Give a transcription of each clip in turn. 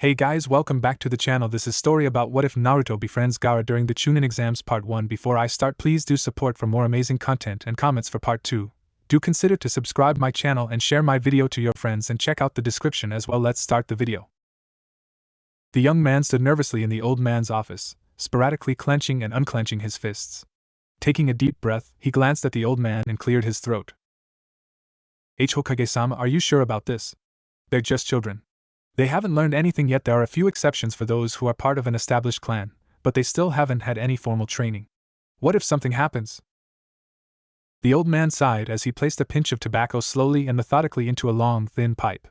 Hey guys, welcome back to the channel. This is story about what if Naruto befriends Gaara during the Chunin exams part 1. Before I start, please do support for more amazing content and comments for part 2. Do consider to subscribe my channel and share my video to your friends and check out the description as well. Let's start the video. The young man stood nervously in the old man's office, sporadically clenching and unclenching his fists. Taking a deep breath, he glanced at the old man and cleared his throat. Hokage-sama, are you sure about this? They're just children. They haven't learned anything yet. There are a few exceptions for those who are part of an established clan, but they still haven't had any formal training. What if something happens? The old man sighed as he placed a pinch of tobacco slowly and methodically into a long, thin pipe.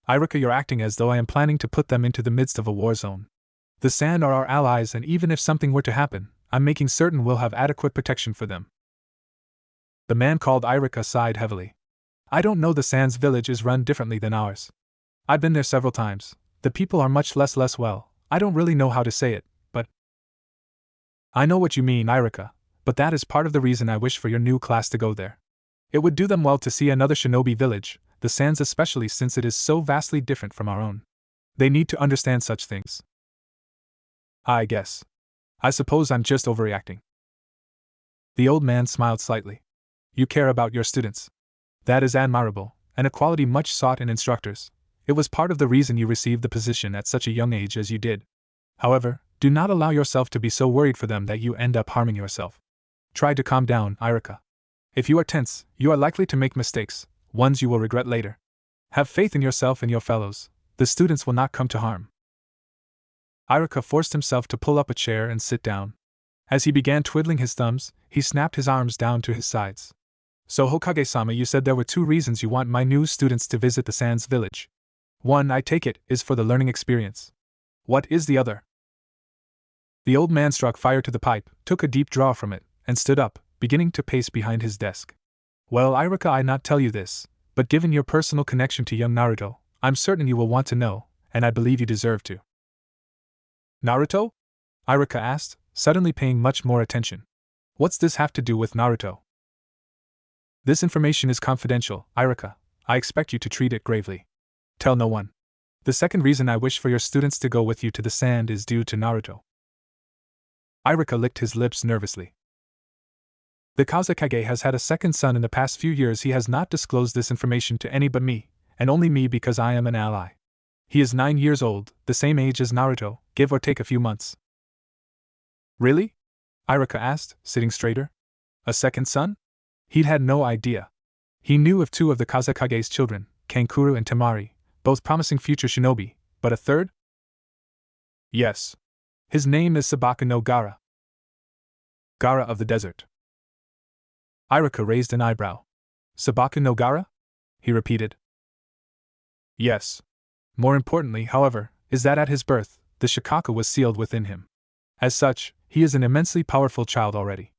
Iruka, you're acting as though I am planning to put them into the midst of a war zone. The Sand are our allies, and even if something were to happen, I'm making certain we'll have adequate protection for them. The man called Iruka sighed heavily. I don't know, the Sand's village is run differently than ours. I've been there several times. The people are much less well. I don't really know how to say it, but I know what you mean, Iruka, but that is part of the reason I wish for your new class to go there. It would do them well to see another shinobi village, the Sands especially, since it is so vastly different from our own. They need to understand such things. I suppose I'm just overreacting. The old man smiled slightly. You care about your students. That is admirable, and a quality much sought in instructors. It was part of the reason you received the position at such a young age as you did. However, do not allow yourself to be so worried for them that you end up harming yourself. Try to calm down, Iruka. If you are tense, you are likely to make mistakes, ones you will regret later. Have faith in yourself and your fellows. The students will not come to harm. Iruka forced himself to pull up a chair and sit down. As he began twiddling his thumbs, he snapped his arms down to his sides. So Hokage-sama, you said there were 2 reasons you want my new students to visit the Sands village. One, I take it, is for the learning experience. What is the other? The old man struck fire to the pipe, took a deep draw from it, and stood up, beginning to pace behind his desk. Well, Iruka, I not tell you this, but given your personal connection to young Naruto, I'm certain you will want to know, and I believe you deserve to. Naruto? Iruka asked, suddenly paying much more attention. What's this have to do with Naruto? This information is confidential, Iruka. I expect you to treat it gravely. Tell no one. The second reason I wish for your students to go with you to the Sand is due to Naruto. Iruka licked his lips nervously. The Kazekage has had a second son in the past few years. He has not disclosed this information to any but me, and only me because I am an ally. He is 9 years old, the same age as Naruto, give or take a few months. Really? Iruka asked, sitting straighter. A second son? He'd had no idea. He knew of 2 of the Kazekage's children, Kankuro and Temari, both promising future shinobi, but a third? Yes. His name is Sabaka no Gaara. Gaara of the desert. Iruka raised an eyebrow. Sabaka no Gaara? He repeated. Yes. More importantly, however, is that at his birth, the Shikaku was sealed within him. As such, he is an immensely powerful child already.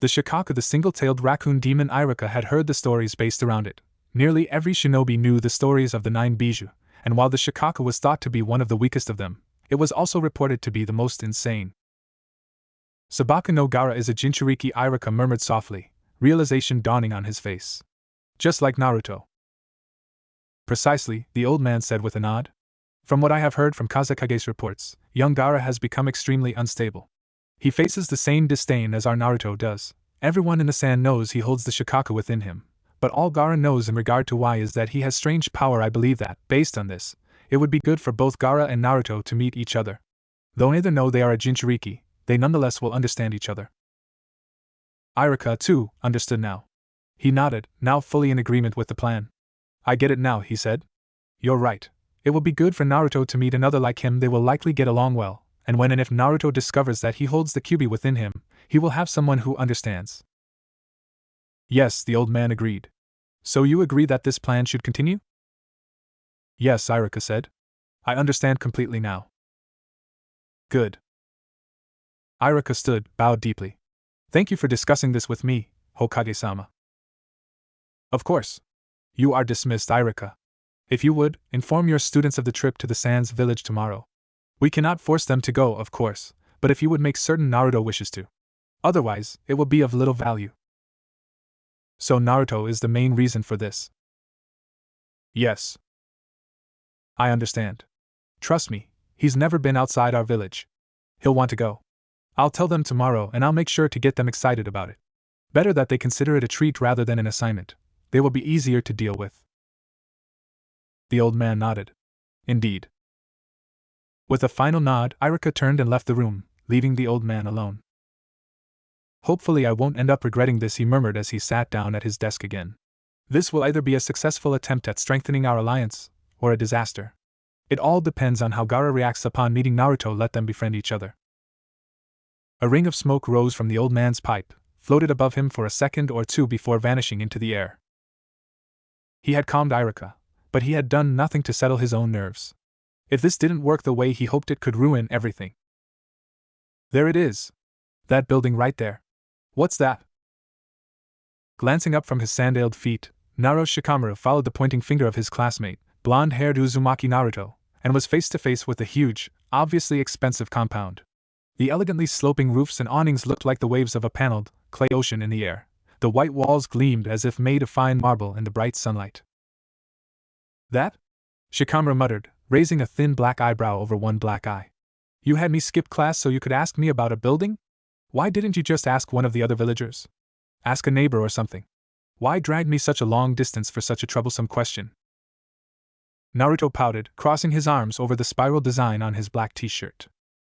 The Shikaku, the single-tailed raccoon demon. Iruka had heard the stories based around it. Nearly every shinobi knew the stories of the 9 Bijou, and while the Shikaku was thought to be one of the weakest of them, it was also reported to be the most insane. Sabaka no Gaara is a Jinchuriki, Iruka murmured softly, realization dawning on his face. Just like Naruto. Precisely, the old man said with a nod. From what I have heard from Kazekage's reports, young Gaara has become extremely unstable. He faces the same disdain as our Naruto does. Everyone in the Sand knows he holds the Shikaku within him. But all Gaara knows in regard to why is that he has strange power. I believe that, based on this, it would be good for both Gaara and Naruto to meet each other. Though neither know they are a Jinchuriki, they nonetheless will understand each other. Iruka, too, understood now. He nodded, now fully in agreement with the plan. I get it now, he said. You're right. It will be good for Naruto to meet another like him. They will likely get along well, and when and if Naruto discovers that he holds the Kyuubi within him, he will have someone who understands. Yes, the old man agreed. So you agree that this plan should continue? Yes, Iruka said. I understand completely now. Good. Iruka stood, bowed deeply. Thank you for discussing this with me, Hokage-sama. Of course. You are dismissed, Iruka. If you would, inform your students of the trip to the Sands village tomorrow. We cannot force them to go, of course, but if you would make certain Naruto wishes to. Otherwise, it will be of little value. So Naruto is the main reason for this. Yes. I understand. Trust me, he's never been outside our village. He'll want to go. I'll tell them tomorrow and I'll make sure to get them excited about it. Better that they consider it a treat rather than an assignment. They will be easier to deal with. The old man nodded. Indeed. With a final nod, Irika turned and left the room, leaving the old man alone. Hopefully I won't end up regretting this, he murmured as he sat down at his desk again. This will either be a successful attempt at strengthening our alliance, or a disaster. It all depends on how Gaara reacts upon meeting Naruto. Let them befriend each other. A ring of smoke rose from the old man's pipe, floated above him for a second or two before vanishing into the air. He had calmed Irika, but he had done nothing to settle his own nerves. If this didn't work the way he hoped, it could ruin everything. There it is. That building right there. What's that? Glancing up from his sandaled feet, Naruto Shikamaru followed the pointing finger of his classmate, blonde-haired Uzumaki Naruto, and was face to face with the huge, obviously expensive compound. The elegantly sloping roofs and awnings looked like the waves of a paneled, clay ocean in the air. The white walls gleamed as if made of fine marble in the bright sunlight. That? Shikamaru muttered, raising a thin black eyebrow over one black eye. You had me skip class so you could ask me about a building? Why didn't you just ask one of the other villagers? Ask a neighbor or something. Why drag me such a long distance for such a troublesome question? Naruto pouted, crossing his arms over the spiral design on his black t-shirt.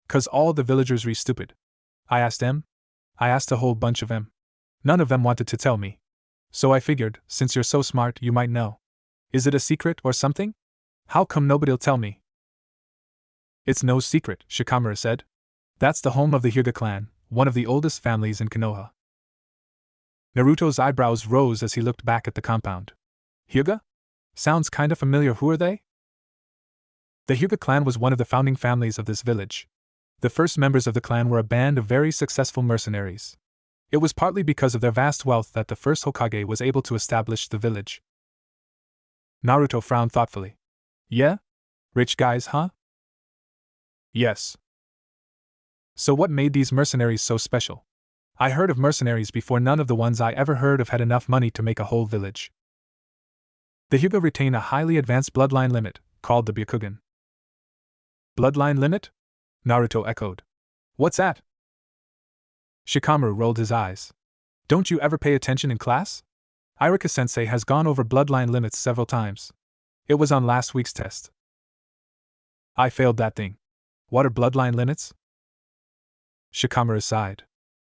'Cause all the villagers re stupid. I asked them. I asked a whole bunch of them. None of them wanted to tell me. So I figured, since you're so smart, you might know. Is it a secret or something? How come nobody'll tell me? It's no secret, Shikamaru said. That's the home of the Hyuga clan, one of the oldest families in Konoha. Naruto's eyebrows rose as he looked back at the compound. Hyuga? Sounds kinda familiar. Who are they? The Hyuga clan was one of the founding families of this village. The first members of the clan were a band of very successful mercenaries. It was partly because of their vast wealth that the first Hokage was able to establish the village. Naruto frowned thoughtfully. Yeah? Rich guys, huh? Yes. So what made these mercenaries so special? I heard of mercenaries before. None of the ones I ever heard of had enough money to make a whole village. The Hyuga retain a highly advanced bloodline limit, called the Byakugan. Bloodline limit? Naruto echoed. What's that? Shikamaru rolled his eyes. Don't you ever pay attention in class? Irika-sensei has gone over bloodline limits several times. It was on last week's test. I failed that thing. What are bloodline limits? Shikamaru sighed.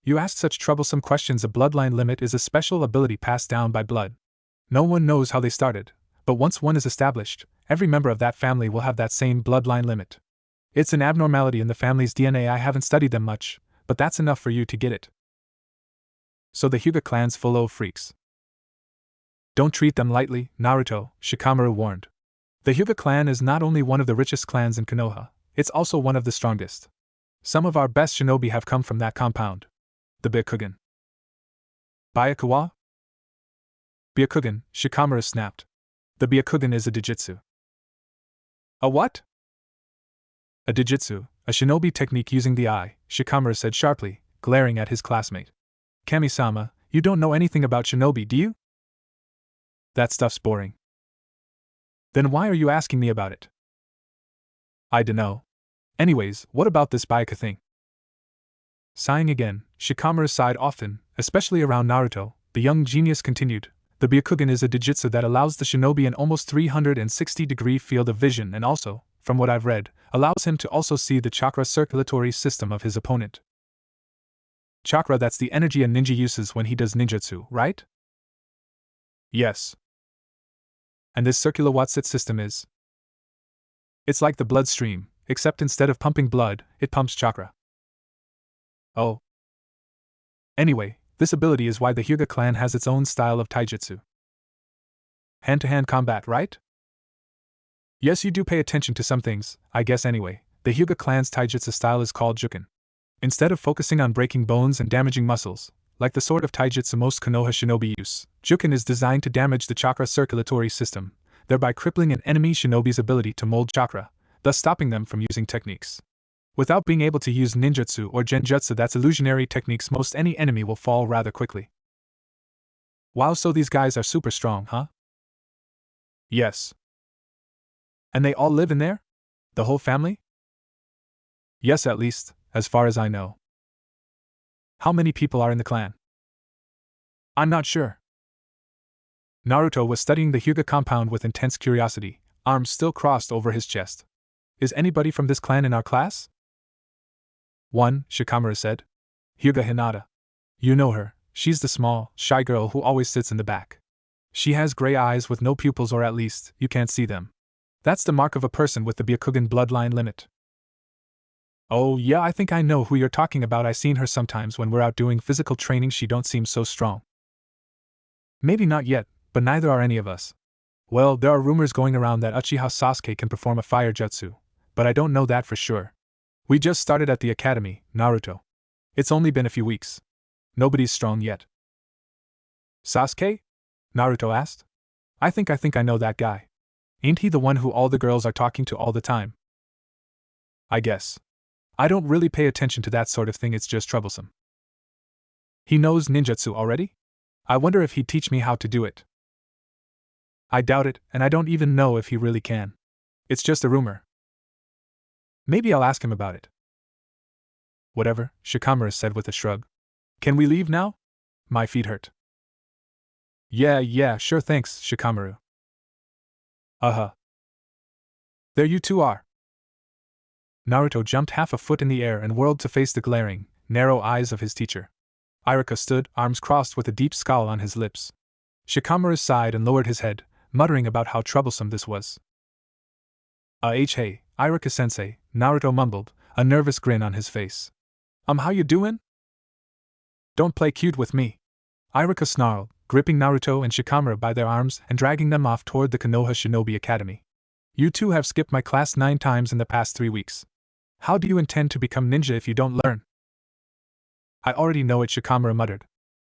You asked such troublesome questions. A bloodline limit is a special ability passed down by blood. No one knows how they started, but once one is established, every member of that family will have that same bloodline limit. It's an abnormality in the family's DNA. I haven't studied them much, but that's enough for you to get it. So the Hyuga clan's full of freaks. Don't treat them lightly, Naruto, Shikamaru warned. The Hyuga clan is not only one of the richest clans in Konoha, it's also one of the strongest. Some of our best shinobi have come from that compound. The Byakugan. Byakuwa? Byakugan, Shikamaru snapped. The Byakugan is a dijitsu. A what? A dijitsu, a shinobi technique using the eye, Shikamaru said sharply, glaring at his classmate. Kami-sama, you don't know anything about shinobi, do you? That stuff's boring. Then why are you asking me about it? I dunno. Anyways, what about this Byakuga thing? Sighing again, Shikamaru sighed often, especially around Naruto. The young genius continued. The Byakugan is a dijitsu that allows the shinobi an almost 360-degree field of vision and also, from what I've read, allows him to also see the chakra circulatory system of his opponent. Chakra, that's the energy a ninja uses when he does ninjutsu, right? Yes. And this circular Watsit system is? It's like the bloodstream, except instead of pumping blood, it pumps chakra. Oh. Anyway, this ability is why the Hyuga clan has its own style of taijutsu. Hand-to-hand combat, right? Yes, you do pay attention to some things, I guess. Anyway, the Hyuga clan's taijutsu style is called Jukin. Instead of focusing on breaking bones and damaging muscles, like the sort of taijutsu most Konoha shinobi use, Jukin is designed to damage the chakra circulatory system, thereby crippling an enemy shinobi's ability to mold chakra, thus stopping them from using techniques. Without being able to use ninjutsu or genjutsu, that's illusionary techniques, most any enemy will fall rather quickly. Wow, so these guys are super strong, huh? Yes. And they all live in there? The whole family? Yes, at least, as far as I know. How many people are in the clan? I'm not sure. Naruto was studying the Hyuga compound with intense curiosity, arms still crossed over his chest. Is anybody from this clan in our class? One, Shikamaru said. Hyuga Hinata. You know her, she's the small, shy girl who always sits in the back. She has gray eyes with no pupils, or at least, you can't see them. That's the mark of a person with the Byakugan bloodline limit. Oh yeah, I think I know who you're talking about. I seen her sometimes when we're out doing physical training. She don't seem so strong. Maybe not yet, but neither are any of us. Well, there are rumors going around that Uchiha Sasuke can perform a fire jutsu, but I don't know that for sure. We just started at the academy, Naruto. It's only been a few weeks. Nobody's strong yet. Sasuke? Naruto asked. I think I know that guy. Ain't he the one who all the girls are talking to all the time? I guess. I don't really pay attention to that sort of thing, it's just troublesome. He knows ninjutsu already? I wonder if he'd teach me how to do it. I doubt it, and I don't even know if he really can. It's just a rumor. Maybe I'll ask him about it. Whatever, Shikamaru said with a shrug. Can we leave now? My feet hurt. Yeah, sure, thanks, Shikamaru. Uh-huh. There you two are. Naruto jumped half a foot in the air and whirled to face the glaring, narrow eyes of his teacher. Iruka stood, arms crossed with a deep scowl on his lips. Shikamaru sighed and lowered his head, muttering about how troublesome this was. Hey, Iruka-sensei, Naruto mumbled, a nervous grin on his face. How you doin'? Don't play cute with me. Iruka snarled, gripping Naruto and Shikamaru by their arms and dragging them off toward the Konoha Shinobi Academy. You two have skipped my class 9 times in the past 3 weeks. How do you intend to become ninja if you don't learn? I already know it, Shikamaru muttered.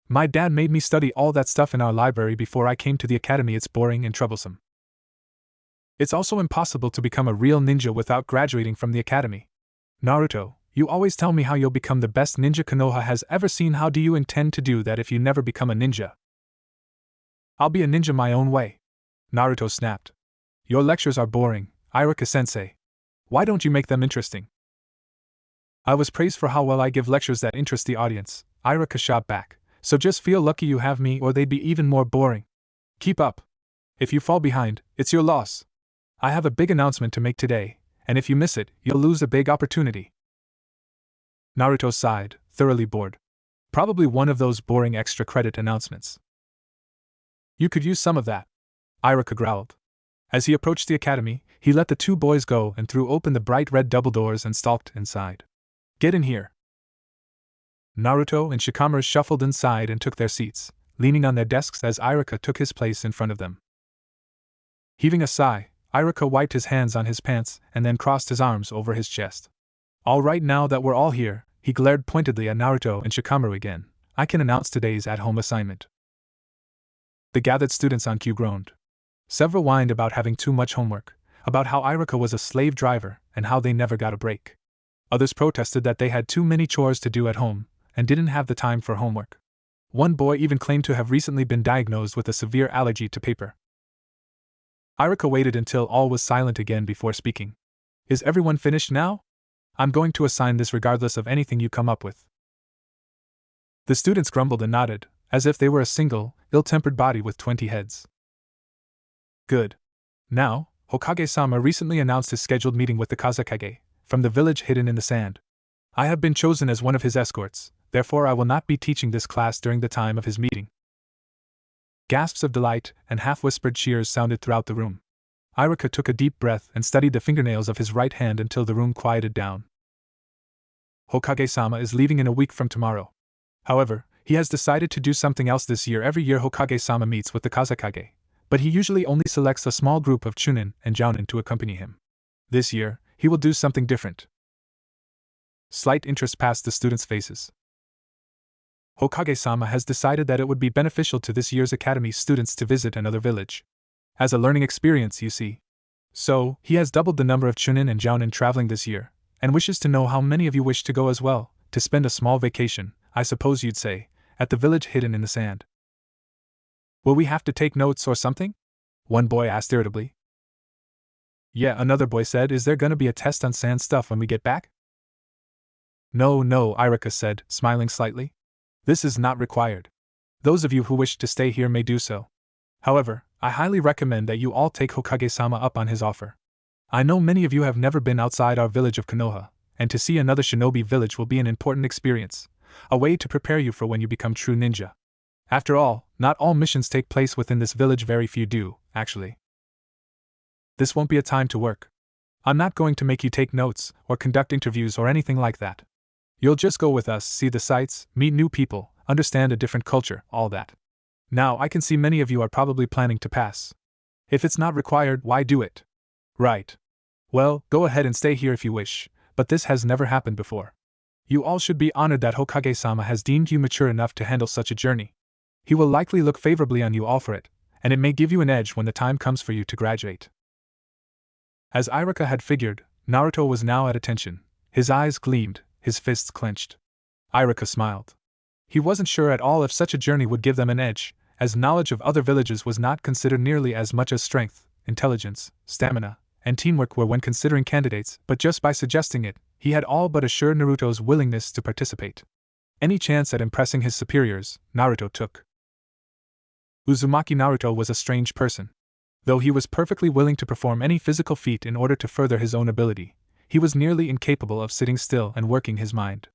My dad made me study all that stuff in our library before I came to the academy. It's boring and troublesome. It's also impossible to become a real ninja without graduating from the academy. Naruto, you always tell me how you'll become the best ninja Konoha has ever seen. How do you intend to do that if you never become a ninja? I'll be a ninja my own way. Naruto snapped. Your lectures are boring, Iruka-sensei. Why don't you make them interesting? I was praised for how well I give lectures that interest the audience, Iruka shot back, so just feel lucky you have me or they'd be even more boring. Keep up. If you fall behind, it's your loss. I have a big announcement to make today, and if you miss it, you'll lose a big opportunity. Naruto sighed, thoroughly bored. Probably one of those boring extra credit announcements. You could use some of that, Iruka growled. As he approached the academy, he let the two boys go and threw open the bright red double doors and stalked inside. Get in here. Naruto and Shikamaru shuffled inside and took their seats, leaning on their desks as Iruka took his place in front of them. Heaving a sigh, Iruka wiped his hands on his pants and then crossed his arms over his chest. All right, now that we're all here, he glared pointedly at Naruto and Shikamaru again, I can announce today's at-home assignment. The gathered students on cue groaned. Several whined about having too much homework, about how Iruka was a slave driver and how they never got a break. Others protested that they had too many chores to do at home and didn't have the time for homework. One boy even claimed to have recently been diagnosed with a severe allergy to paper. Iruka waited until all was silent again before speaking. Is everyone finished now? I'm going to assign this regardless of anything you come up with. The students grumbled and nodded, as if they were a single, ill-tempered body with 20 heads. Good. Now, Hokage-sama recently announced his scheduled meeting with the Kazekage, from the village hidden in the sand. I have been chosen as one of his escorts, therefore I will not be teaching this class during the time of his meeting. Gasps of delight and half-whispered cheers sounded throughout the room. Iruka took a deep breath and studied the fingernails of his right hand until the room quieted down. Hokage-sama is leaving in a week from tomorrow. However, he has decided to do something else this year. Every year Hokage-sama meets with the Kazekage, but he usually only selects a small group of Chunin and Jounin to accompany him. This year, he will do something different. Slight interest passed the students' faces. Hokage-sama has decided that it would be beneficial to this year's academy students to visit another village. As a learning experience, you see. So, he has doubled the number of Chunin and Jounin traveling this year, and wishes to know how many of you wish to go as well, to spend a small vacation, I suppose you'd say, at the village hidden in the sand. Will we have to take notes or something? One boy asked irritably. Yeah, another boy said, is there gonna be a test on sand stuff when we get back? No, Irika said, smiling slightly. This is not required. Those of you who wish to stay here may do so. However, I highly recommend that you all take Hokage-sama up on his offer. I know many of you have never been outside our village of Konoha, and to see another shinobi village will be an important experience, a way to prepare you for when you become true ninja. After all, not all missions take place within this village, very few do, actually. This won't be a time to work. I'm not going to make you take notes, or conduct interviews or anything like that. You'll just go with us, see the sights, meet new people, understand a different culture, all that. Now I can see many of you are probably planning to pass. If it's not required, why do it? Right. Well, go ahead and stay here if you wish, but this has never happened before. You all should be honored that Hokage-sama has deemed you mature enough to handle such a journey. He will likely look favorably on you all for it, and it may give you an edge when the time comes for you to graduate. As Irika had figured, Naruto was now at attention. His eyes gleamed, his fists clenched. Irika smiled. He wasn't sure at all if such a journey would give them an edge, as knowledge of other villages was not considered nearly as much as strength, intelligence, stamina, and teamwork were when considering candidates, but just by suggesting it, he had all but assured Naruto's willingness to participate. Any chance at impressing his superiors, Naruto took. Uzumaki Naruto was a strange person. Though he was perfectly willing to perform any physical feat in order to further his own ability, he was nearly incapable of sitting still and working his mind.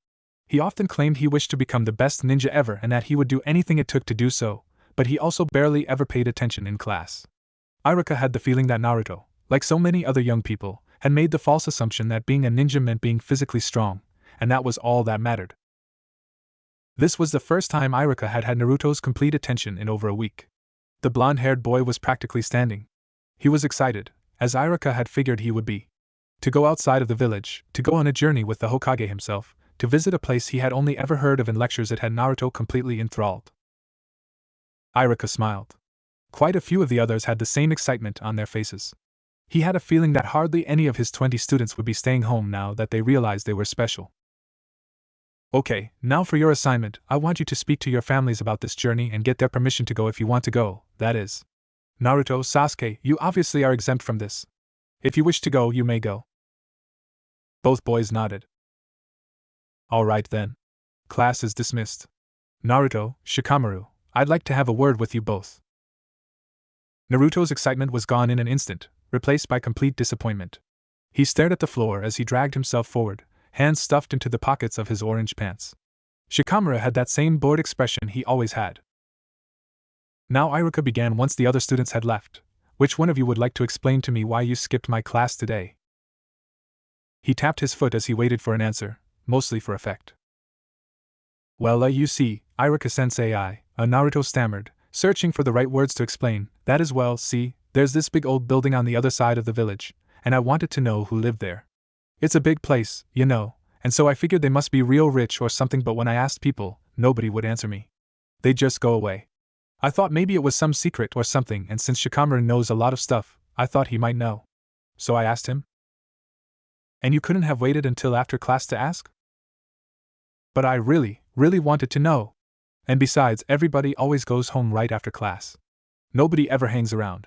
He often claimed he wished to become the best ninja ever and that he would do anything it took to do so, but he also barely ever paid attention in class. Irika had the feeling that Naruto, like so many other young people, had made the false assumption that being a ninja meant being physically strong, and that was all that mattered. This was the first time Irika had had Naruto's complete attention in over a week. The blonde-haired boy was practically standing. He was excited, as Irika had figured he would be. To go outside of the village, to go on a journey with the Hokage himself, to visit a place he had only ever heard of in lectures, it had Naruto completely enthralled. Irika smiled. Quite a few of the others had the same excitement on their faces. He had a feeling that hardly any of his 20 students would be staying home now that they realized they were special. Okay, now for your assignment, I want you to speak to your families about this journey and get their permission to go if you want to go, that is. Naruto, Sasuke, you obviously are exempt from this. If you wish to go, you may go. Both boys nodded. All right then. Class is dismissed. Naruto, Shikamaru, I'd like to have a word with you both. Naruto's excitement was gone in an instant, replaced by complete disappointment. He stared at the floor as he dragged himself forward, hands stuffed into the pockets of his orange pants. Shikamaru had that same bored expression he always had. Now Irika began once the other students had left. Which one of you would like to explain to me why you skipped my class today? He tapped his foot as he waited for an answer, mostly for effect. Well, you see, Irika-sensei, Naruto stammered, searching for the right words to explain, that is well, see, there's this big old building on the other side of the village, and I wanted to know who lived there. It's a big place, you know, and so I figured they must be real rich or something, but when I asked people, nobody would answer me. They'd just go away. I thought maybe it was some secret or something, and since Shikamaru knows a lot of stuff, I thought he might know. So I asked him. And you couldn't have waited until after class to ask? But I really wanted to know. And besides, everybody always goes home right after class. Nobody ever hangs around.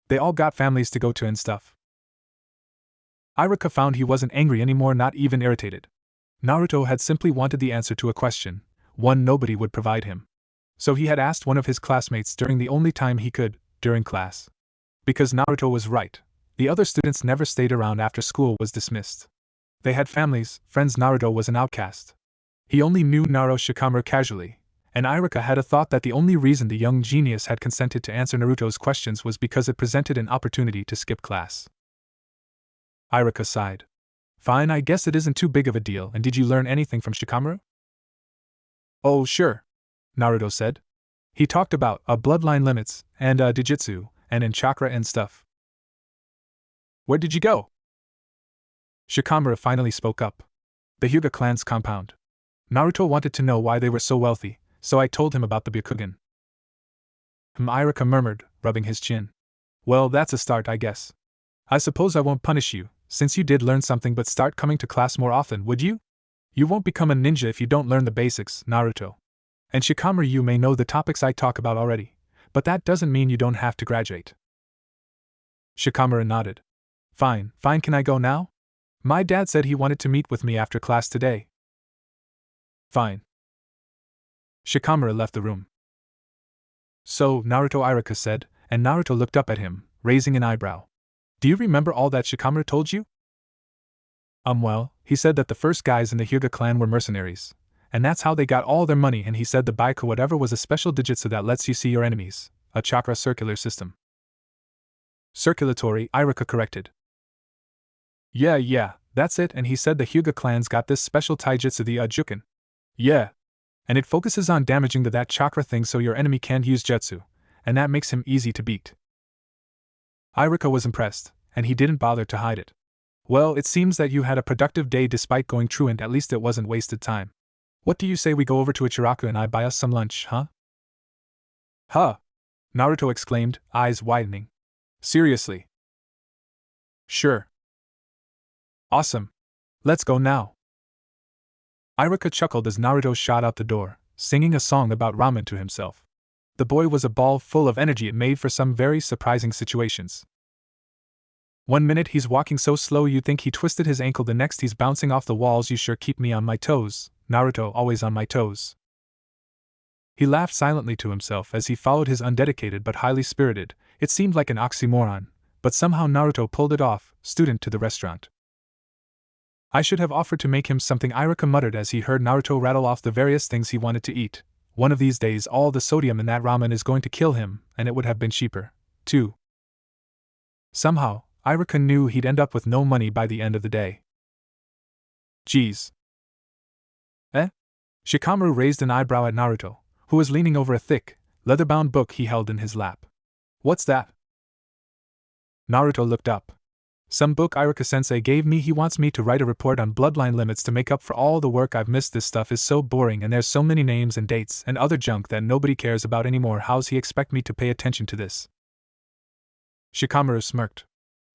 They all got families to go to and stuff. Irika found he wasn't angry anymore, not even irritated. Naruto had simply wanted the answer to a question, one nobody would provide him. So he had asked one of his classmates during the only time he could, during class. Because Naruto was right, the other students never stayed around after school was dismissed. They had families, friends. Naruto was an outcast. He only knew Naruto Shikamaru casually, and Irika had a thought that the only reason the young genius had consented to answer Naruto's questions was because it presented an opportunity to skip class. Irika sighed. Fine, I guess it isn't too big of a deal, and did you learn anything from Shikamaru? Oh, sure, Naruto said. He talked about bloodline limits, and Dijitsu, and in chakra and stuff. Where did you go? Shikamaru finally spoke up. The Hyuga clan's compound. Naruto wanted to know why they were so wealthy, so I told him about the Byakugan. Irika murmured, rubbing his chin. Well, that's a start, I guess. I suppose I won't punish you, since you did learn something, but start coming to class more often, would you? You won't become a ninja if you don't learn the basics, Naruto. And Shikamaru, you may know the topics I talk about already, but that doesn't mean you don't have to graduate. Shikamaru nodded. Fine, can I go now? My dad said he wanted to meet with me after class today. Fine. Shikamaru left the room. So, Naruto, Iruka said, and Naruto looked up at him, raising an eyebrow. Do you remember all that Shikamaru told you? Well, he said that the first guys in the Hyuga clan were mercenaries, and that's how they got all their money, and he said the Baiko whatever was a special digitsu that lets you see your enemies, a chakra circular system. Circulatory, Iruka corrected. Yeah, that's it, and he said the Hyuga clans got this special taijutsu, the Ajuken. Yeah. And it focuses on damaging that chakra thing so your enemy can't use jutsu, and that makes him easy to beat. Iruka was impressed, and he didn't bother to hide it. Well, it seems that you had a productive day despite going truant, at least it wasn't wasted time. What do you say we go over to Ichiraku and I buy us some lunch, huh? Huh? Naruto exclaimed, eyes widening. Seriously? Sure. Awesome. Let's go now. Iruka chuckled as Naruto shot out the door, singing a song about ramen to himself. The boy was a ball full of energy. It made for some very surprising situations. One minute he's walking so slow you'd think he twisted his ankle, the next he's bouncing off the walls. You sure keep me on my toes, Naruto, always on my toes. He laughed silently to himself as he followed his undedicated but highly spirited, it seemed like an oxymoron, but somehow Naruto pulled it off, student to the restaurant. I should have offered to make him something, Iruka muttered as he heard Naruto rattle off the various things he wanted to eat. One of these days all the sodium in that ramen is going to kill him, and it would have been cheaper, too. Somehow, Iruka knew he'd end up with no money by the end of the day. Geez. Eh? Shikamaru raised an eyebrow at Naruto, who was leaning over a thick, leather-bound book he held in his lap. What's that? Naruto looked up. Some book Iruka-sensei gave me. He wants me to write a report on bloodline limits to make up for all the work I've missed. This stuff is so boring and there's so many names and dates and other junk that nobody cares about anymore. How's he expect me to pay attention to this? Shikamaru smirked.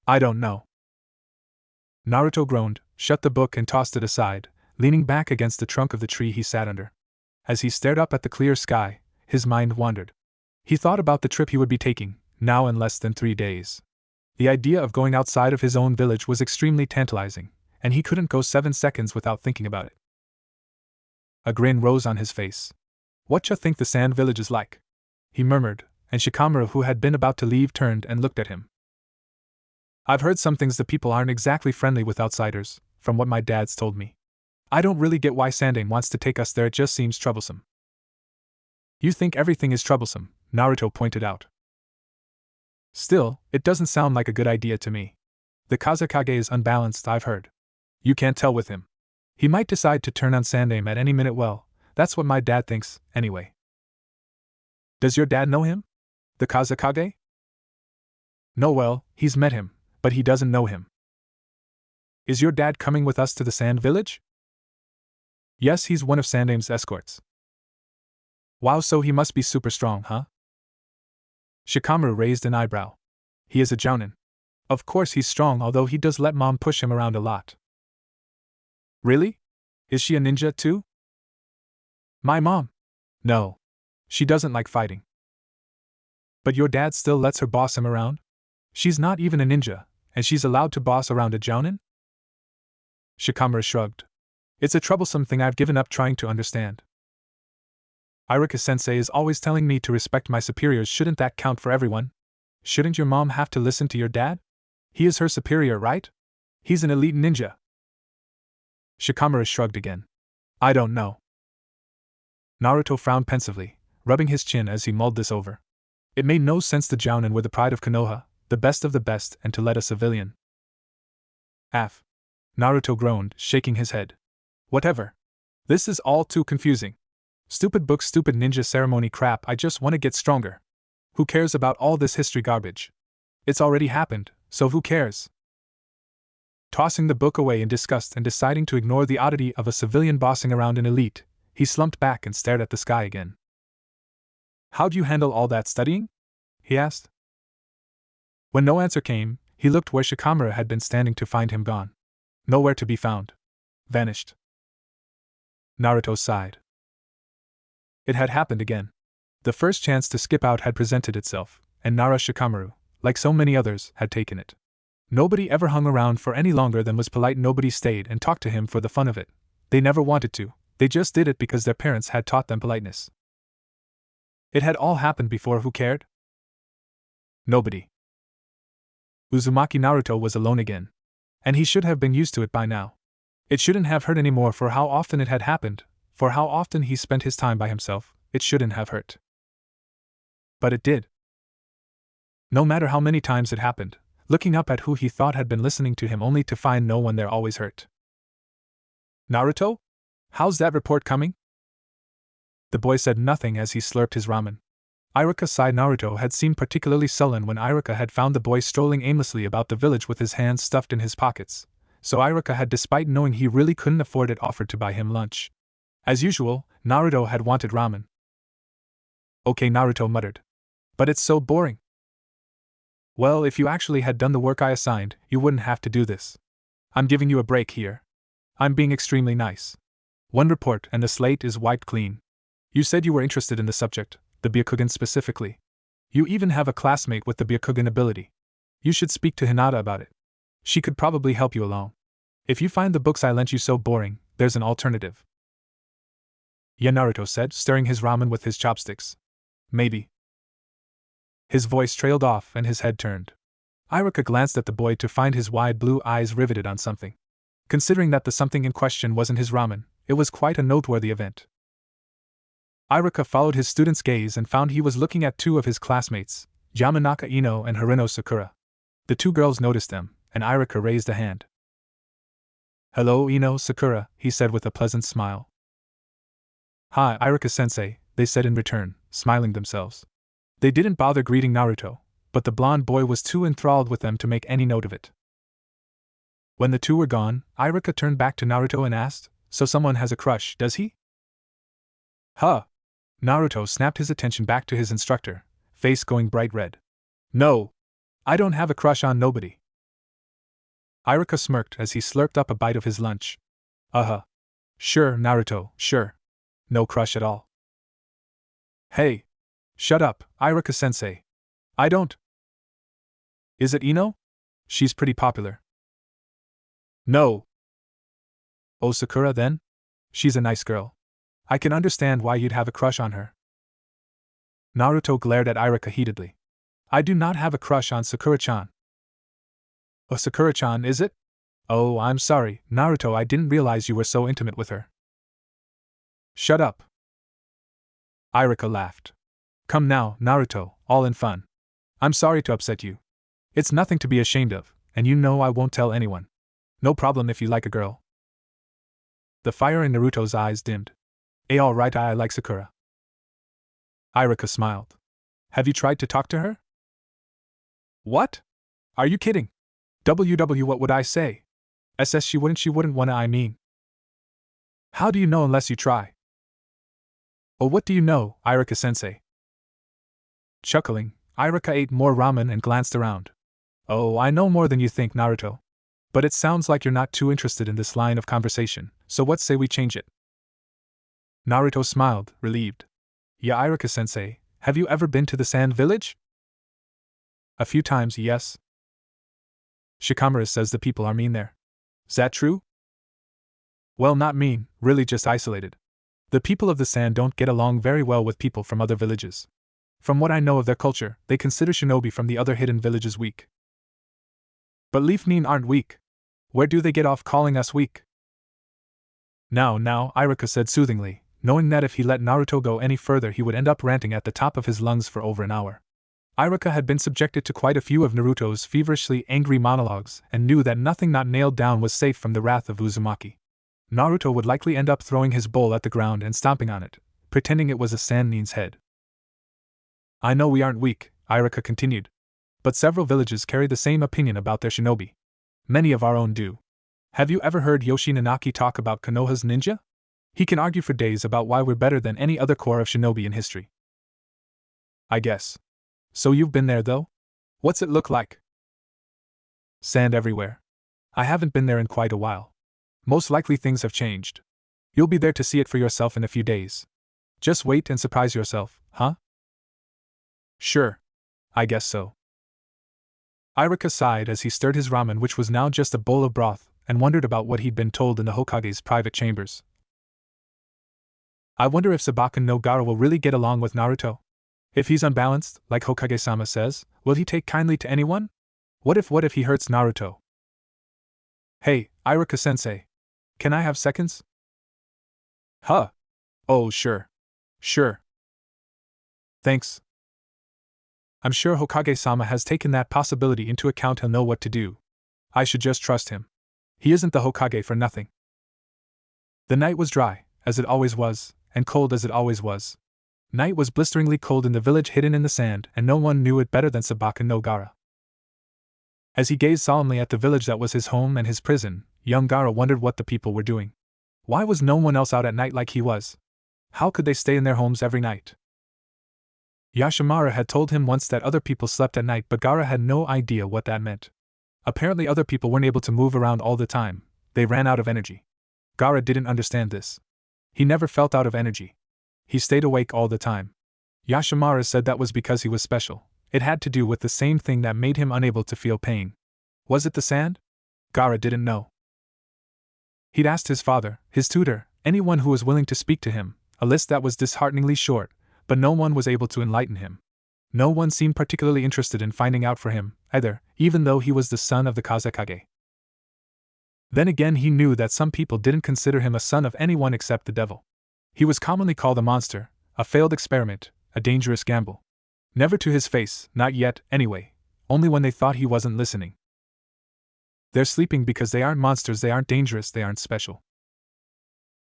I don't know. Naruto groaned, shut the book and tossed it aside, leaning back against the trunk of the tree he sat under. As he stared up at the clear sky, his mind wandered. He thought about the trip he would be taking, now in less than 3 days. The idea of going outside of his own village was extremely tantalizing, and he couldn't go 7 seconds without thinking about it. A grin rose on his face. Whatcha think the sand village is like? He murmured, and Shikamaru, who had been about to leave, turned and looked at him. I've heard some things. The people aren't exactly friendly with outsiders, from what my dad's told me. I don't really get why Sandane wants to take us there, it just seems troublesome. You think everything is troublesome, Naruto pointed out. Still, it doesn't sound like a good idea to me. The Kazekage is unbalanced, I've heard. You can't tell with him. He might decide to turn on Sandane at any minute. Well, that's what my dad thinks, anyway. Does your dad know him? The Kazekage? No, well, he's met him, but he doesn't know him. Is your dad coming with us to the Sand Village? Yes, he's one of Sandane's escorts. Wow, so he must be super strong, huh? Shikamaru raised an eyebrow. He is a jounin. Of course he's strong, although he does let mom push him around a lot. Really? Is she a ninja too? My mom? No. She doesn't like fighting. But your dad still lets her boss him around? She's not even a ninja, and she's allowed to boss around a jounin? Shikamaru shrugged. It's a troublesome thing I've given up trying to understand. Iruka-sensei is always telling me to respect my superiors. Shouldn't that count for everyone? Shouldn't your mom have to listen to your dad? He is her superior, right? He's an elite ninja. Shikamaru shrugged again. I don't know. Naruto frowned pensively, rubbing his chin as he mulled this over. It made no sense. The jounin were the pride of Konoha, the best of the best, and to let a civilian. Af. Naruto groaned, shaking his head. Whatever. This is all too confusing. Stupid book, stupid ninja ceremony crap. I just want to get stronger. Who cares about all this history garbage? It's already happened, so who cares? Tossing the book away in disgust and deciding to ignore the oddity of a civilian bossing around an elite, he slumped back and stared at the sky again. How'd you handle all that studying? He asked. When no answer came, he looked where Shikamaru had been standing to find him gone. Nowhere to be found. Vanished. Naruto sighed. It had happened again. The first chance to skip out had presented itself, and Nara Shikamaru, like so many others, had taken it. Nobody ever hung around for any longer than was polite. Nobody stayed and talked to him for the fun of it. They never wanted to, they just did it because their parents had taught them politeness. It had all happened before. Who cared? Nobody. Uzumaki Naruto was alone again. And he should have been used to it by now. It shouldn't have hurt anymore for how often it had happened, for how often he spent his time by himself. It shouldn't have hurt. But it did. No matter how many times it happened, looking up at who he thought had been listening to him only to find no one there always hurt. Naruto? How's that report coming? The boy said nothing as he slurped his ramen. Iruka sighed. Naruto had seemed particularly sullen when Iruka had found the boy strolling aimlessly about the village with his hands stuffed in his pockets, so Iruka had, despite knowing he really couldn't afford it, offered to buy him lunch. As usual, Naruto had wanted ramen. Okay, Naruto muttered. But it's so boring. Well, if you actually had done the work I assigned, you wouldn't have to do this. I'm giving you a break here. I'm being extremely nice. One report and the slate is wiped clean. You said you were interested in the subject, the Byakugan specifically. You even have a classmate with the Byakugan ability. You should speak to Hinata about it. She could probably help you along. If you find the books I lent you so boring, there's an alternative. Yeah, Naruto said, stirring his ramen with his chopsticks. Maybe. His voice trailed off and his head turned. Iruka glanced at the boy to find his wide blue eyes riveted on something. Considering that the something in question wasn't his ramen, it was quite a noteworthy event. Iruka followed his student's gaze and found he was looking at two of his classmates, Yamanaka Ino and Harino Sakura. The two girls noticed them, and Iruka raised a hand. Hello, Ino Sakura, he said with a pleasant smile. Hi, Iruka-sensei, they said in return, smiling themselves. They didn't bother greeting Naruto, but the blonde boy was too enthralled with them to make any note of it. When the two were gone, Iruka turned back to Naruto and asked, So someone has a crush, does he? Huh. Naruto snapped his attention back to his instructor, face going bright red. No. I don't have a crush on nobody. Iruka smirked as he slurped up a bite of his lunch. Sure, Naruto, sure. No crush at all. Hey. Shut up, Iruka-sensei. I don't. Is it Ino? She's pretty popular. No. Oh, Sakura then? She's a nice girl. I can understand why you'd have a crush on her. Naruto glared at Iruka heatedly. I do not have a crush on Sakura-chan. Oh, Sakura-chan, is it? Oh, I'm sorry, Naruto, I didn't realize you were so intimate with her. Shut up. Iruka laughed. Come now, Naruto, all in fun. I'm sorry to upset you. It's nothing to be ashamed of, and you know I won't tell anyone. No problem if you like a girl. The fire in Naruto's eyes dimmed. Alright, I like Sakura. Iruka smiled. Have you tried to talk to her? What? Are you kidding? What would I say? She wouldn't wanna, I mean. How do you know unless you try? Oh, what do you know, Iruka-sensei? Chuckling, Iruka ate more ramen and glanced around. Oh, I know more than you think, Naruto. But it sounds like you're not too interested in this line of conversation, so what say we change it? Naruto smiled, relieved. Yeah, Iruka-sensei, have you ever been to the Sand Village? A few times, yes. Shikamaru says the people are mean there. Is that true? Well, not mean, really just isolated. The people of the Sand don't get along very well with people from other villages. From what I know of their culture, they consider shinobi from the other hidden villages weak. But Leaf Nin aren't weak. Where do they get off calling us weak? Now, Iruka said soothingly, knowing that if he let Naruto go any further he would end up ranting at the top of his lungs for over an hour. Iruka had been subjected to quite a few of Naruto's feverishly angry monologues and knew that nothing not nailed down was safe from the wrath of Uzumaki. Naruto would likely end up throwing his bowl at the ground and stomping on it, pretending it was a Sand Nin's head. I know we aren't weak, Iruka continued. But several villages carry the same opinion about their shinobi. Many of our own do. Have you ever heard Yoshinanaki talk about Konoha's ninja? He can argue for days about why we're better than any other corps of shinobi in history. I guess. So you've been there though? What's it look like? Sand everywhere. I haven't been there in quite a while. Most likely things have changed. You'll be there to see it for yourself in a few days. Just wait and surprise yourself, huh? Sure. I guess so. Iruka sighed as he stirred his ramen, which was now just a bowl of broth, and wondered about what he'd been told in the Hokage's private chambers. I wonder if Sabaku no Gaara will really get along with Naruto? If he's unbalanced, like Hokage-sama says, will he take kindly to anyone? What if he hurts Naruto? Hey, Iruka-sensei. Can I have seconds? Huh. Oh, sure. Sure. Thanks. I'm sure Hokage-sama has taken that possibility into account. He'll know what to do. I should just trust him. He isn't the Hokage for nothing. The night was dry, as it always was, and cold as it always was. Night was blisteringly cold in the village hidden in the sand, and no one knew it better than Sabaku no Gaara. As he gazed solemnly at the village that was his home and his prison, young Gaara wondered what the people were doing. Why was no one else out at night like he was? How could they stay in their homes every night? Yashimaru had told him once that other people slept at night, but Gaara had no idea what that meant. Apparently other people weren't able to move around all the time, they ran out of energy. Gaara didn't understand this. He never felt out of energy. He stayed awake all the time. Yashimaru said that was because he was special. It had to do with the same thing that made him unable to feel pain. Was it the sand? Gaara didn't know. He'd asked his father, his tutor, anyone who was willing to speak to him, a list that was dishearteningly short, but no one was able to enlighten him. No one seemed particularly interested in finding out for him, either, even though he was the son of the Kazekage. Then again, he knew that some people didn't consider him a son of anyone except the devil. He was commonly called a monster, a failed experiment, a dangerous gamble. Never to his face, not yet, anyway, only when they thought he wasn't listening. They're sleeping because they aren't monsters, they aren't dangerous, they aren't special.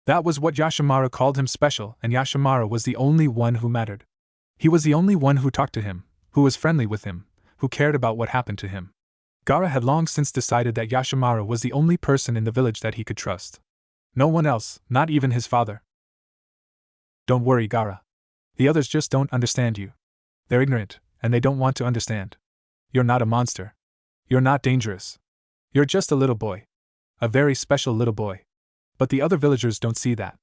That was what Yashimaru called him, special, and Yashimaru was the only one who mattered. He was the only one who talked to him, who was friendly with him, who cared about what happened to him. Gaara had long since decided that Yashimaru was the only person in the village that he could trust. No one else, not even his father. Don't worry, Gaara. The others just don't understand you. They're ignorant, and they don't want to understand. You're not a monster. You're not dangerous. You're just a little boy. A very special little boy. But the other villagers don't see that.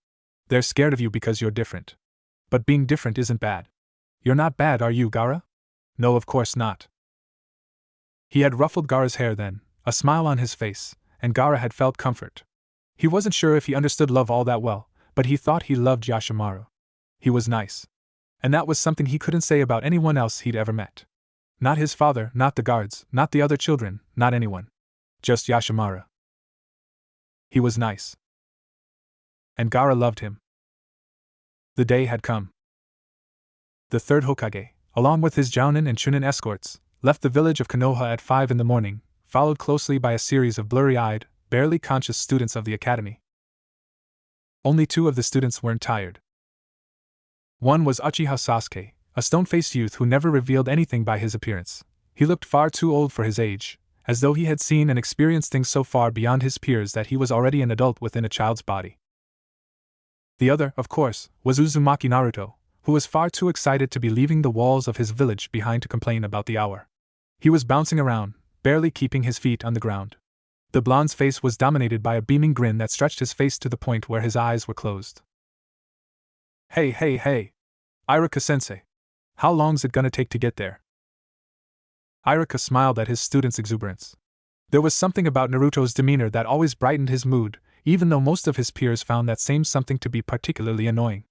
They're scared of you because you're different. But being different isn't bad. You're not bad, are you, Gaara? No, of course not. He had ruffled Gaara's hair then, a smile on his face, and Gaara had felt comfort. He wasn't sure if he understood love all that well, but he thought he loved Yashimaru. He was nice. And that was something he couldn't say about anyone else he'd ever met. Not his father, not the guards, not the other children, not anyone. Just Yashimaru. He was nice. And Gaara loved him. The day had come. The third Hokage, along with his Jounin and Chunin escorts, left the village of Konoha at 5 in the morning, followed closely by a series of blurry-eyed, barely conscious students of the academy. Only 2 of the students weren't tired. One was Uchiha Sasuke, a stone-faced youth who never revealed anything by his appearance. He looked far too old for his age, as though he had seen and experienced things so far beyond his peers that he was already an adult within a child's body. The other, of course, was Uzumaki Naruto, who was far too excited to be leaving the walls of his village behind to complain about the hour. He was bouncing around, barely keeping his feet on the ground. The blonde's face was dominated by a beaming grin that stretched his face to the point where his eyes were closed. Hey, Iruka-sensei. How long's it gonna take to get there? Iruka smiled at his student's exuberance. There was something about Naruto's demeanor that always brightened his mood, even though most of his peers found that same something to be particularly annoying.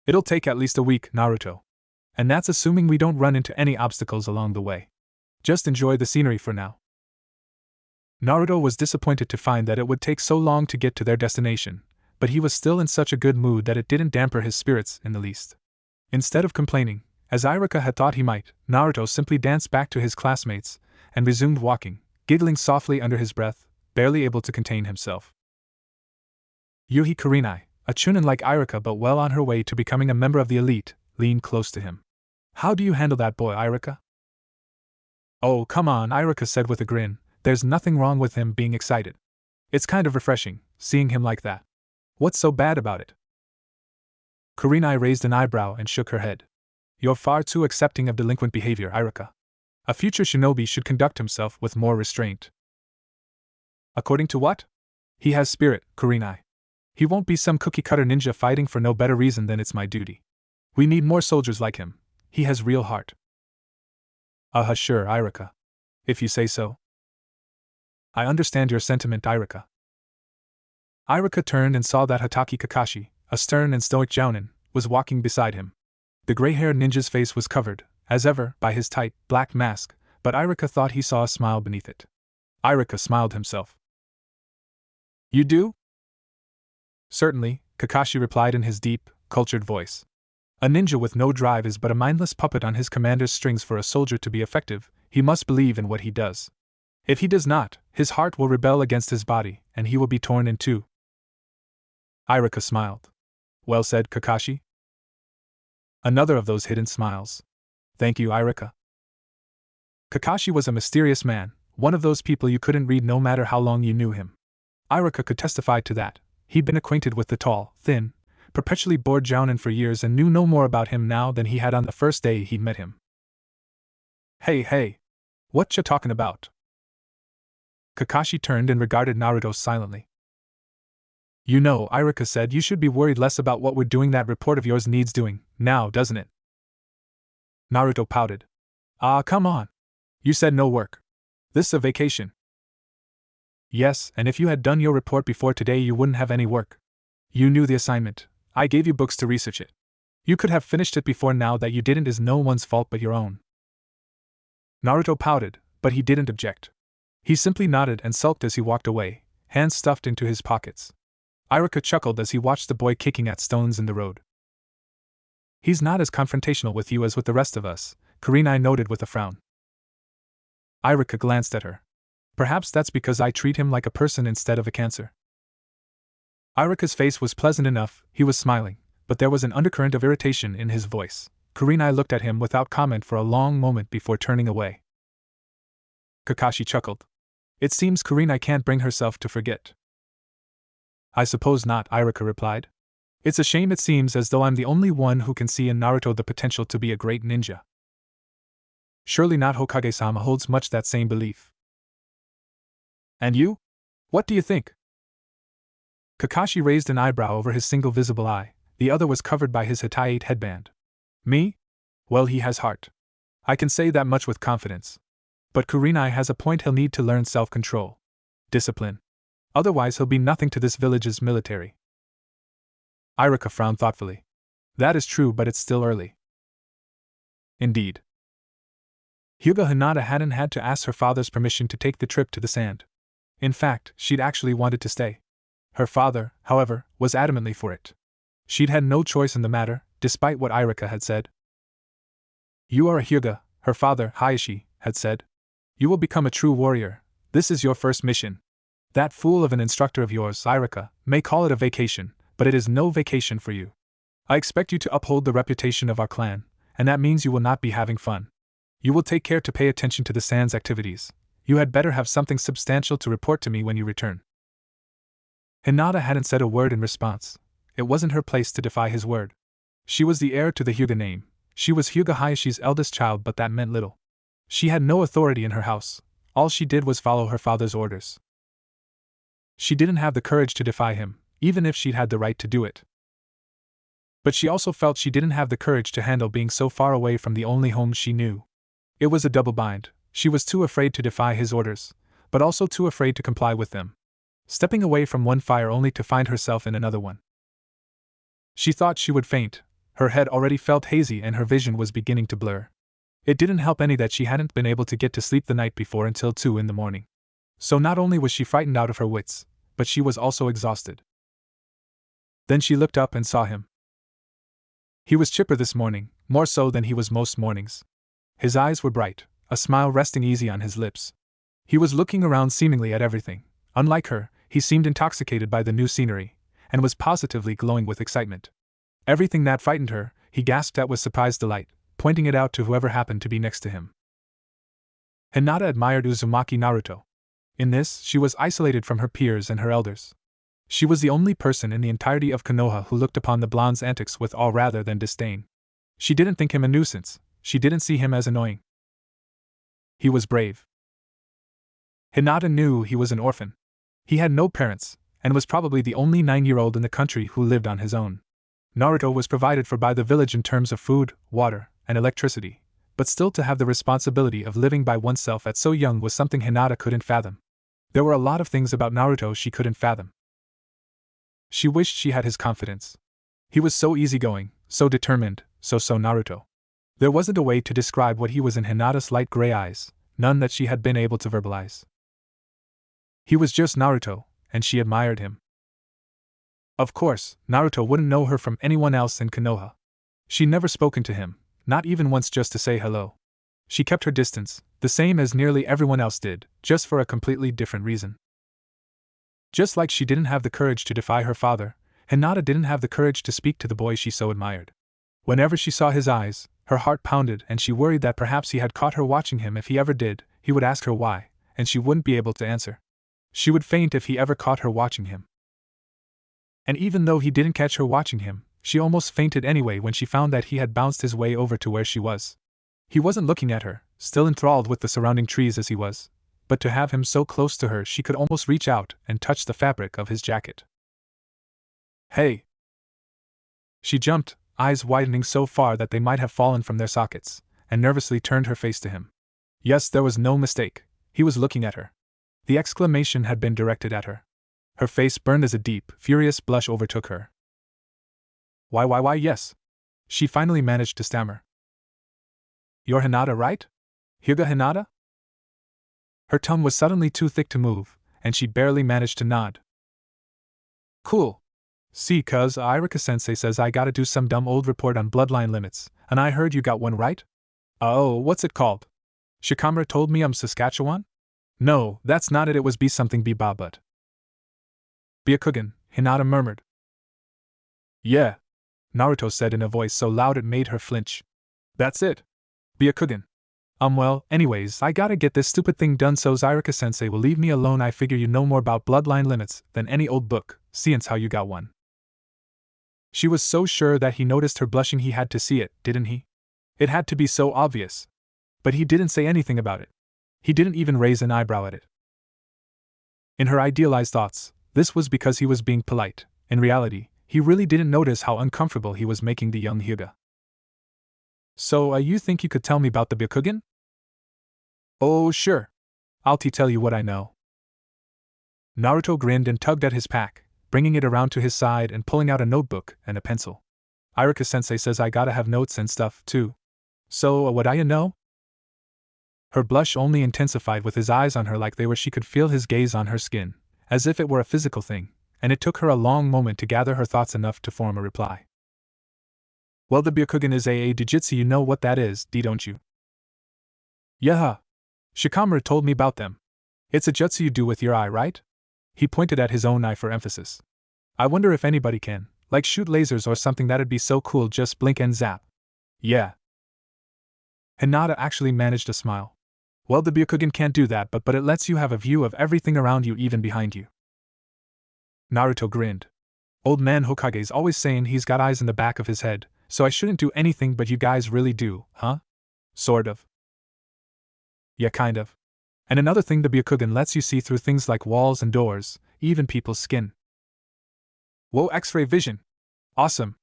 It'll take at least a week, Naruto. And that's assuming we don't run into any obstacles along the way. Just enjoy the scenery for now. Naruto was disappointed to find that it would take so long to get to their destination, but he was still in such a good mood that it didn't dampen his spirits in the least. Instead of complaining, as Iruka had thought he might, Naruto simply danced back to his classmates and resumed walking, giggling softly under his breath, barely able to contain himself. Yuhi Kurenai, a Chunin like Iruka but well on her way to becoming a member of the elite, leaned close to him. How do you handle that boy, Iruka? Oh, come on, Iruka said with a grin. There's nothing wrong with him being excited. It's kind of refreshing, seeing him like that. What's so bad about it? Kurenai raised an eyebrow and shook her head. You're far too accepting of delinquent behavior, Iruka. A future shinobi should conduct himself with more restraint. According to what? He has spirit, Kurenai. He won't be some cookie-cutter ninja fighting for no better reason than it's my duty. We need more soldiers like him. He has real heart. Sure, Iruka. If you say so. I understand your sentiment, Irika. Irika turned and saw that Hatake Kakashi, a stern and stoic jounin, was walking beside him. The gray-haired ninja's face was covered, as ever, by his tight, black mask, but Irika thought he saw a smile beneath it. Irika smiled himself. You do? Certainly, Kakashi replied in his deep, cultured voice. A ninja with no drive is but a mindless puppet on his commander's strings. For a soldier to be effective, he must believe in what he does. If he does not, his heart will rebel against his body, and he will be torn in two. Irika smiled. Well said, Kakashi. Another of those hidden smiles. Thank you, Irika. Kakashi was a mysterious man, one of those people you couldn't read no matter how long you knew him. Irika could testify to that. He'd been acquainted with the tall, thin, perpetually bored jounin for years and knew no more about him now than he had on the first day he'd met him. Hey, what ya talking about? Kakashi turned and regarded Naruto silently. You know, Irika said you should be worried less about what we're doing. That report of yours needs doing, now doesn't it? Naruto pouted. Ah, come on. You said no work. This a vacation. Yes, and if you had done your report before today you wouldn't have any work. You knew the assignment. I gave you books to research it. You could have finished it before now. That you didn't is no one's fault but your own. Naruto pouted, but he didn't object. He simply nodded and sulked as he walked away, hands stuffed into his pockets. Irika chuckled as he watched the boy kicking at stones in the road. He's not as confrontational with you as with the rest of us, Kurenai noted with a frown. Irika glanced at her. Perhaps that's because I treat him like a person instead of a cancer. Irika's face was pleasant enough, he was smiling, but there was an undercurrent of irritation in his voice. Kurenai looked at him without comment for a long moment before turning away. Kakashi chuckled. It seems Kurenai can't bring herself to forget. I suppose not, Irika replied. It's a shame. It seems as though I'm the only one who can see in Naruto the potential to be a great ninja. Surely not. Hokage-sama holds much that same belief. And you? What do you think? Kakashi raised an eyebrow over his single visible eye, the other was covered by his Hitayate headband. Me? Well, he has heart. I can say that much with confidence. But Kurenai has a point. He'll need to learn self-control. Discipline. Otherwise he'll be nothing to this village's military. Irika frowned thoughtfully. That is true, but it's still early. Indeed. Hyuga Hinata hadn't had to ask her father's permission to take the trip to the sand. In fact, she'd actually wanted to stay. Her father, however, was adamantly for it. She'd had no choice in the matter, despite what Irika had said. You are a Hyuga, her father, Hayashi, had said. You will become a true warrior. This is your first mission. That fool of an instructor of yours, Irika, may call it a vacation, but it is no vacation for you. I expect you to uphold the reputation of our clan, and that means you will not be having fun. You will take care to pay attention to the Sand's activities. You had better have something substantial to report to me when you return. Hinata hadn't said a word in response. It wasn't her place to defy his word. She was the heir to the Hyuga name. She was Hyuga Hayashi's eldest child, but that meant little. She had no authority in her house. All she did was follow her father's orders. She didn't have the courage to defy him, even if she'd had the right to do it. But she also felt she didn't have the courage to handle being so far away from the only home she knew. It was a double bind. She was too afraid to defy his orders, but also too afraid to comply with them. Stepping away from one fire only to find herself in another one. She thought she would faint. Her head already felt hazy and her vision was beginning to blur. It didn't help any that she hadn't been able to get to sleep the night before until 2 in the morning. So not only was she frightened out of her wits, but she was also exhausted. Then she looked up and saw him. He was chipper this morning, more so than he was most mornings. His eyes were bright, a smile resting easy on his lips. He was looking around seemingly at everything. Unlike her, he seemed intoxicated by the new scenery, and was positively glowing with excitement. Everything that frightened her, he gasped at with surprised delight, pointing it out to whoever happened to be next to him. Hinata admired Uzumaki Naruto. In this, she was isolated from her peers and her elders. She was the only person in the entirety of Konoha who looked upon the blonde's antics with awe rather than disdain. She didn't think him a nuisance. She didn't see him as annoying. He was brave. Hinata knew he was an orphan. He had no parents, and was probably the only 9-year-old in the country who lived on his own. Naruto was provided for by the village in terms of food, water, and electricity, but still to have the responsibility of living by oneself at so young was something Hinata couldn't fathom. There were a lot of things about Naruto she couldn't fathom. She wished she had his confidence. He was so easygoing, so determined, so Naruto. There wasn't a way to describe what he was in Hinata's light gray eyes, none that she had been able to verbalize. He was just Naruto, and she admired him. Of course, Naruto wouldn't know her from anyone else in Konoha. She'd never spoken to him, not even once just to say hello. She kept her distance, the same as nearly everyone else did, just for a completely different reason. Just like she didn't have the courage to defy her father, Hinata didn't have the courage to speak to the boy she so admired. Whenever she saw his eyes, her heart pounded and she worried that perhaps he had caught her watching him. If he ever did, he would ask her why, and she wouldn't be able to answer. She would faint if he ever caught her watching him. And even though he didn't catch her watching him, she almost fainted anyway when she found that he had bounced his way over to where she was. He wasn't looking at her, still enthralled with the surrounding trees as he was, but to have him so close to her she could almost reach out and touch the fabric of his jacket. Hey! She jumped, eyes widening so far that they might have fallen from their sockets, and nervously turned her face to him. Yes, there was no mistake, he was looking at her. The exclamation had been directed at her. Her face burned as a deep, furious blush overtook her. Why, yes. She finally managed to stammer. You're Hinata, right? Hyuga Hinata? Her tongue was suddenly too thick to move, and she barely managed to nod. Cool. See, cuz Irika-sensei says I gotta do some dumb old report on bloodline limits, and I heard you got one right? Oh, what's it called? Shikamaru told me I'm Saskatchewan? No, that's not it, it was be something Biba but. Byakugan, Hinata murmured. Yeah, Naruto said in a voice so loud it made her flinch. That's it. Byakugan. Well, anyways, I gotta get this stupid thing done so Irika-sensei will leave me alone. I figure you know more about bloodline limits than any old book, seeing's how you got one. She was so sure that he noticed her blushing he had to see it, didn't he? It had to be so obvious. But he didn't say anything about it. He didn't even raise an eyebrow at it. In her idealized thoughts, this was because he was being polite. In reality, he really didn't notice how uncomfortable he was making the young Hyuga. So, you think you could tell me about the Byakugan? Oh, sure. I'll tell you what I know. Naruto grinned and tugged at his pack, bringing it around to his side and pulling out a notebook and a pencil. Irika-sensei says I gotta have notes and stuff, too. So, what do you know? Her blush only intensified with his eyes on her like they were. She could feel his gaze on her skin, as if it were a physical thing, and it took her a long moment to gather her thoughts enough to form a reply. Well, the Byakugan is a Jujutsu, you know what that is, don't you? Yeah. Shikamaru told me about them. It's a jutsu you do with your eye, right? He pointed at his own eye for emphasis. I wonder if anybody can, like shoot lasers or something. That'd be so cool, just blink and zap. Yeah. Hinata actually managed a smile. Well, the Byakugan can't do that, but it lets you have a view of everything around you, even behind you. Naruto grinned. Old man Hokage's always saying he's got eyes in the back of his head, so I shouldn't do anything, but you guys really do, huh? Sort of. Yeah, kind of. And another thing, the Byakugan lets you see through things like walls and doors, even people's skin. Whoa, X-ray vision. Awesome.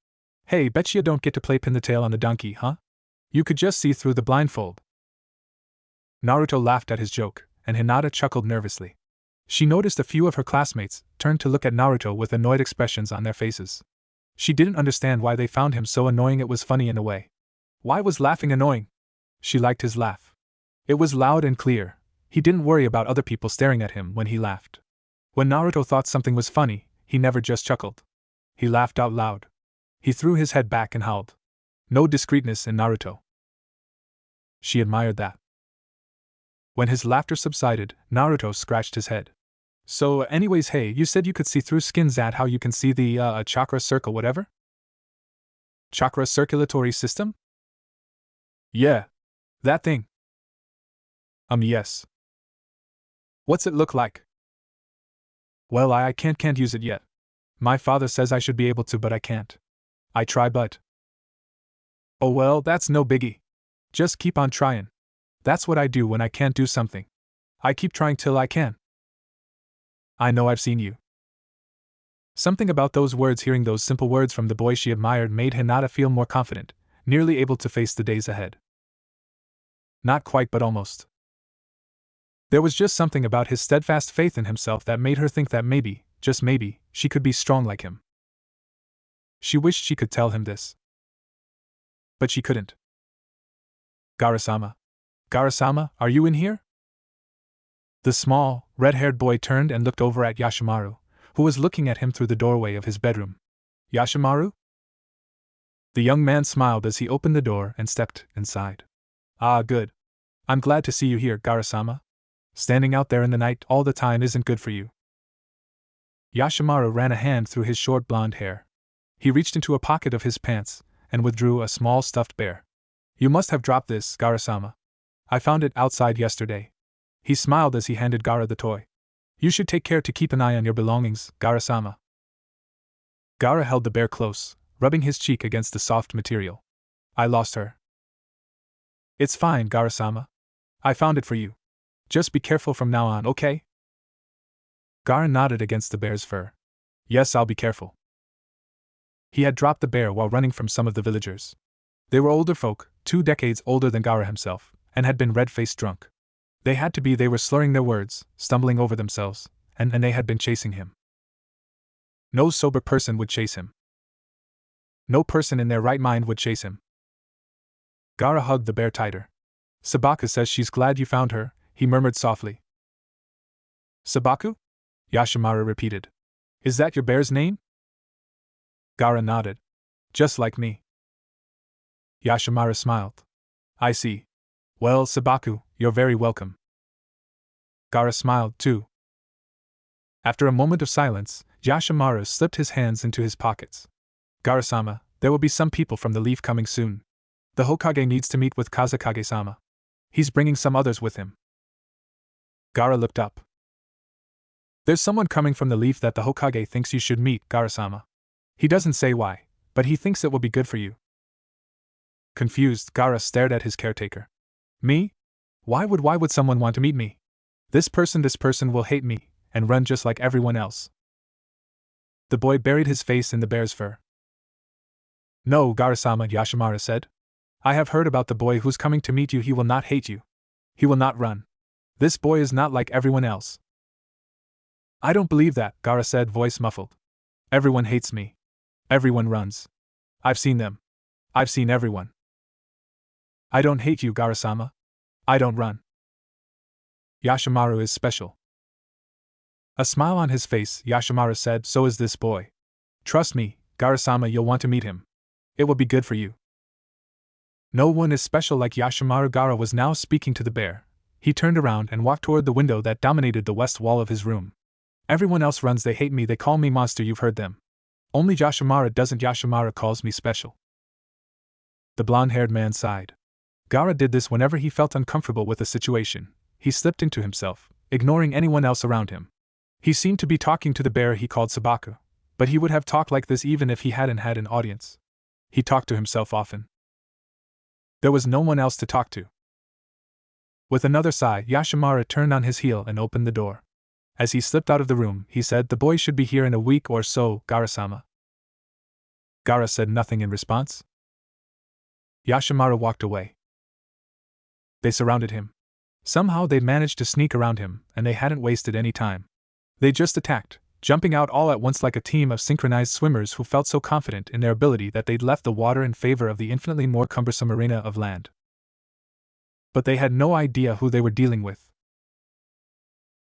Hey, bet you don't get to play pin the tail on the donkey, huh? You could just see through the blindfold. Naruto laughed at his joke, and Hinata chuckled nervously. She noticed a few of her classmates turned to look at Naruto with annoyed expressions on their faces. She didn't understand why they found him so annoying. It was funny in a way. Why was laughing annoying? She liked his laugh. It was loud and clear. He didn't worry about other people staring at him when he laughed. When Naruto thought something was funny, he never just chuckled. He laughed out loud. He threw his head back and howled. No discreetness in Naruto. She admired that. When his laughter subsided, Naruto scratched his head. So, anyways, hey, you said you could see through skin. That how you can see the, chakra circle whatever? Chakra circulatory system? Yeah. That thing. Yes. What's it look like? Well, I can't use it yet. My father says I should be able to, but I can't. I try, but. Oh well, that's no biggie. Just keep on trying. That's what I do when I can't do something. I keep trying till I can. I know, I've seen you. Something about those words, hearing those simple words from the boy she admired, made Hinata feel more confident, nearly able to face the days ahead. Not quite, but almost. There was just something about his steadfast faith in himself that made her think that maybe, just maybe, she could be strong like him. She wished she could tell him this. But she couldn't. Gara-sama. Gara-sama, are you in here? The small, red-haired boy turned and looked over at Yashimaru, who was looking at him through the doorway of his bedroom. Yashimaru? The young man smiled as he opened the door and stepped inside. Ah, good. I'm glad to see you here, Gara-sama. Standing out there in the night all the time isn't good for you. Yashimaru ran a hand through his short blonde hair. He reached into a pocket of his pants and withdrew a small stuffed bear. You must have dropped this, Gara-sama. I found it outside yesterday. He smiled as he handed Gara the toy. You should take care to keep an eye on your belongings, Gara-sama. Gara held the bear close, rubbing his cheek against the soft material. I lost her. It's fine, Gara-sama. I found it for you. Just be careful from now on, okay? Gara nodded against the bear's fur. Yes, I'll be careful. He had dropped the bear while running from some of the villagers. They were older folk, 2 decades older than Gara himself, and had been red-faced drunk. They were slurring their words, stumbling over themselves, and they had been chasing him. No sober person would chase him. No person in their right mind would chase him. Gara hugged the bear tighter. Sabaku says she's glad you found her, he murmured softly. Sabaku? Yashimaru repeated. Is that your bear's name? Gara nodded. Just like me. Yashimaru smiled. I see. Well, Sabaku, you're very welcome. Gara smiled too. After a moment of silence, Yashimaru slipped his hands into his pockets. Gara-sama, there will be some people from the Leaf coming soon. The Hokage needs to meet with Kazekage-sama. He's bringing some others with him. Gara looked up. There's someone coming from the Leaf that the Hokage thinks you should meet, Gara-sama. He doesn't say why, but he thinks it will be good for you. Confused, Gara stared at his caretaker. Me? Why would someone want to meet me? This person will hate me, and run just like everyone else. The boy buried his face in the bear's fur. No, Gara-sama, Yashimaru said. I have heard about the boy who's coming to meet you. He will not hate you. He will not run. This boy is not like everyone else. I don't believe that, Gara said, voice muffled. Everyone hates me. Everyone runs. I've seen them. I've seen everyone. I don't hate you, Gara-sama. I don't run. Yashimaru is special. A smile on his face, Yashimaru said, so is this boy. Trust me, Gara-sama, you'll want to meet him. It will be good for you. No one is special like Yashimaru. Gara was now speaking to the bear. He turned around and walked toward the window that dominated the west wall of his room. Everyone else runs, they hate me, they call me monster, you've heard them. Only Yashimaru doesn't. Yashimaru calls me special. The blonde-haired man sighed. Gara did this whenever he felt uncomfortable with a situation. He slipped into himself, ignoring anyone else around him. He seemed to be talking to the bear he called Sabaku, but he would have talked like this even if he hadn't had an audience. He talked to himself often. There was no one else to talk to. With another sigh, Yashimaru turned on his heel and opened the door. As he slipped out of the room, he said, the boy should be here in a week or so, Gara-sama. Gara said nothing in response. Yashimaru walked away. They surrounded him. Somehow they'd managed to sneak around him, and they hadn't wasted any time. They just attacked, jumping out all at once like a team of synchronized swimmers who felt so confident in their ability that they'd left the water in favor of the infinitely more cumbersome arena of land. But they had no idea who they were dealing with.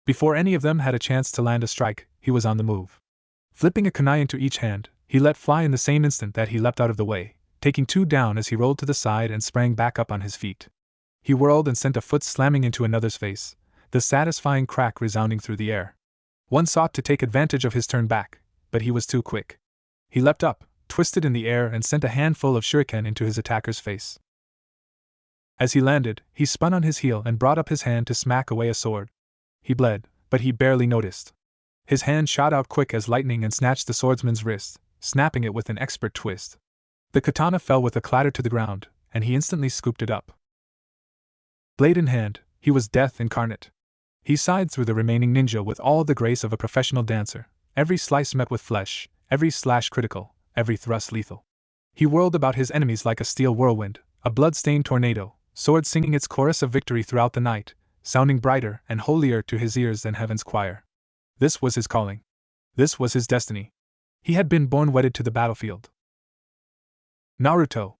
Before any of them had a chance to land a strike, he was on the move. Flipping a kunai into each hand, he let fly in the same instant that he leapt out of the way, taking 2 down as he rolled to the side and sprang back up on his feet. He whirled and sent a foot slamming into another's face, the satisfying crack resounding through the air. One sought to take advantage of his turn back, but he was too quick. He leapt up, twisted in the air, and sent a handful of shuriken into his attacker's face. As he landed, he spun on his heel and brought up his hand to smack away a sword. He bled, but he barely noticed. His hand shot out quick as lightning and snatched the swordsman's wrist, snapping it with an expert twist. The katana fell with a clatter to the ground, and he instantly scooped it up. Blade in hand, he was death incarnate. He sighed through the remaining ninja with all the grace of a professional dancer, every slice met with flesh, every slash critical, every thrust lethal. He whirled about his enemies like a steel whirlwind, a blood-stained tornado, sword singing its chorus of victory throughout the night, sounding brighter and holier to his ears than heaven's choir. This was his calling. This was his destiny. He had been born wedded to the battlefield. Naruto!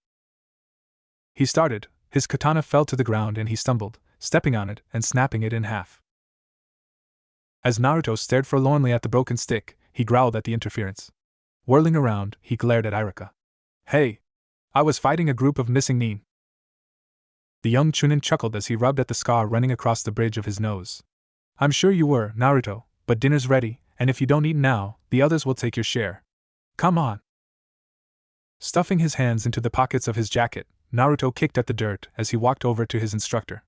He started, his katana fell to the ground and he stumbled, stepping on it and snapping it in half. As Naruto stared forlornly at the broken stick, he growled at the interference. Whirling around, he glared at Iruka. Hey! I was fighting a group of missing nin. The young Chunin chuckled as he rubbed at the scar running across the bridge of his nose. I'm sure you were, Naruto, but dinner's ready, and if you don't eat now, the others will take your share. Come on! Stuffing his hands into the pockets of his jacket, Naruto kicked at the dirt as he walked over to his instructor.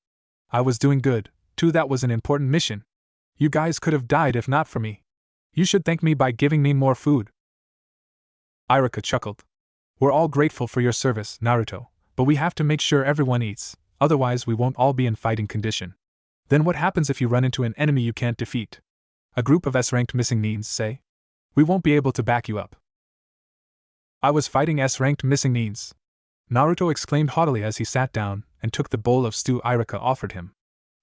I was doing good, too. That was an important mission. You guys could have died if not for me. You should thank me by giving me more food. Iruka chuckled. We're all grateful for your service, Naruto, but we have to make sure everyone eats, otherwise we won't all be in fighting condition. Then what happens if you run into an enemy you can't defeat? A group of S-ranked missing nins, say? We won't be able to back you up. I was fighting S-ranked missing nins, Naruto exclaimed haughtily as he sat down and took the bowl of stew Iruka offered him.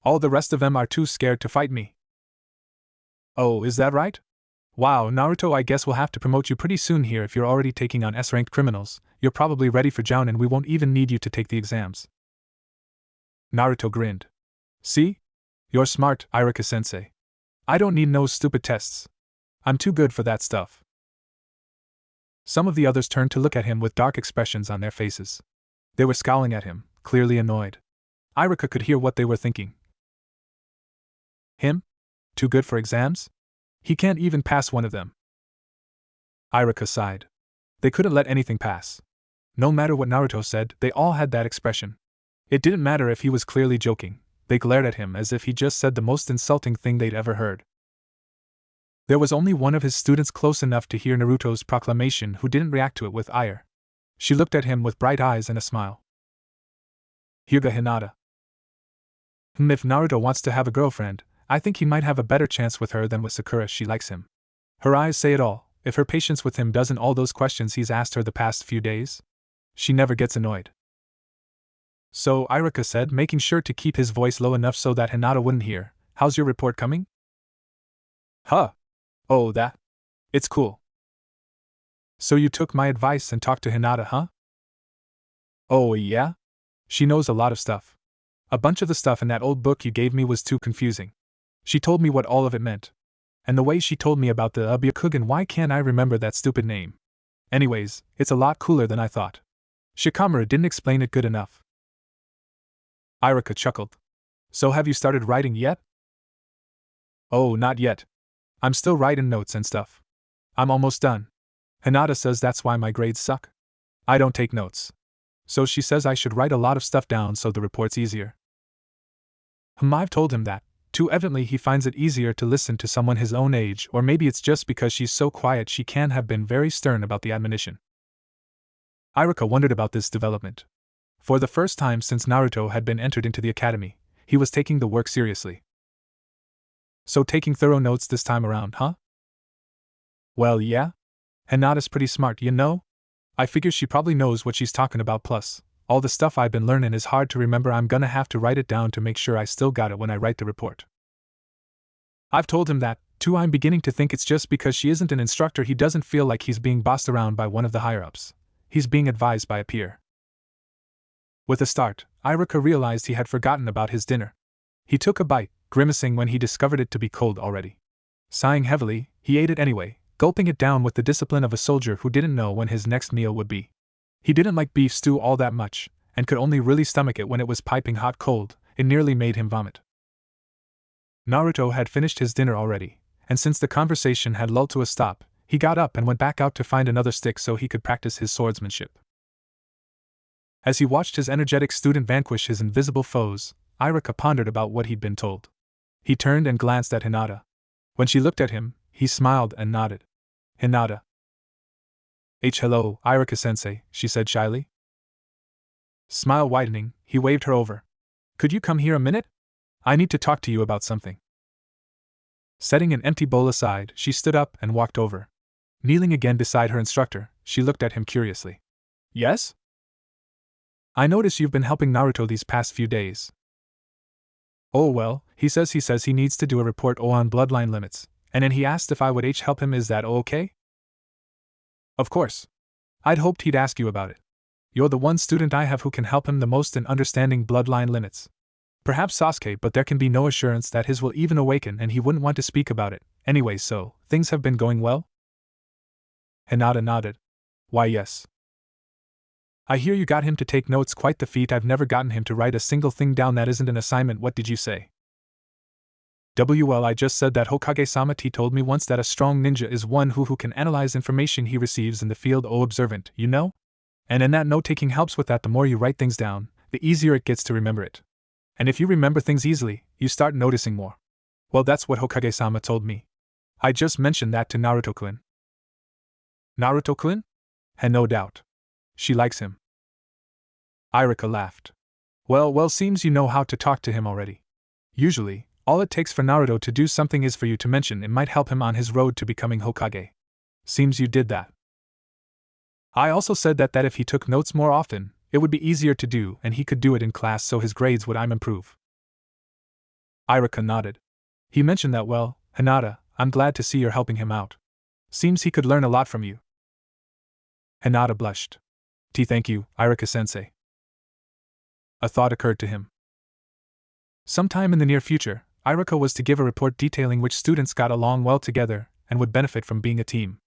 All the rest of them are too scared to fight me. Oh, is that right? Wow, Naruto, I guess we'll have to promote you pretty soon here if you're already taking on S-ranked criminals. You're probably ready for Jounin and we won't even need you to take the exams. Naruto grinned. See? You're smart, Iruka-sensei. I don't need no stupid tests. I'm too good for that stuff. Some of the others turned to look at him with dark expressions on their faces. They were scowling at him, clearly annoyed. Iruka could hear what they were thinking. Him? Too good for exams? He can't even pass one of them. Iruka sighed. They couldn't let anything pass. No matter what Naruto said, they all had that expression. It didn't matter if he was clearly joking. They glared at him as if he just said the most insulting thing they'd ever heard. There was only one of his students close enough to hear Naruto's proclamation who didn't react to it with ire. She looked at him with bright eyes and a smile. Hyuga Hinata. If Naruto wants to have a girlfriend, I think he might have a better chance with her than with Sakura. She likes him. Her eyes say it all. If her patience with him doesn't all those questions he's asked her the past few days, she never gets annoyed. So, Iruka said, making sure to keep his voice low enough so that Hinata wouldn't hear, how's your report coming? Huh. Oh, that. It's cool. So you took my advice and talked to Hinata, huh? Oh, yeah? She knows a lot of stuff. A bunch of the stuff in that old book you gave me was too confusing. She told me what all of it meant. And the way she told me about the Byakugan, why can't I remember that stupid name? Anyways, it's a lot cooler than I thought. Shikamaru didn't explain it good enough. Iruka chuckled. So have you started writing yet? Oh, not yet. I'm still writing notes and stuff. I'm almost done. Hinata says that's why my grades suck. I don't take notes. So she says I should write a lot of stuff down so the report's easier. I've told him that. Too evidently he finds it easier to listen to someone his own age, or maybe it's just because she's so quiet she can have been very stern about the admonition. Iruka wondered about this development. For the first time since Naruto had been entered into the academy, he was taking the work seriously. So taking thorough notes this time around, huh? Well, yeah. Hinata's pretty smart, you know? I figure she probably knows what she's talking about, plus, all the stuff I've been learning is hard to remember. I'm gonna have to write it down to make sure I still got it when I write the report. I've told him that, too. I'm beginning to think it's just because she isn't an instructor he doesn't feel like he's being bossed around by one of the higher-ups. He's being advised by a peer. With a start, Iruka realized he had forgotten about his dinner. He took a bite, grimacing when he discovered it to be cold already. Sighing heavily, he ate it anyway, gulping it down with the discipline of a soldier who didn't know when his next meal would be. He didn't like beef stew all that much, and could only really stomach it when it was piping hot cold. It nearly made him vomit. Naruto had finished his dinner already, and since the conversation had lulled to a stop, he got up and went back out to find another stick so he could practice his swordsmanship. As he watched his energetic student vanquish his invisible foes, Iruka pondered about what he'd been told. He turned and glanced at Hinata. When she looked at him, he smiled and nodded. Hinata. Hello, Iruka-sensei, she said shyly. Smile widening, he waved her over. Could you come here a minute? I need to talk to you about something. Setting an empty bowl aside, she stood up and walked over. Kneeling again beside her instructor, she looked at him curiously. Yes? I notice you've been helping Naruto these past few days. Oh well, he says he needs to do a report on bloodline limits, and then he asked if I would help him. Is that okay? Of course. I'd hoped he'd ask you about it. You're the one student I have who can help him the most in understanding bloodline limits. Perhaps Sasuke, but there can be no assurance that his will even awaken and he wouldn't want to speak about it. Anyway, so, things have been going well? Hinata nodded. Why yes. I hear you got him to take notes, quite the feat. I've never gotten him to write a single thing down that isn't an assignment. What did you say? Well, I just said that Hokage-sama told me once that a strong ninja is one who can analyze information he receives in the field. Oh, observant, you know? And that note-taking helps with that. The more you write things down, the easier it gets to remember it. And if you remember things easily, you start noticing more. Well, that's what Hokage-sama told me. I just mentioned that to Naruto-kun. Naruto-kun? And no doubt. She likes him. Irika laughed. Well, seems you know how to talk to him already. Usually, all it takes for Naruto to do something is for you to mention it might help him on his road to becoming Hokage. Seems you did that. I also said that if he took notes more often, it would be easier to do and he could do it in class so his grades would improve. Irika nodded. He mentioned that. Well, Hinata, I'm glad to see you're helping him out. Seems he could learn a lot from you. Hinata blushed. Thank you, Irika-sensei. A thought occurred to him. Sometime in the near future, Irika was to give a report detailing which students got along well together and would benefit from being a team.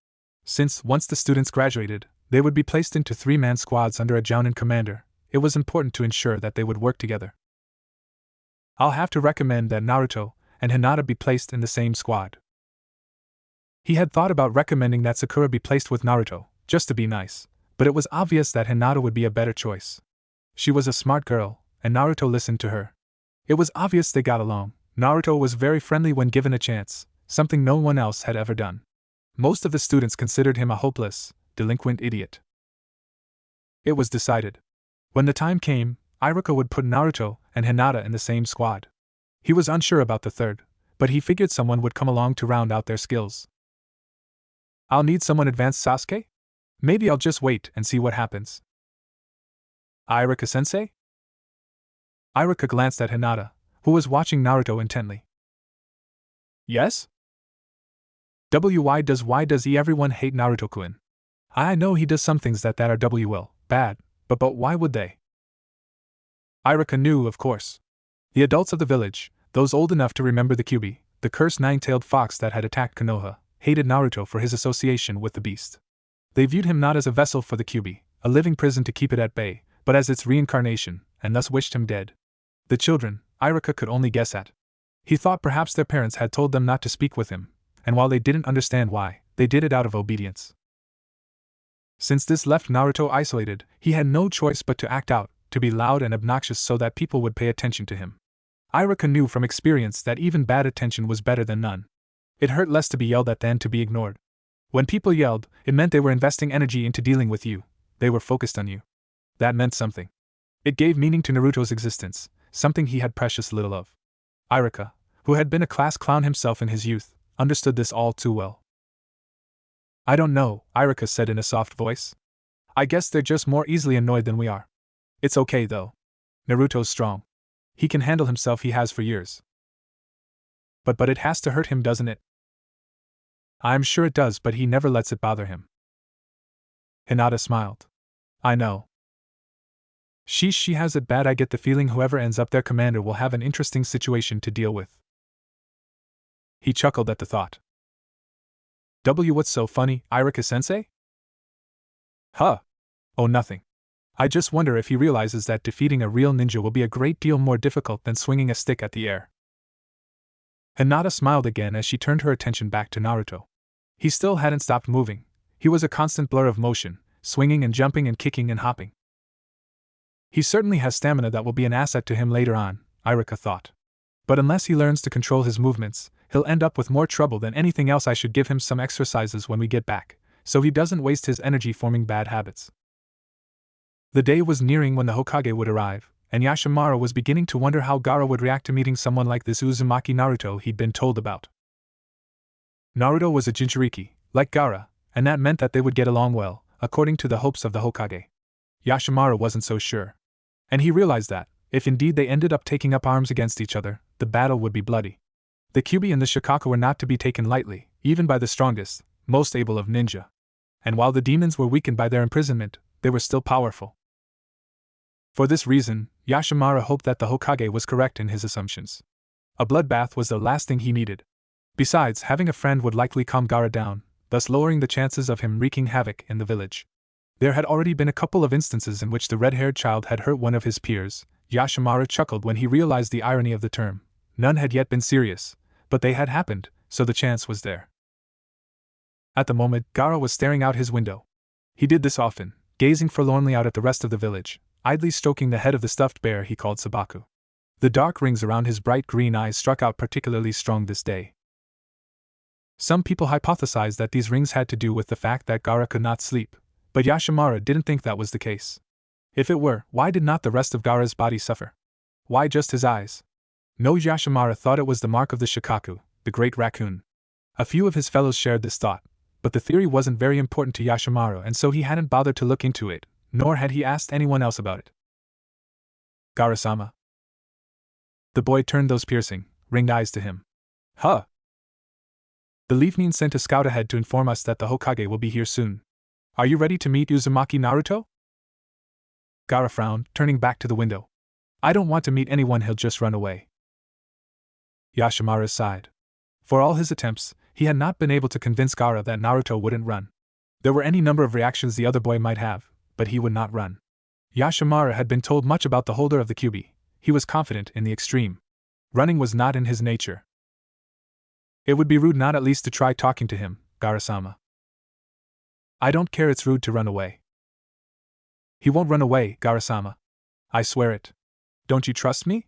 Since, once the students graduated, they would be placed into 3-man squads under a Jounin commander, it was important to ensure that they would work together. I'll have to recommend that Naruto and Hinata be placed in the same squad. He had thought about recommending that Sakura be placed with Naruto, just to be nice, but it was obvious that Hinata would be a better choice. She was a smart girl, and Naruto listened to her. It was obvious they got along. Naruto was very friendly when given a chance, something no one else had ever done. Most of the students considered him a hopeless, delinquent idiot. It was decided. When the time came, Irika would put Naruto and Hinata in the same squad. He was unsure about the third, but he figured someone would come along to round out their skills. I'll need someone advanced, Sasuke? Maybe I'll just wait and see what happens. Irika-sensei? Irika glanced at Hinata, who was watching Naruto intently. Yes? Why does everyone hate Naruto-kun? I know he does some things that are bad, but why would they? Irika knew, of course. The adults of the village, those old enough to remember the Kyuubi, the cursed 9-tailed fox that had attacked Konoha, hated Naruto for his association with the beast. They viewed him not as a vessel for the Kyuubi, a living prison to keep it at bay, but as its reincarnation, and thus wished him dead. The children, Irika could only guess at. He thought perhaps their parents had told them not to speak with him, and while they didn't understand why, they did it out of obedience. Since this left Naruto isolated, he had no choice but to act out, to be loud and obnoxious so that people would pay attention to him. Irika knew from experience that even bad attention was better than none. It hurt less to be yelled at than to be ignored. When people yelled, it meant they were investing energy into dealing with you, they were focused on you. That meant something. It gave meaning to Naruto's existence, something he had precious little of. Irika, who had been a class clown himself in his youth, understood this all too well. I don't know, Irika said in a soft voice. I guess they're just more easily annoyed than we are. It's okay though. Naruto's strong. He can handle himself, he has for years. But it has to hurt him, doesn't it? I'm sure it does, but he never lets it bother him. Hinata smiled. I know. She has it bad. I get the feeling whoever ends up their commander will have an interesting situation to deal with. He chuckled at the thought. What's so funny, Irika-sensei? Huh. Oh, nothing. I just wonder if he realizes that defeating a real ninja will be a great deal more difficult than swinging a stick at the air. Hinata smiled again as she turned her attention back to Naruto. He still hadn't stopped moving. He was a constant blur of motion, swinging and jumping and kicking and hopping. He certainly has stamina that will be an asset to him later on, Irika thought. But unless he learns to control his movements, he'll end up with more trouble than anything else. I should give him some exercises when we get back, so he doesn't waste his energy forming bad habits. The day was nearing when the Hokage would arrive, and Yashimaru was beginning to wonder how Gaara would react to meeting someone like this Uzumaki Naruto he'd been told about. Naruto was a Jinchuriki, like Gaara, and that meant that they would get along well, according to the hopes of the Hokage. Yashimaru wasn't so sure. And he realized that, if indeed they ended up taking up arms against each other, the battle would be bloody. The Kyuubi and the Shikaku were not to be taken lightly, even by the strongest, most able of ninja. And while the demons were weakened by their imprisonment, they were still powerful. For this reason, Yashamara hoped that the Hokage was correct in his assumptions. A bloodbath was the last thing he needed. Besides, having a friend would likely calm Gaara down, thus lowering the chances of him wreaking havoc in the village. There had already been a couple of instances in which the red-haired child had hurt one of his peers. Yashamara chuckled when he realized the irony of the term. None had yet been serious, but they had happened, so the chance was there. At the moment, Gaara was staring out his window. He did this often, gazing forlornly out at the rest of the village, idly stroking the head of the stuffed bear he called Sabaku. The dark rings around his bright green eyes struck out particularly strong this day. Some people hypothesized that these rings had to do with the fact that Gaara could not sleep, but Yashamara didn't think that was the case. If it were, why did not the rest of Gaara's body suffer? Why just his eyes? No, Yashamara thought it was the mark of the Shikaku, the great raccoon. A few of his fellows shared this thought, but the theory wasn't very important to Yashamara and so he hadn't bothered to look into it, nor had he asked anyone else about it. Gaara-sama. The boy turned those piercing, ringed eyes to him. Huh! The Leafnin sent a scout ahead to inform us that the Hokage will be here soon. Are you ready to meet Uzumaki Naruto? Gaara frowned, turning back to the window. I don't want to meet anyone, he'll just run away. Yashamara sighed. For all his attempts, he had not been able to convince Gaara that Naruto wouldn't run. There were any number of reactions the other boy might have, but he would not run. Yashamara had been told much about the holder of the Kyuubi. He was confident in the extreme. Running was not in his nature. It would be rude not at least to try talking to him, Gaara-sama. I don't care, it's rude to run away. He won't run away, Gaara-sama. I swear it. Don't you trust me?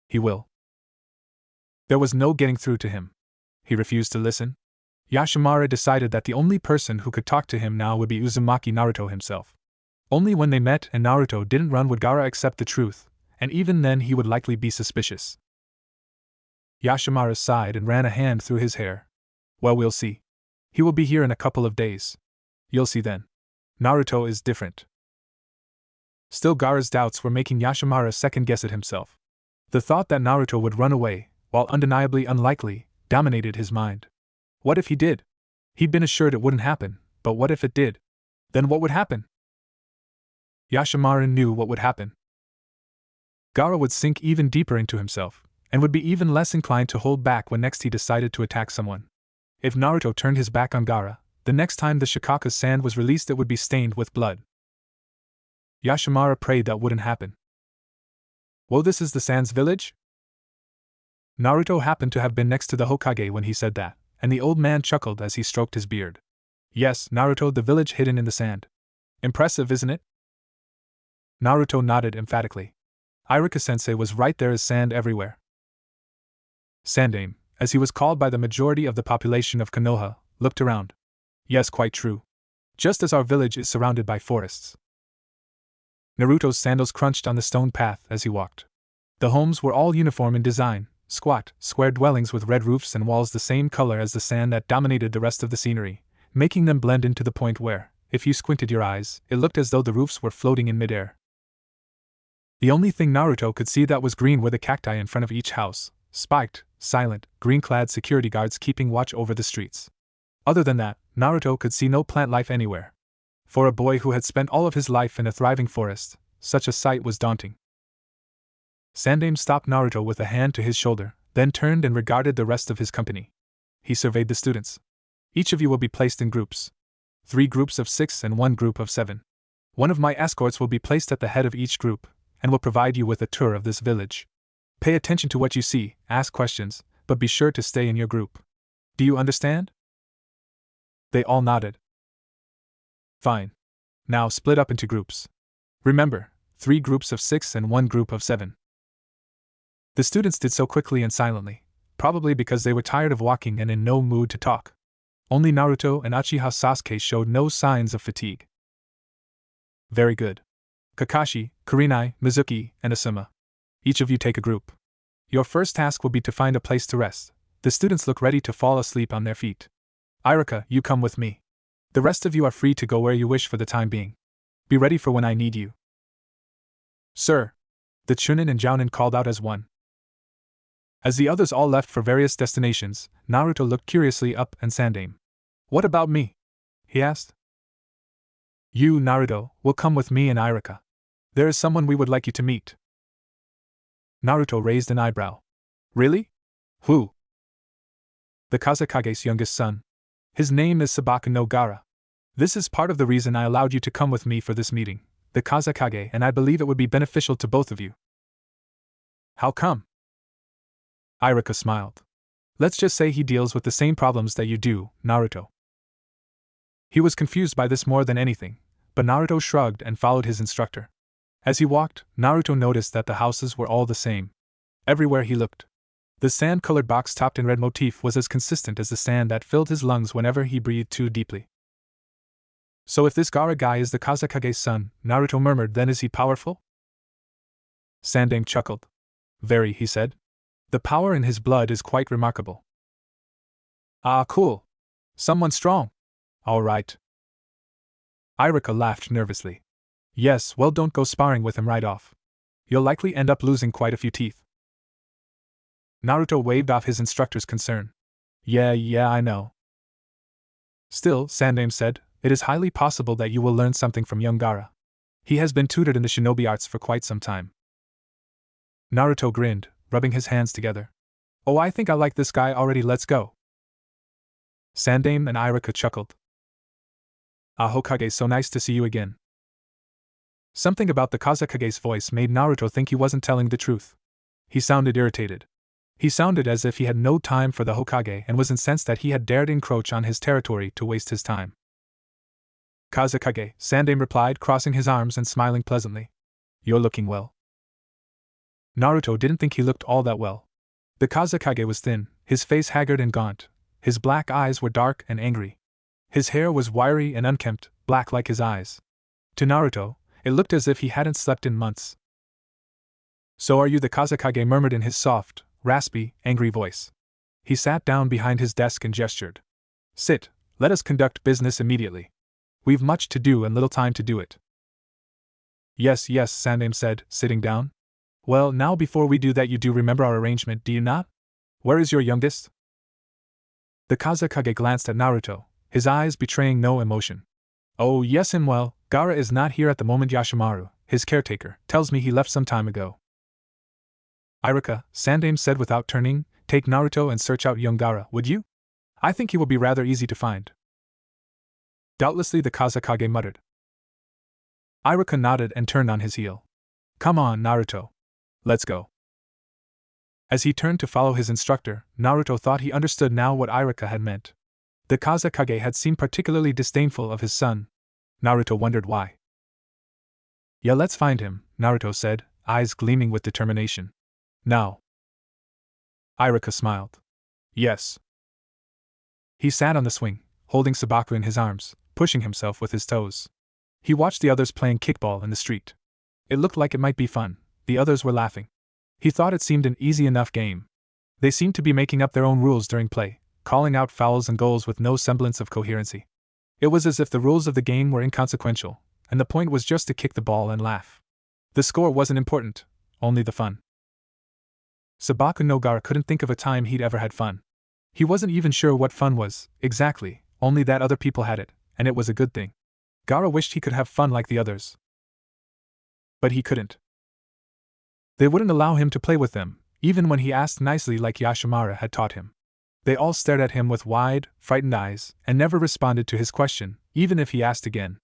He will. There was no getting through to him. He refused to listen. Yashamara decided that the only person who could talk to him now would be Uzumaki Naruto himself. Only when they met and Naruto didn't run would Gaara accept the truth, and even then he would likely be suspicious. Yashamara sighed and ran a hand through his hair. Well, we'll see. He will be here in a couple of days. You'll see then. Naruto is different. Still, Gaara's doubts were making Yashamara second-guess it himself. The thought that Naruto would run away, while undeniably unlikely, dominated his mind. What if he did? He'd been assured it wouldn't happen, but what if it did? Then what would happen? Yashamara knew what would happen. Gaara would sink even deeper into himself, and would be even less inclined to hold back when next he decided to attack someone. If Naruto turned his back on Gaara, the next time the Shikaku's sand was released it would be stained with blood. Yashamara prayed that wouldn't happen. Whoa, this is the Sand's village? Naruto happened to have been next to the Hokage when he said that, and the old man chuckled as he stroked his beard. Yes, Naruto, the village hidden in the sand. Impressive, isn't it? Naruto nodded emphatically. Iruka-sensei was right, there is sand everywhere. Sandaime, as he was called by the majority of the population of Konoha, looked around. Yes, quite true. Just as our village is surrounded by forests. Naruto's sandals crunched on the stone path as he walked. The homes were all uniform in design, squat, square dwellings with red roofs and walls the same color as the sand that dominated the rest of the scenery, making them blend in to the point where, if you squinted your eyes, it looked as though the roofs were floating in midair. The only thing Naruto could see that was green were the cacti in front of each house, spiked, silent, green-clad security guards keeping watch over the streets. Other than that, Naruto could see no plant life anywhere. For a boy who had spent all of his life in a thriving forest, such a sight was daunting. Sandaime stopped Naruto with a hand to his shoulder, then turned and regarded the rest of his company. He surveyed the students. Each of you will be placed in groups. 3 groups of 6 and 1 group of 7. One of my escorts will be placed at the head of each group, and will provide you with a tour of this village. Pay attention to what you see, ask questions, but be sure to stay in your group. Do you understand? They all nodded. Fine. Now split up into groups. Remember, 3 groups of 6 and 1 group of 7. The students did so quickly and silently, probably because they were tired of walking and in no mood to talk. Only Naruto and Uchiha Sasuke showed no signs of fatigue. Very good. Kakashi, Kurenai, Mizuki, and Asuma. Each of you take a group. Your first task will be to find a place to rest. The students look ready to fall asleep on their feet. Iruka, you come with me. The rest of you are free to go where you wish for the time being. Be ready for when I need you. Sir! The Chunin and Jounin called out as one. As the others all left for various destinations, Naruto looked curiously up at Sandaime. What about me? He asked. You, Naruto, will come with me and Irika. There is someone we would like you to meet. Naruto raised an eyebrow. Really? Who? The Kazekage's youngest son. His name is Sabaku no Gaara. This is part of the reason I allowed you to come with me for this meeting, the Kazekage, and I believe it would be beneficial to both of you. How come? Irika smiled. Let's just say he deals with the same problems that you do, Naruto. He was confused by this more than anything, but Naruto shrugged and followed his instructor. As he walked, Naruto noticed that the houses were all the same. Everywhere he looked. The sand-colored box topped in red motif was as consistent as the sand that filled his lungs whenever he breathed too deeply. So if this Gaara guy is the Kazekage's son, Naruto murmured, then is he powerful? Sandaime chuckled. Very, he said. The power in his blood is quite remarkable. Ah, cool. Someone strong. All right. Irika laughed nervously. Yes, well, don't go sparring with him right off. You'll likely end up losing quite a few teeth. Naruto waved off his instructor's concern. Yeah, I know. Still, Sandaime said, it is highly possible that you will learn something from young Gaara. He has been tutored in the shinobi arts for quite some time. Naruto grinned, rubbing his hands together. Oh, I think I like this guy already, let's go. Sandaime and Irika chuckled. Ah, Hokage, so nice to see you again. Something about the Kazekage's voice made Naruto think he wasn't telling the truth. He sounded irritated. He sounded as if he had no time for the Hokage and was incensed that he had dared encroach on his territory to waste his time. Kazekage, Sandaime replied, crossing his arms and smiling pleasantly. You're looking well. Naruto didn't think he looked all that well. The Kazekage was thin, his face haggard and gaunt, his black eyes were dark and angry. His hair was wiry and unkempt, black like his eyes. To Naruto, it looked as if he hadn't slept in months. So are you, the Kazekage murmured in his soft, raspy, angry voice. He sat down behind his desk and gestured. Sit, let us conduct business immediately. We've much to do and little time to do it. Yes, Sandaime said, sitting down. Well, now before we do that, you do remember our arrangement, do you not? Where is your youngest? The Kazekage glanced at Naruto, his eyes betraying no emotion. Oh yes, and well, Gaara is not here at the moment. Yashimaru, his caretaker, tells me he left some time ago. Irika, Sandaime said without turning, take Naruto and search out young Gaara, would you? I think he will be rather easy to find. Doubtlessly, the Kazekage muttered. Irika nodded and turned on his heel. Come on, Naruto. Let's go. As he turned to follow his instructor, Naruto thought he understood now what Irika had meant. The Kazekage had seemed particularly disdainful of his son. Naruto wondered why. Yeah, let's find him, Naruto said, eyes gleaming with determination. Now. Irika smiled. Yes. He sat on the swing, holding Sabaku in his arms, pushing himself with his toes. He watched the others playing kickball in the street. It looked like it might be fun. The others were laughing. He thought it seemed an easy enough game. They seemed to be making up their own rules during play, calling out fouls and goals with no semblance of coherency. It was as if the rules of the game were inconsequential, and the point was just to kick the ball and laugh. The score wasn't important, only the fun. Sabaku no Gaara couldn't think of a time he'd ever had fun. He wasn't even sure what fun was, exactly, only that other people had it, and it was a good thing. Gaara wished he could have fun like the others. But he couldn't. They wouldn't allow him to play with them, even when he asked nicely like Yashimaru had taught him. They all stared at him with wide, frightened eyes, and never responded to his question, even if he asked again.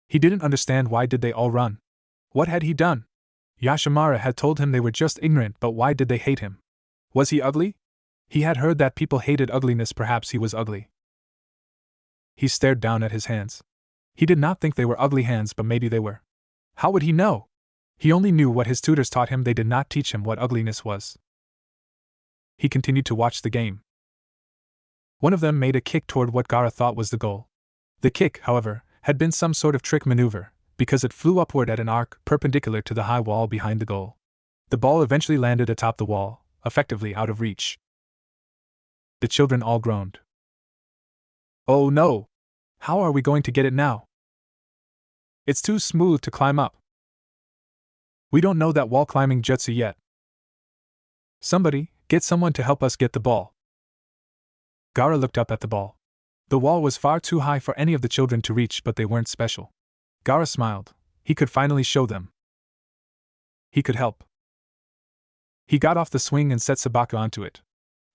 He didn't understand why did they all run. What had he done? Yashimaru had told him they were just ignorant, but why did they hate him? Was he ugly? He had heard that people hated ugliness, perhaps he was ugly. He stared down at his hands. He did not think they were ugly hands, but maybe they were. How would he know? He only knew what his tutors taught him, they did not teach him what ugliness was. He continued to watch the game. One of them made a kick toward what Gaara thought was the goal. The kick, however, had been some sort of trick maneuver, because it flew upward at an arc perpendicular to the high wall behind the goal. The ball eventually landed atop the wall, effectively out of reach. The children all groaned. Oh no! How are we going to get it now? It's too smooth to climb up. We don't know that wall climbing jutsu yet. Somebody, get someone to help us get the ball. Gaara looked up at the ball. The wall was far too high for any of the children to reach, but they weren't special. Gaara smiled. He could finally show them. He could help. He got off the swing and set Sabaka onto it.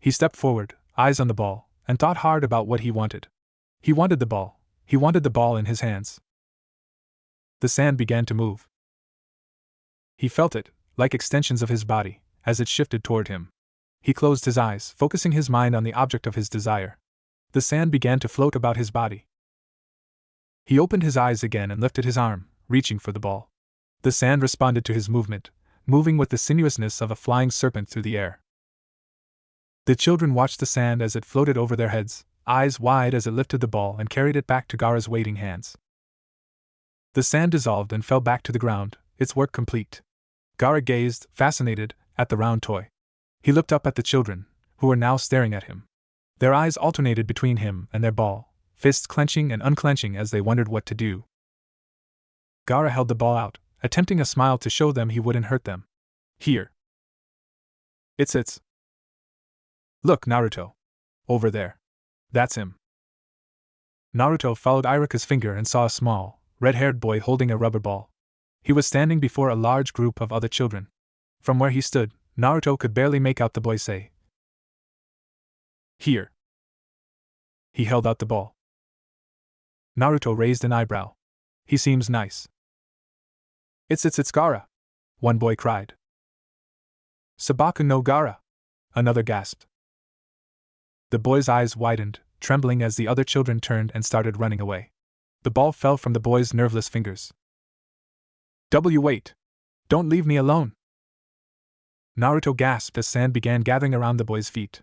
He stepped forward, eyes on the ball, and thought hard about what he wanted. He wanted the ball. He wanted the ball in his hands. The sand began to move. He felt it, like extensions of his body, as it shifted toward him. He closed his eyes, focusing his mind on the object of his desire. The sand began to float about his body. He opened his eyes again and lifted his arm, reaching for the ball. The sand responded to his movement, moving with the sinuousness of a flying serpent through the air. The children watched the sand as it floated over their heads, eyes wide as it lifted the ball and carried it back to Gaara's waiting hands. The sand dissolved and fell back to the ground, its work complete. Gaara gazed, fascinated, at the round toy. He looked up at the children, who were now staring at him. Their eyes alternated between him and their ball, fists clenching and unclenching as they wondered what to do. Gaara held the ball out, attempting a smile to show them he wouldn't hurt them. Here. It's. Look, Naruto. Over there. That's him. Naruto followed Iruka's finger and saw a small, red-haired boy holding a rubber ball. He was standing before a large group of other children. From where he stood, Naruto could barely make out the boy say, "Here." He held out the ball. Naruto raised an eyebrow. He seems nice. It's Gaara, one boy cried. Sabaku no Gaara, another gasped. The boy's eyes widened, trembling as the other children turned and started running away. The ball fell from the boy's nerveless fingers. Wait! Don't leave me alone! Naruto gasped as sand began gathering around the boy's feet.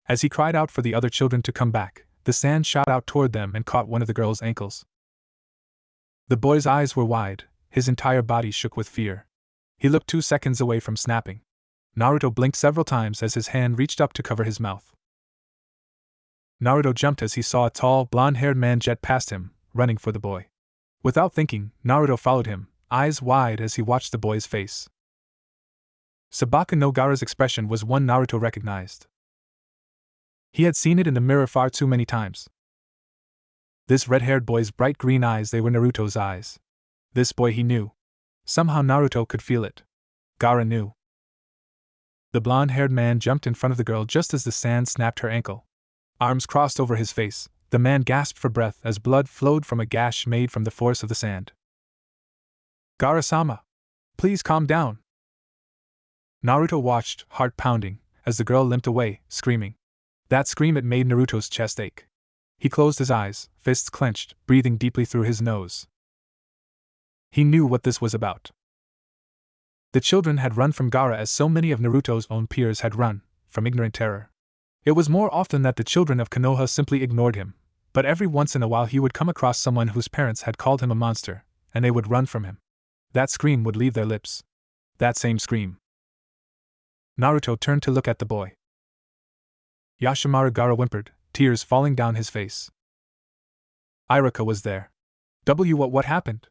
As he cried out for the other children to come back, the sand shot out toward them and caught one of the girl's ankles. The boy's eyes were wide, his entire body shook with fear. He looked 2 seconds away from snapping. Naruto blinked several times as his hand reached up to cover his mouth. Naruto jumped as he saw a tall, blonde-haired man jet past him, running for the boy. Without thinking, Naruto followed him, eyes wide as he watched the boy's face. Sabaku no Gaara's expression was one Naruto recognized. He had seen it in the mirror far too many times. This red-haired boy's bright green eyes, they were Naruto's eyes. This boy he knew. Somehow Naruto could feel it. Gaara knew. The blonde-haired man jumped in front of the girl just as the sand snapped her ankle. Arms crossed over his face, the man gasped for breath as blood flowed from a gash made from the force of the sand. Gaara-sama! Please calm down! Naruto watched, heart pounding, as the girl limped away, screaming. That scream, it made Naruto's chest ache. He closed his eyes, fists clenched, breathing deeply through his nose. He knew what this was about. The children had run from Gaara as so many of Naruto's own peers had run, from ignorant terror. It was more often that the children of Konoha simply ignored him, but every once in a while he would come across someone whose parents had called him a monster, and they would run from him. That scream would leave their lips. That same scream. Naruto turned to look at the boy. Yashimaru Gaara whimpered, tears falling down his face. Iruka was there. What happened?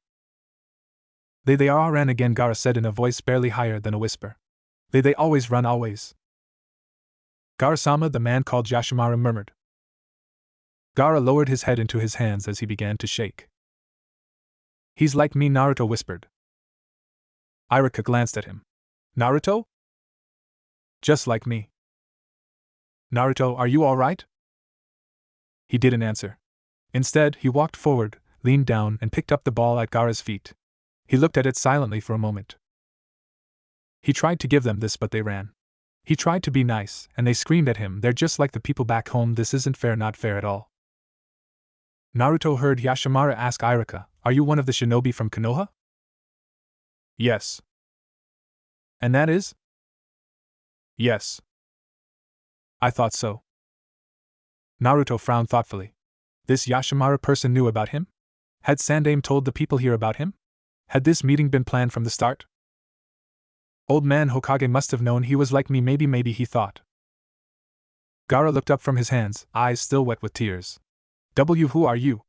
They ran again, Gaara said in a voice barely higher than a whisper. They always run, always. Gaara-sama, the man called Yashimaru murmured. Gaara lowered his head into his hands as he began to shake. He's like me, Naruto whispered. Iruka glanced at him. Naruto? Just like me. Naruto, are you all right? He didn't answer. Instead, he walked forward, leaned down, and picked up the ball at Gaara's feet. He looked at it silently for a moment. He tried to give them this, but they ran. He tried to be nice, and they screamed at him, they're just like the people back home, this isn't fair, not fair at all. Naruto heard Yashimaru ask Iruka, are you one of the shinobi from Konoha? Yes. And that is? Yes. I thought so. Naruto frowned thoughtfully. This Yashimaru person knew about him? Had Sandaime told the people here about him? Had this meeting been planned from the start? Old man Hokage must have known he was like me, maybe he thought. Gaara looked up from his hands, eyes still wet with tears. Who are you?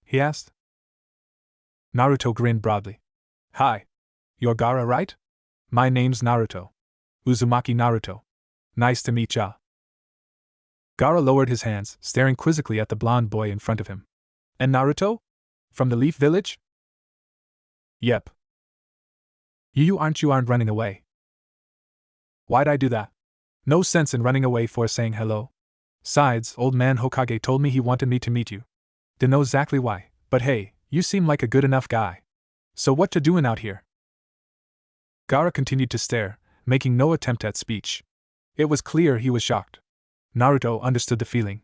He asked. Naruto grinned broadly. Hi. You're Gaara, right? My name's Naruto. Uzumaki Naruto. Nice to meet ya. Gaara lowered his hands, staring quizzically at the blond boy in front of him. And Naruto? From the Leaf Village? Yep. You aren't running away. Why'd I do that? No sense in running away for saying hello. Sides, old man Hokage told me he wanted me to meet you. Didn't know exactly why, but hey, you seem like a good enough guy. So what to doing out here? Gaara continued to stare, making no attempt at speech. It was clear he was shocked. Naruto understood the feeling.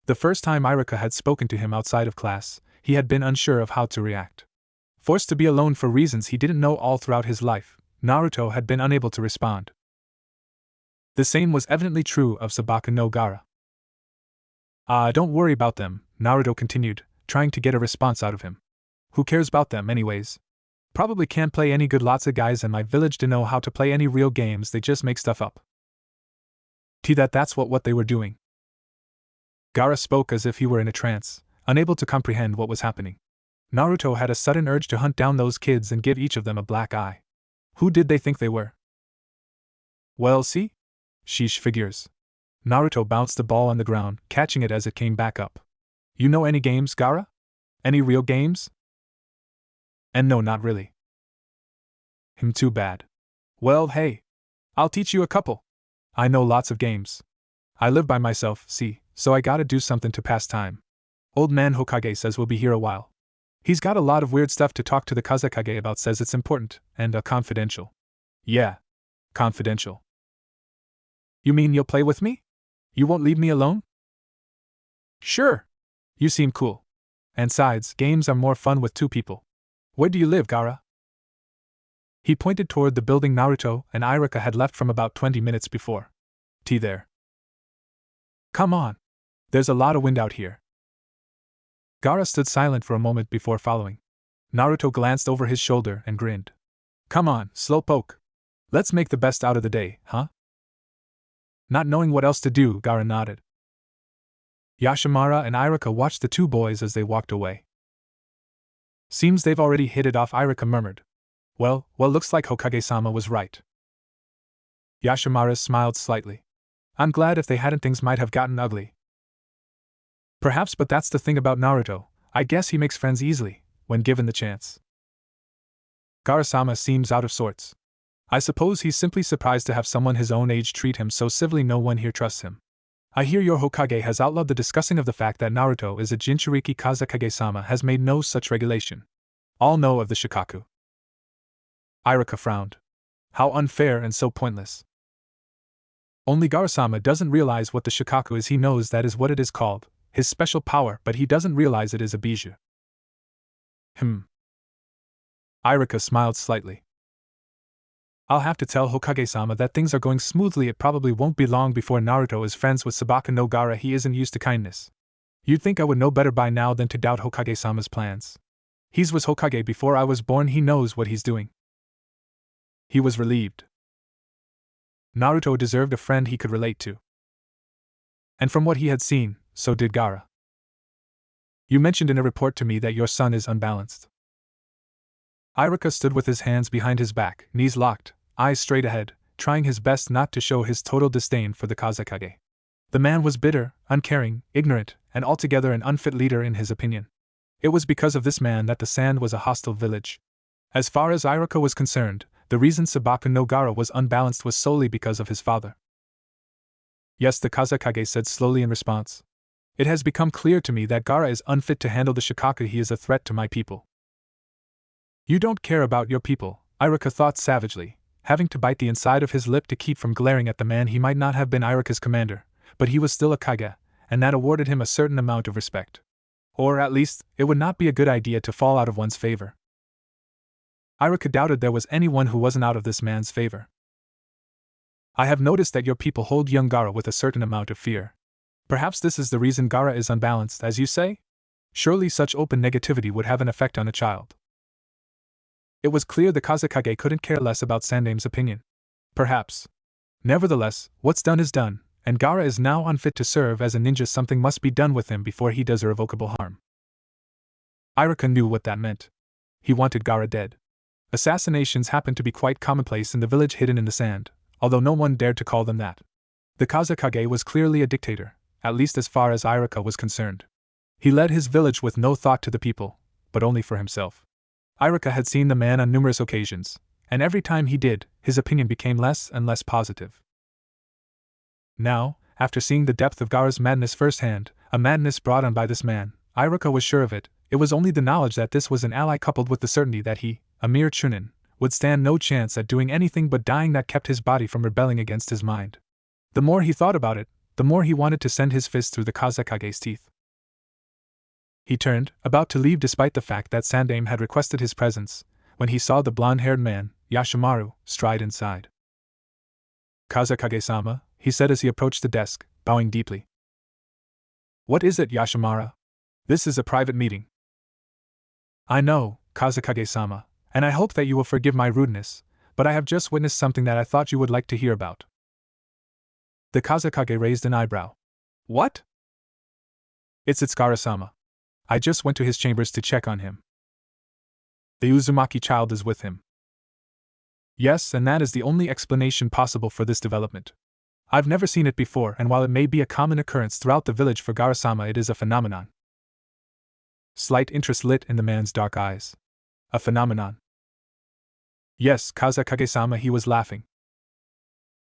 The first time Iruka had spoken to him outside of class, he had been unsure of how to react. Forced to be alone for reasons he didn't know all throughout his life, Naruto had been unable to respond. The same was evidently true of Sabaka no Gaara. Don't worry about them, Naruto continued, trying to get a response out of him. Who cares about them anyways? Probably can't play any good. Lots of guys in my village don't know how to play any real games, they just make stuff up. That's what they were doing. Gaara spoke as if he were in a trance, unable to comprehend what was happening. Naruto had a sudden urge to hunt down those kids and give each of them a black eye. Who did they think they were? Well, see? Sheesh figures. Naruto bounced the ball on the ground, catching it as it came back up. You know any games, Gaara? Any real games? And no, not really. Too bad. Well, hey. I'll teach you a couple. I know lots of games. I live by myself, see, so I gotta do something to pass time. Old man Hokage says we'll be here a while. He's got a lot of weird stuff to talk to the Kazekage about, says it's important, and confidential. Yeah. Confidential. You mean you'll play with me? You won't leave me alone? Sure. You seem cool. And sides, games are more fun with two people. Where do you live, Gaara? He pointed toward the building Naruto and Iruka had left from about 20 minutes before. There. Come on. There's a lot of wind out here. Gaara stood silent for a moment before following. Naruto glanced over his shoulder and grinned. Come on, slowpoke. Let's make the best out of the day, huh? Not knowing what else to do, Gaara nodded. Yashimara and Iruka watched the two boys as they walked away. Seems they've already hit it off, Iruka murmured. Well, looks like Hokage-sama was right. Yashimara smiled slightly. I'm glad. If they hadn't, things might have gotten ugly. Perhaps, but that's the thing about Naruto, I guess he makes friends easily, when given the chance. Gaara-sama seems out of sorts. I suppose he's simply surprised to have someone his own age treat him so civilly. No one here trusts him. I hear your Hokage has outlawed the discussing of the fact that Naruto is a Jinchuriki. Kazekage-sama has made no such regulation. All know of the Shikaku. Iruka frowned. How unfair and so pointless. Only Gaara-sama doesn't realize what the Shikaku is. He knows that is what it is called, his special power, but he doesn't realize it is a bijou. Iruka smiled slightly. I'll have to tell Hokage-sama that things are going smoothly. It probably won't be long before Naruto is friends with Sabaka no Gaara. He isn't used to kindness. You'd think I would know better by now than to doubt Hokage-sama's plans. He was Hokage before I was born. He knows what he's doing. He was relieved. Naruto deserved a friend he could relate to. And from what he had seen, so did Gaara. You mentioned in a report to me that your son is unbalanced. Iruka stood with his hands behind his back, knees locked, eyes straight ahead, trying his best not to show his total disdain for the Kazekage. The man was bitter, uncaring, ignorant, and altogether an unfit leader in his opinion. It was because of this man that the Sand was a hostile village. As far as Iruka was concerned, the reason Sabaka no Gaara was unbalanced was solely because of his father. Yes, the Kazekage said slowly in response. It has become clear to me that Gaara is unfit to handle the Shikaku. He is a threat to my people. You don't care about your people, Iruka thought savagely, having to bite the inside of his lip to keep from glaring at the man. He might not have been Iruka's commander, but he was still a Kage, and that awarded him a certain amount of respect. Or at least, it would not be a good idea to fall out of one's favor. Iruka doubted there was anyone who wasn't out of this man's favor. I have noticed that your people hold young Gaara with a certain amount of fear. Perhaps this is the reason Gaara is unbalanced, as you say? Surely such open negativity would have an effect on a child. It was clear the Kazekage couldn't care less about Sandame's opinion. Perhaps. Nevertheless, what's done is done, and Gaara is now unfit to serve as a ninja. Something must be done with him before he does irrevocable harm. Iruka knew what that meant. He wanted Gaara dead. Assassinations happened to be quite commonplace in the village hidden in the sand, although no one dared to call them that. The Kazekage was clearly a dictator, at least as far as Irika was concerned. He led his village with no thought to the people, but only for himself. Irika had seen the man on numerous occasions, and every time he did, his opinion became less and less positive. Now, after seeing the depth of Gaara's madness firsthand, a madness brought on by this man, Irika was sure of it. It was only the knowledge that this was an ally coupled with the certainty that he, a mere Chunin, would stand no chance at doing anything but dying that kept his body from rebelling against his mind. The more he thought about it, the more he wanted to send his fist through the Kazekage's teeth. He turned, about to leave despite the fact that Sandaime had requested his presence, when he saw the blonde-haired man, Yashimaru, stride inside. "Kazekage-sama," he said as he approached the desk, bowing deeply. "What is it, Yashimara? This is a private meeting." "I know, Kazekage-sama, and I hope that you will forgive my rudeness, but I have just witnessed something that I thought you would like to hear about." The Kazekage raised an eyebrow. "What?" "It's Gaara-sama. I just went to his chambers to check on him. The Uzumaki child is with him." "Yes, and that is the only explanation possible for this development. I've never seen it before, and while it may be a common occurrence throughout the village for Gaara-sama, it is a phenomenon." Slight interest lit in the man's dark eyes. "A phenomenon?" "Yes, Kazekage-sama," he was laughing.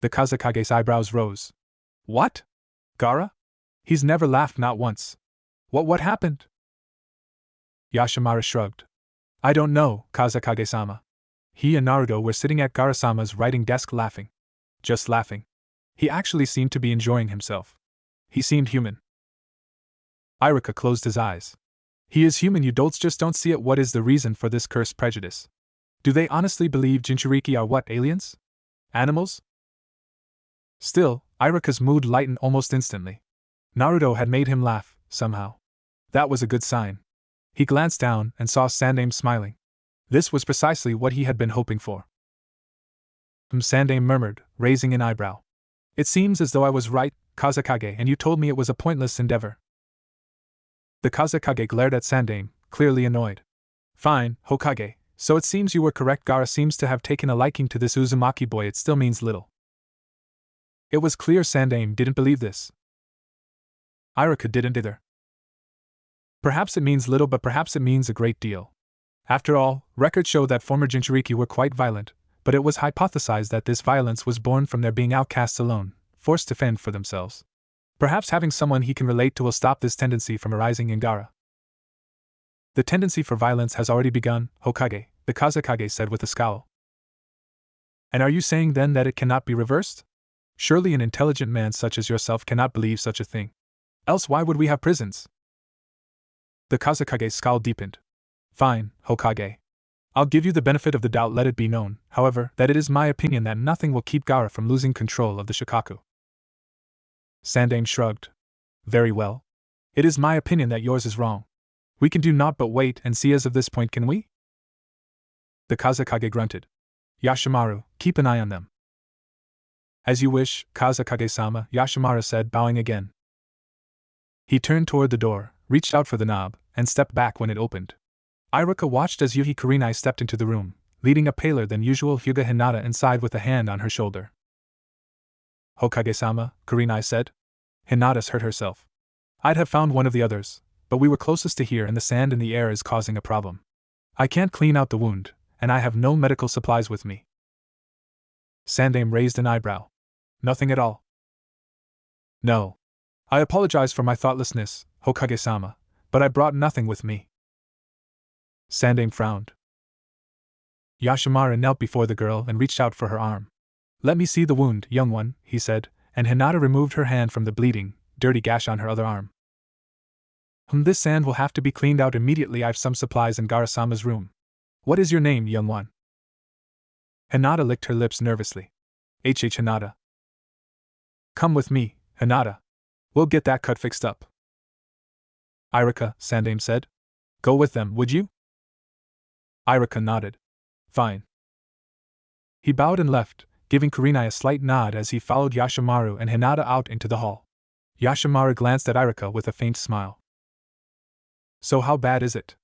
The Kazekage's eyebrows rose. "What? Gaara? He's never laughed, not once. What happened?" Yashimara shrugged. "I don't know, Kazekage-sama. He and Naruto were sitting at Gaara-sama's writing desk laughing. Just laughing. He actually seemed to be enjoying himself. He seemed human." Irika closed his eyes. "He is human, you dolts just don't see it. What is the reason for this cursed prejudice? Do they honestly believe Jinchuriki are what, aliens? Animals?" Still, Irika's mood lightened almost instantly. Naruto had made him laugh, somehow. That was a good sign. He glanced down and saw Sandaime smiling. This was precisely what he had been hoping for. Sandaime murmured, raising an eyebrow. "It seems as though I was right, Kazekage, and you told me it was a pointless endeavor." The Kazekage glared at Sandaime, clearly annoyed. "Fine, Hokage, so it seems you were correct. Gaara seems to have taken a liking to this Uzumaki boy. It still means little." It was clear Sandaime didn't believe this. Irika didn't either. Perhaps it means little, but perhaps it means a great deal. After all, records show that former Jinchuriki were quite violent, but it was hypothesized that this violence was born from their being outcasts alone, forced to fend for themselves. Perhaps having someone he can relate to will stop this tendency from arising in Gaara. "The tendency for violence has already begun, Hokage," the Kazekage said with a scowl. "And are you saying then that it cannot be reversed? Surely an intelligent man such as yourself cannot believe such a thing. Else why would we have prisons?" The Kazekage's scowl deepened. "Fine, Hokage. I'll give you the benefit of the doubt. Let it be known, however, that it is my opinion that nothing will keep Gaara from losing control of the Shikaku." Sandaime shrugged. "Very well. It is my opinion that yours is wrong. We can do naught but wait and see as of this point, can we?" The Kazekage grunted. "Yashimaru, keep an eye on them." "As you wish, Kazekage-sama," Yashimaru said, bowing again. He turned toward the door, reached out for the knob, and stepped back when it opened. Irika watched as Yuhi Kurenai stepped into the room, leading a paler than usual Hyuga Hinata inside with a hand on her shoulder. "Hokage-sama," Kurenai said. "Hinata's hurt herself. I'd have found one of the others, but we were closest to here and the sand in the air is causing a problem. I can't clean out the wound, and I have no medical supplies with me." Sandaime raised an eyebrow. "Nothing at all?" "No. I apologize for my thoughtlessness, Hokage-sama, but I brought nothing with me." Sandaime frowned. Yashimaru knelt before the girl and reached out for her arm. "Let me see the wound, young one," he said, and Hinata removed her hand from the bleeding, dirty gash on her other arm. This sand will have to be cleaned out immediately. I've some supplies in Gaara-sama's room. What is your name, young one?" Hinata licked her lips nervously. "H. Hinata." "Come with me, Hinata. We'll get that cut fixed up." "Irika," Sandaime said. "Go with them, would you?" Irika nodded. "Fine." He bowed and left, giving Kurenai a slight nod as he followed Yashimaru and Hinata out into the hall. Yashimaru glanced at Irika with a faint smile. "So how bad is it?"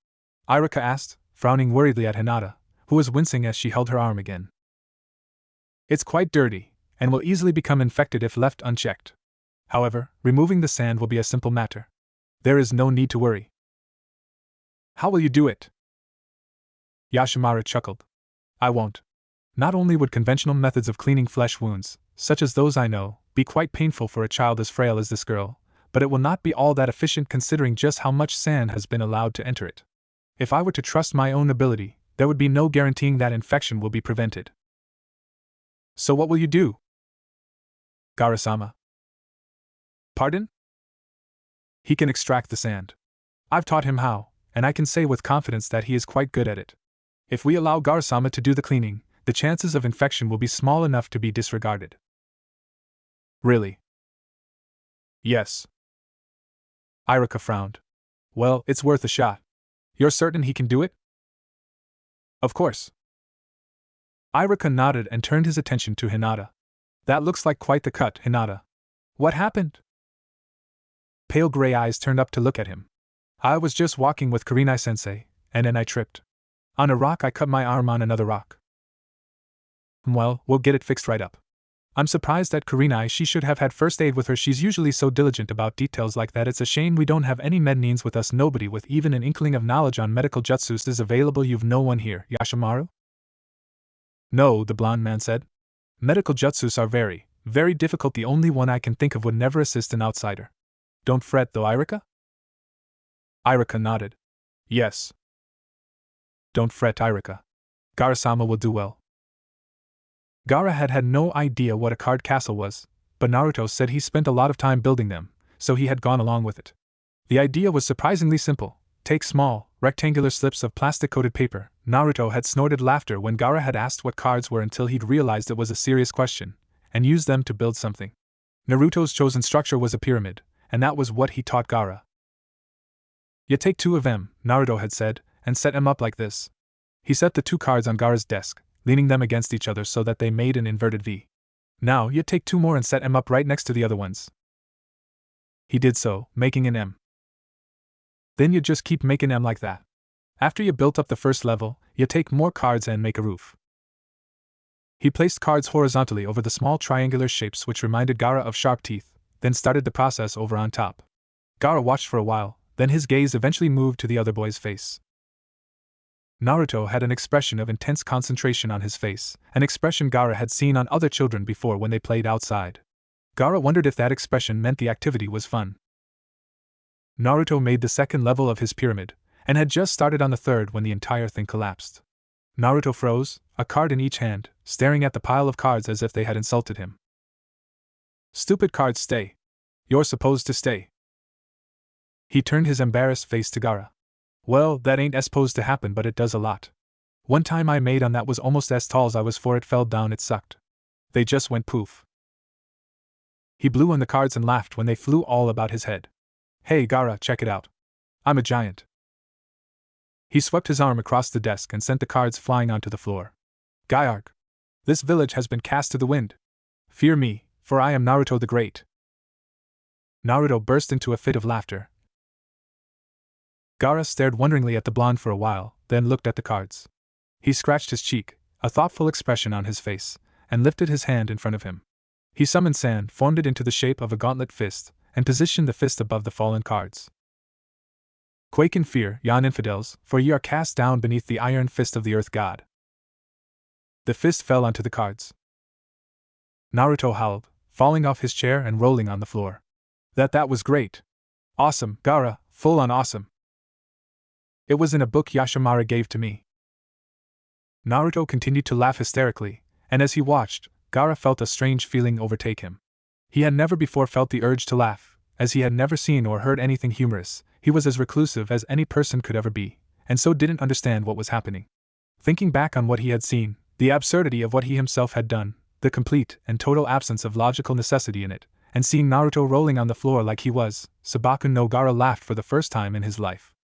Irika asked, frowning worriedly at Hinata, who was wincing as she held her arm again. It's quite dirty, and will easily become infected if left unchecked. However, removing the sand will be a simple matter. There is no need to worry. How will you do it? Yashimaru chuckled. I won't. Not only would conventional methods of cleaning flesh wounds, such as those I know, be quite painful for a child as frail as this girl, but it will not be all that efficient considering just how much sand has been allowed to enter it. If I were to trust my own ability, there would be no guaranteeing that infection will be prevented. So what will you do? Gaara-sama. Pardon? He can extract the sand. I've taught him how, and I can say with confidence that he is quite good at it. If we allow Gaara-sama to do the cleaning, the chances of infection will be small enough to be disregarded. Really? Yes. Iruka frowned. Well, it's worth a shot. You're certain he can do it? Of course. Iruka nodded and turned his attention to Hinata. That looks like quite the cut, Hinata. What happened? Pale gray eyes turned up to look at him. I was just walking with Kurenai-sensei, and then I tripped. On a rock I cut my arm on another rock. Well, we'll get it fixed right up. I'm surprised at Kurenai, she should have had first aid with her, she's usually so diligent about details like that. It's a shame we don't have any mednines with us, nobody with even an inkling of knowledge on medical jutsus is available. You've no one here, Yashimaru? No, the blonde man said. Medical jutsus are very, very difficult. The only one I can think of would never assist an outsider. Don't fret though, Iruka? Iruka nodded. Yes. Don't fret, Iruka. Gaara-sama will do well. Gaara had no idea what a card castle was, but Naruto said he spent a lot of time building them, so he had gone along with it. The idea was surprisingly simple. Take small, rectangular slips of plastic-coated paper. Naruto had snorted laughter when Gaara had asked what cards were until he'd realized it was a serious question, and used them to build something. Naruto's chosen structure was a pyramid, and that was what he taught Gaara. You take 2 of them, Naruto had said, and set them up like this. He set the 2 cards on Gaara's desk, leaning them against each other so that they made an inverted V. Now you take 2 more and set them up right next to the other ones. He did so, making an M. Then you just keep making them like that. After you built up the first level, you take more cards and make a roof. He placed cards horizontally over the small triangular shapes which reminded Gaara of sharp teeth, then started the process over on top. Gaara watched for a while, then his gaze eventually moved to the other boy's face. Naruto had an expression of intense concentration on his face, an expression Gaara had seen on other children before when they played outside. Gaara wondered if that expression meant the activity was fun. Naruto made the second level of his pyramid, and had just started on the third when the entire thing collapsed. Naruto froze, a card in each hand, staring at the pile of cards as if they had insulted him. Stupid cards, stay. You're supposed to stay. He turned his embarrassed face to Gaara. Well, that ain't supposed to happen, but it does a lot. One time I made on that was almost as tall as I was for it fell down, it sucked. They just went poof. He blew on the cards and laughed when they flew all about his head. Hey Gaara, check it out. I'm a giant. He swept his arm across the desk and sent the cards flying onto the floor. Gyark. This village has been cast to the wind. Fear me, for I am Naruto the Great. Naruto burst into a fit of laughter. Gaara stared wonderingly at the blonde for a while, then looked at the cards. He scratched his cheek, a thoughtful expression on his face, and lifted his hand in front of him. He summoned sand, formed it into the shape of a gauntlet fist, and positioned the fist above the fallen cards. Quake in fear, yon infidels, for ye are cast down beneath the iron fist of the earth god. The fist fell onto the cards. Naruto howled, falling off his chair and rolling on the floor. That was great. Awesome, Gaara, full on awesome. It was in a book Yashimaru gave to me. Naruto continued to laugh hysterically, and as he watched, Gaara felt a strange feeling overtake him. He had never before felt the urge to laugh, as he had never seen or heard anything humorous. He was as reclusive as any person could ever be, and so didn't understand what was happening. Thinking back on what he had seen, the absurdity of what he himself had done, the complete and total absence of logical necessity in it, and seeing Naruto rolling on the floor like he was, Sabaku no Gaara laughed for the first time in his life.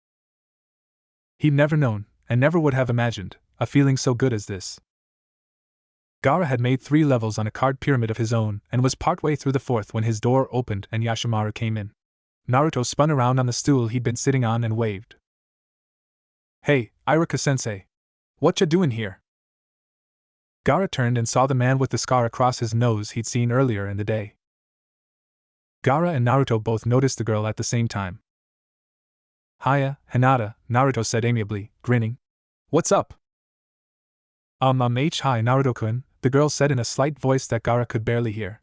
He'd never known, and never would have imagined, a feeling so good as this. Gaara had made 3 levels on a card pyramid of his own and was partway through the 4th when his door opened and Yashimaru came in. Naruto spun around on the stool he'd been sitting on and waved. Hey, Iruka-sensei. What ya doing here? Gaara turned and saw the man with the scar across his nose he'd seen earlier in the day. Gaara and Naruto both noticed the girl at the same time. Hiya, Hinata, Naruto said amiably, grinning. What's up? Hi Naruto-kun, the girl said in a slight voice that Gaara could barely hear.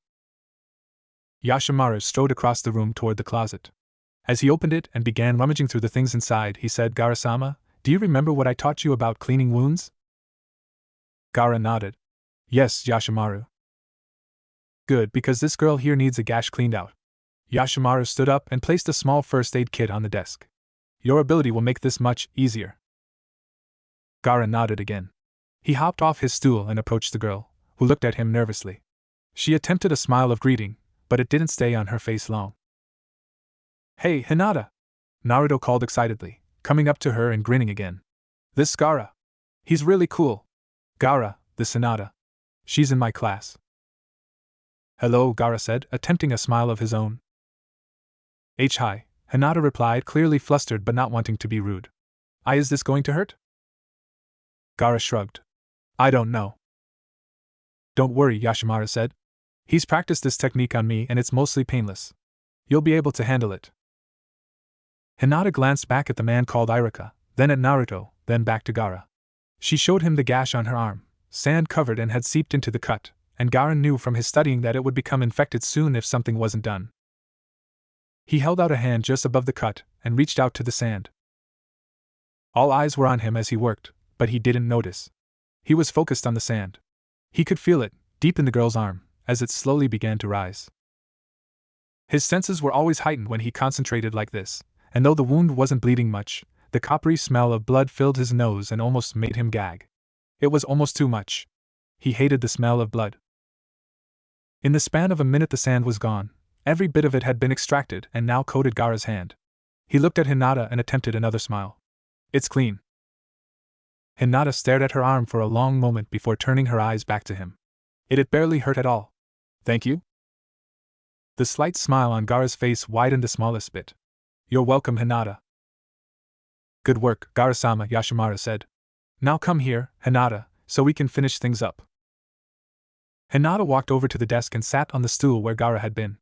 Yashimaru strode across the room toward the closet. As he opened it and began rummaging through the things inside, he said, Gaara-sama, do you remember what I taught you about cleaning wounds? Gaara nodded. Yes, Yashimaru. Good, because this girl here needs a gash cleaned out. Yashimaru stood up and placed a small first aid kit on the desk. Your ability will make this much easier. Gaara nodded again. He hopped off his stool and approached the girl, who looked at him nervously. She attempted a smile of greeting, but it didn't stay on her face long. Hey, Hinata! Naruto called excitedly, coming up to her and grinning again. This Gaara. He's really cool. Gaara, this Hinata. She's in my class. Hello, Gaara said, attempting a smile of his own. Hi, Hinata replied, clearly flustered but not wanting to be rude. Is this going to hurt? Gaara shrugged. I don't know. Don't worry, Yashimaru said. He's practiced this technique on me and it's mostly painless. You'll be able to handle it. Hinata glanced back at the man called Iruka, then at Naruto, then back to Gaara. She showed him the gash on her arm, sand-covered and had seeped into the cut, and Gaara knew from his studying that it would become infected soon if something wasn't done. He held out a hand just above the cut and reached out to the sand. All eyes were on him as he worked, but he didn't notice. He was focused on the sand. He could feel it, deep in the girl's arm, as it slowly began to rise. His senses were always heightened when he concentrated like this, and though the wound wasn't bleeding much, the coppery smell of blood filled his nose and almost made him gag. It was almost too much. He hated the smell of blood. In the span of a minute the sand was gone. Every bit of it had been extracted and now coated Gaara's hand. He looked at Hinata and attempted another smile. It's clean. Hinata stared at her arm for a long moment before turning her eyes back to him. It barely hurt at all. Thank you? The slight smile on Gaara's face widened the smallest bit. You're welcome, Hinata. Good work, Gaara-sama, Yashimaru said. Now come here, Hinata, so we can finish things up. Hinata walked over to the desk and sat on the stool where Gaara had been.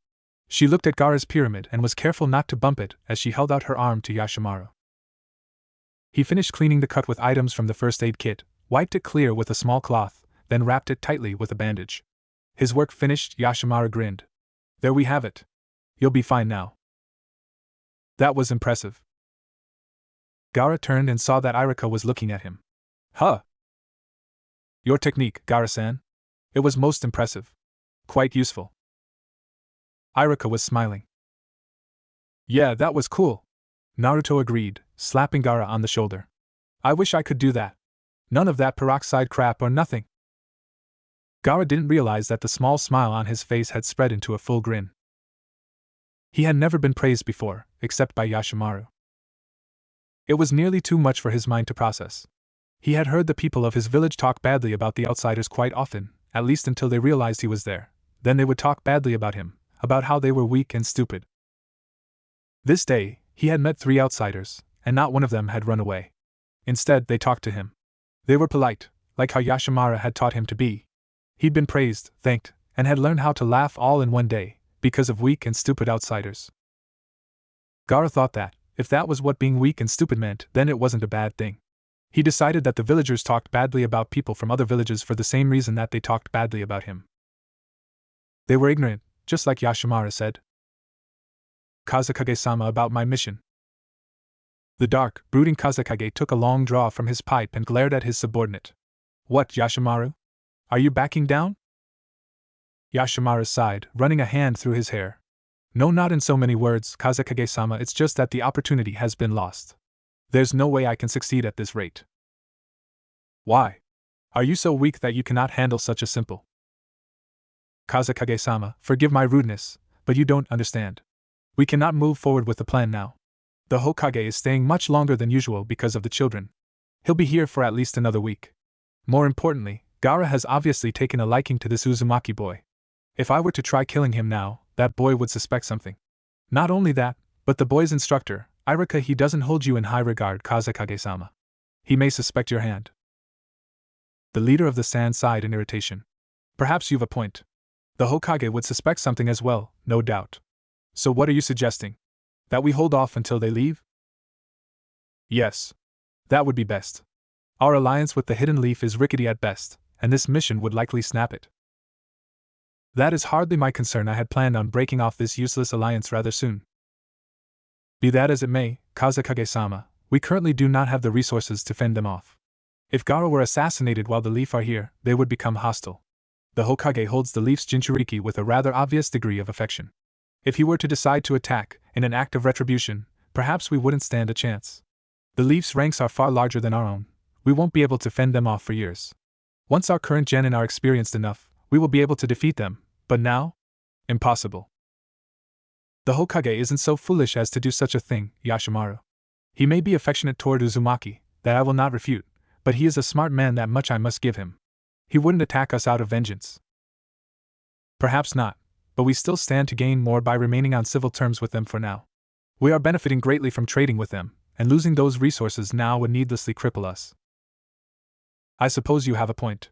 She looked at Gaara's pyramid and was careful not to bump it as she held out her arm to Yashimaru. He finished cleaning the cut with items from the first aid kit, wiped it clear with a small cloth, then wrapped it tightly with a bandage. His work finished, Yashimaru grinned. There we have it. You'll be fine now. That was impressive. Gaara turned and saw that Iruka was looking at him. Huh. Your technique, Gaara-san. It was most impressive. Quite useful. Iruka was smiling. Yeah, that was cool. Naruto agreed, slapping Gaara on the shoulder. I wish I could do that. None of that peroxide crap or nothing. Gaara didn't realize that the small smile on his face had spread into a full grin. He had never been praised before, except by Yashimaru. It was nearly too much for his mind to process. He had heard the people of his village talk badly about the outsiders quite often, at least until they realized he was there. Then they would talk badly about him, about how they were weak and stupid. This day, he had met 3 outsiders, and not one of them had run away. Instead, they talked to him. They were polite, like how Yashimaru had taught him to be. He'd been praised, thanked, and had learned how to laugh all in one day, because of weak and stupid outsiders. Gaara thought that, if that was what being weak and stupid meant, then it wasn't a bad thing. He decided that the villagers talked badly about people from other villages for the same reason that they talked badly about him. They were ignorant, just like Yashimaru said. Kazekage-sama, about my mission. The dark, brooding Kazekage took a long draw from his pipe and glared at his subordinate. What, Yashimaru? Are you backing down? Yashimaru sighed, running a hand through his hair. No, not in so many words, Kazekage-sama, it's just that the opportunity has been lost. There's no way I can succeed at this rate. Why? Are you so weak that you cannot handle such a simple? Kazekage-sama, forgive my rudeness, but you don't understand. We cannot move forward with the plan now. The Hokage is staying much longer than usual because of the children. He'll be here for at least another week. More importantly, Gaara has obviously taken a liking to this Uzumaki boy. If I were to try killing him now, that boy would suspect something. Not only that, but the boy's instructor, Iruka, he doesn't hold you in high regard, Kazekage-sama. He may suspect your hand. The leader of the Sand sighed in irritation. Perhaps you've a point. The Hokage would suspect something as well, no doubt. So what are you suggesting? That we hold off until they leave? Yes. That would be best. Our alliance with the Hidden Leaf is rickety at best, and this mission would likely snap it. That is hardly my concern. I had planned on breaking off this useless alliance rather soon. Be that as it may, Kazekage-sama, we currently do not have the resources to fend them off. If Gaara were assassinated while the Leaf are here, they would become hostile. The Hokage holds the Leaf's Jinchuriki with a rather obvious degree of affection. If he were to decide to attack, in an act of retribution, perhaps we wouldn't stand a chance. The Leaf's ranks are far larger than our own. We won't be able to fend them off for years. Once our current genin are experienced enough, we will be able to defeat them, but now? Impossible. The Hokage isn't so foolish as to do such a thing, Yashimaru. He may be affectionate toward Uzumaki, that I will not refute, but he is a smart man, that much I must give him. He wouldn't attack us out of vengeance. Perhaps not, but we still stand to gain more by remaining on civil terms with them for now. We are benefiting greatly from trading with them, and losing those resources now would needlessly cripple us. I suppose you have a point.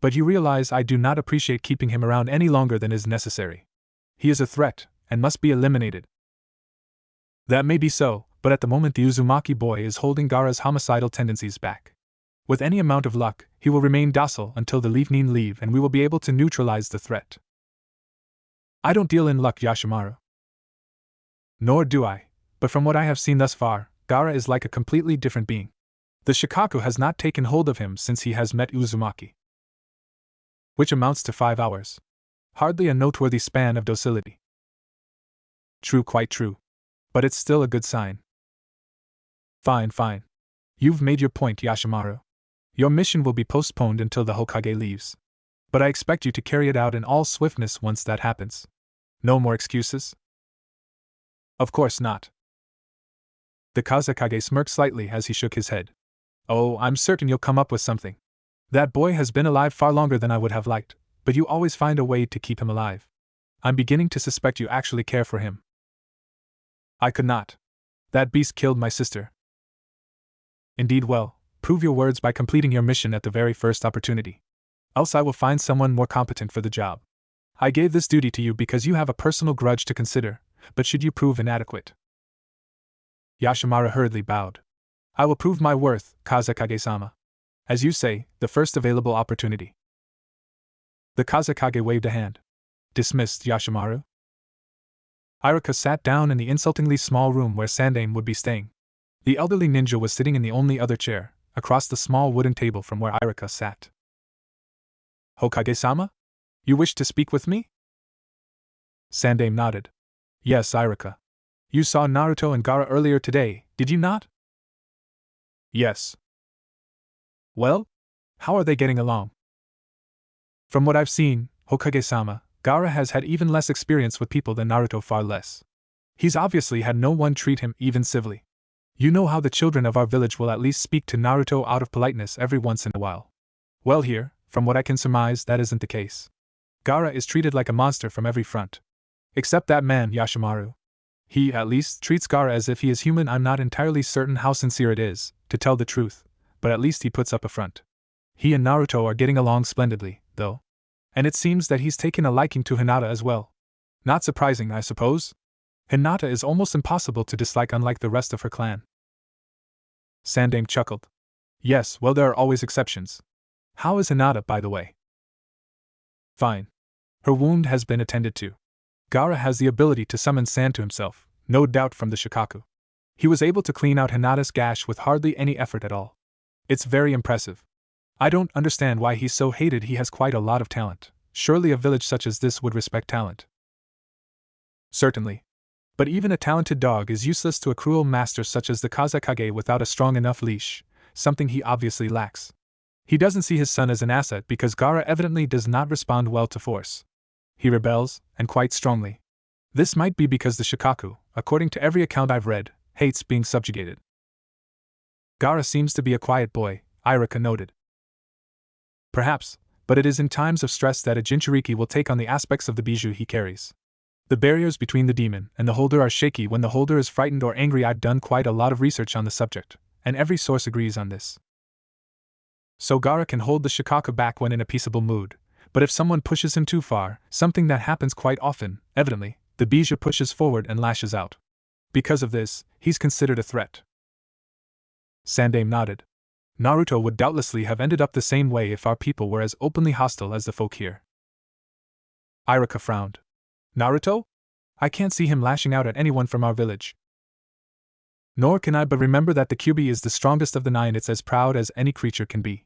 But you realize I do not appreciate keeping him around any longer than is necessary. He is a threat, and must be eliminated. That may be so, but at the moment the Uzumaki boy is holding Gaara's homicidal tendencies back. With any amount of luck, he will remain docile until the Leaf need leave, and we will be able to neutralize the threat. I don't deal in luck, Yashimaru. Nor do I, but from what I have seen thus far, Gaara is like a completely different being. The Shikaku has not taken hold of him since he has met Uzumaki. Which amounts to 5 hours. Hardly a noteworthy span of docility. True, quite true. But it's still a good sign. Fine. You've made your point, Yashimaru. Your mission will be postponed until the Hokage leaves. But I expect you to carry it out in all swiftness once that happens. No more excuses? Of course not. The Kazekage smirked slightly as he shook his head. Oh, I'm certain you'll come up with something. That boy has been alive far longer than I would have liked, but you always find a way to keep him alive. I'm beginning to suspect you actually care for him. I could not. That beast killed my sister. Indeed, well, prove your words by completing your mission at the very first opportunity. Else I will find someone more competent for the job. I gave this duty to you because you have a personal grudge to consider, but should you prove inadequate? Yashimaru hurriedly bowed. I will prove my worth, Kazekage-sama. As you say, the first available opportunity. The Kazekage waved a hand. Dismissed, Yashimaru. Iruka sat down in the insultingly small room where Sandaime would be staying. The elderly ninja was sitting in the only other chair, across the small wooden table from where Iruka sat. Hokage-sama? You wish to speak with me? Sandaime nodded. Yes, Iruka. You saw Naruto and Gaara earlier today, did you not? Yes. Well? How are they getting along? From what I've seen, Hokage-sama, Gaara has had even less experience with people than Naruto, far less. He's obviously had no one treat him even civilly. You know how the children of our village will at least speak to Naruto out of politeness every once in a while. Well, here, from what I can surmise, that isn't the case. Gaara is treated like a monster from every front. Except that man, Yashimaru. He, at least, treats Gaara as if he is human. I'm not entirely certain how sincere it is, to tell the truth, but at least he puts up a front. He and Naruto are getting along splendidly, though. And it seems that he's taken a liking to Hinata as well. Not surprising, I suppose? Hinata is almost impossible to dislike, unlike the rest of her clan. Sandaime chuckled. Yes, well, there are always exceptions. How is Hinata, by the way? Fine. Her wound has been attended to. Gaara has the ability to summon sand to himself, no doubt from the Shikaku. He was able to clean out Hinata's gash with hardly any effort at all. It's very impressive. I don't understand why he's so hated. He has quite a lot of talent. Surely a village such as this would respect talent. Certainly. But even a talented dog is useless to a cruel master such as the Kazekage without a strong enough leash, something he obviously lacks. He doesn't see his son as an asset because Gaara evidently does not respond well to force. He rebels, and quite strongly. This might be because the Shikaku, according to every account I've read, hates being subjugated. Gaara seems to be a quiet boy, Iruka noted. Perhaps, but it is in times of stress that a Jinchuriki will take on the aspects of the bijou he carries. The barriers between the demon and the holder are shaky when the holder is frightened or angry. I've done quite a lot of research on the subject, and every source agrees on this. So Gaara can hold the Shikaka back when in a peaceable mood, but if someone pushes him too far, something that happens quite often, evidently, the Bija pushes forward and lashes out. Because of this, he's considered a threat. Sandaime nodded. Naruto would doubtlessly have ended up the same way if our people were as openly hostile as the folk here. Iruka frowned. Naruto? I can't see him lashing out at anyone from our village. Nor can I, but remember that the Kyuubi is the strongest of the 9. It's as proud as any creature can be.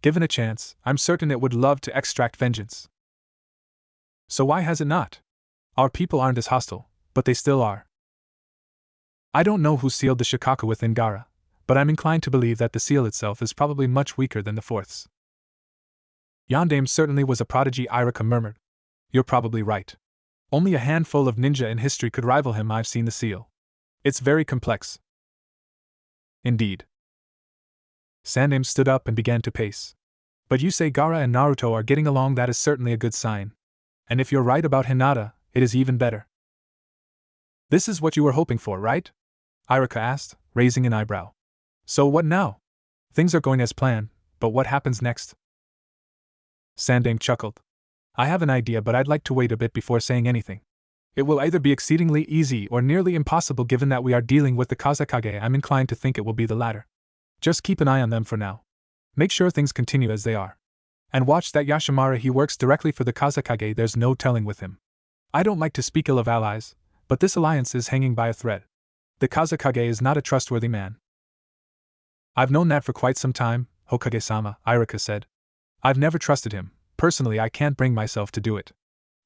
Given a chance, I'm certain it would love to extract vengeance. So why has it not? Our people aren't as hostile, but they still are. I don't know who sealed the Shikaka within Gaara, but I'm inclined to believe that the seal itself is probably much weaker than the fourth's. Yondaime certainly was a prodigy, Iruka murmured. You're probably right. Only a handful of ninja in history could rival him. I've seen the seal. It's very complex. Indeed. Sandaime stood up and began to pace. But you say Gaara and Naruto are getting along, that is certainly a good sign. And if you're right about Hinata, it is even better. This is what you were hoping for, right? Iruka asked, raising an eyebrow. So what now? Things are going as planned, but what happens next? Sandaime chuckled. I have an idea, but I'd like to wait a bit before saying anything. It will either be exceedingly easy or nearly impossible given that we are dealing with the Kazekage. I'm inclined to think it will be the latter. Just keep an eye on them for now. Make sure things continue as they are. And watch that Yashimara, he works directly for the Kazekage, there's no telling with him. I don't like to speak ill of allies, but this alliance is hanging by a thread. The Kazekage is not a trustworthy man. I've known that for quite some time, Hokage-sama, Iruka said. I've never trusted him. Personally, I can't bring myself to do it.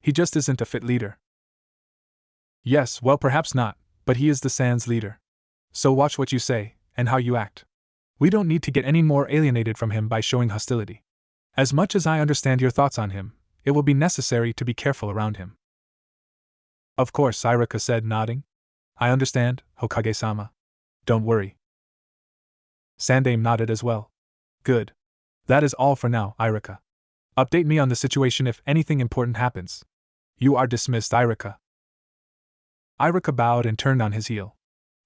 He just isn't a fit leader. Yes, well, perhaps not, but he is the Sans leader. So watch what you say, and how you act. We don't need to get any more alienated from him by showing hostility. As much as I understand your thoughts on him, it will be necessary to be careful around him. Of course, Iruka said, nodding. I understand, Hokage-sama. Don't worry. Sandaime nodded as well. Good. That is all for now, Iruka. Update me on the situation if anything important happens. You are dismissed, Iruka. Iruka bowed and turned on his heel.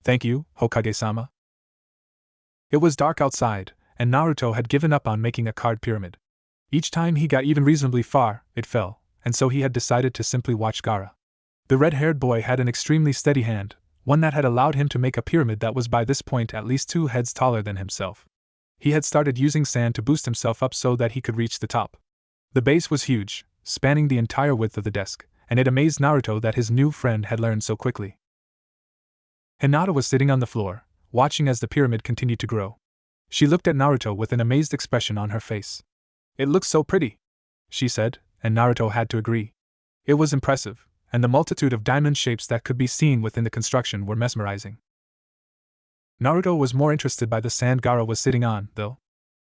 Thank you, Hokage-sama. It was dark outside, and Naruto had given up on making a card pyramid. Each time he got even reasonably far, it fell, and so he had decided to simply watch Gaara. The red-haired boy had an extremely steady hand, one that had allowed him to make a pyramid that was by this point at least 2 heads taller than himself. He had started using sand to boost himself up so that he could reach the top. The base was huge, spanning the entire width of the desk, and it amazed Naruto that his new friend had learned so quickly. Hinata was sitting on the floor, watching as the pyramid continued to grow. She looked at Naruto with an amazed expression on her face. It looks so pretty, she said, and Naruto had to agree. It was impressive, and the multitude of diamond shapes that could be seen within the construction were mesmerizing. Naruto was more interested by the sand Gaara was sitting on, though.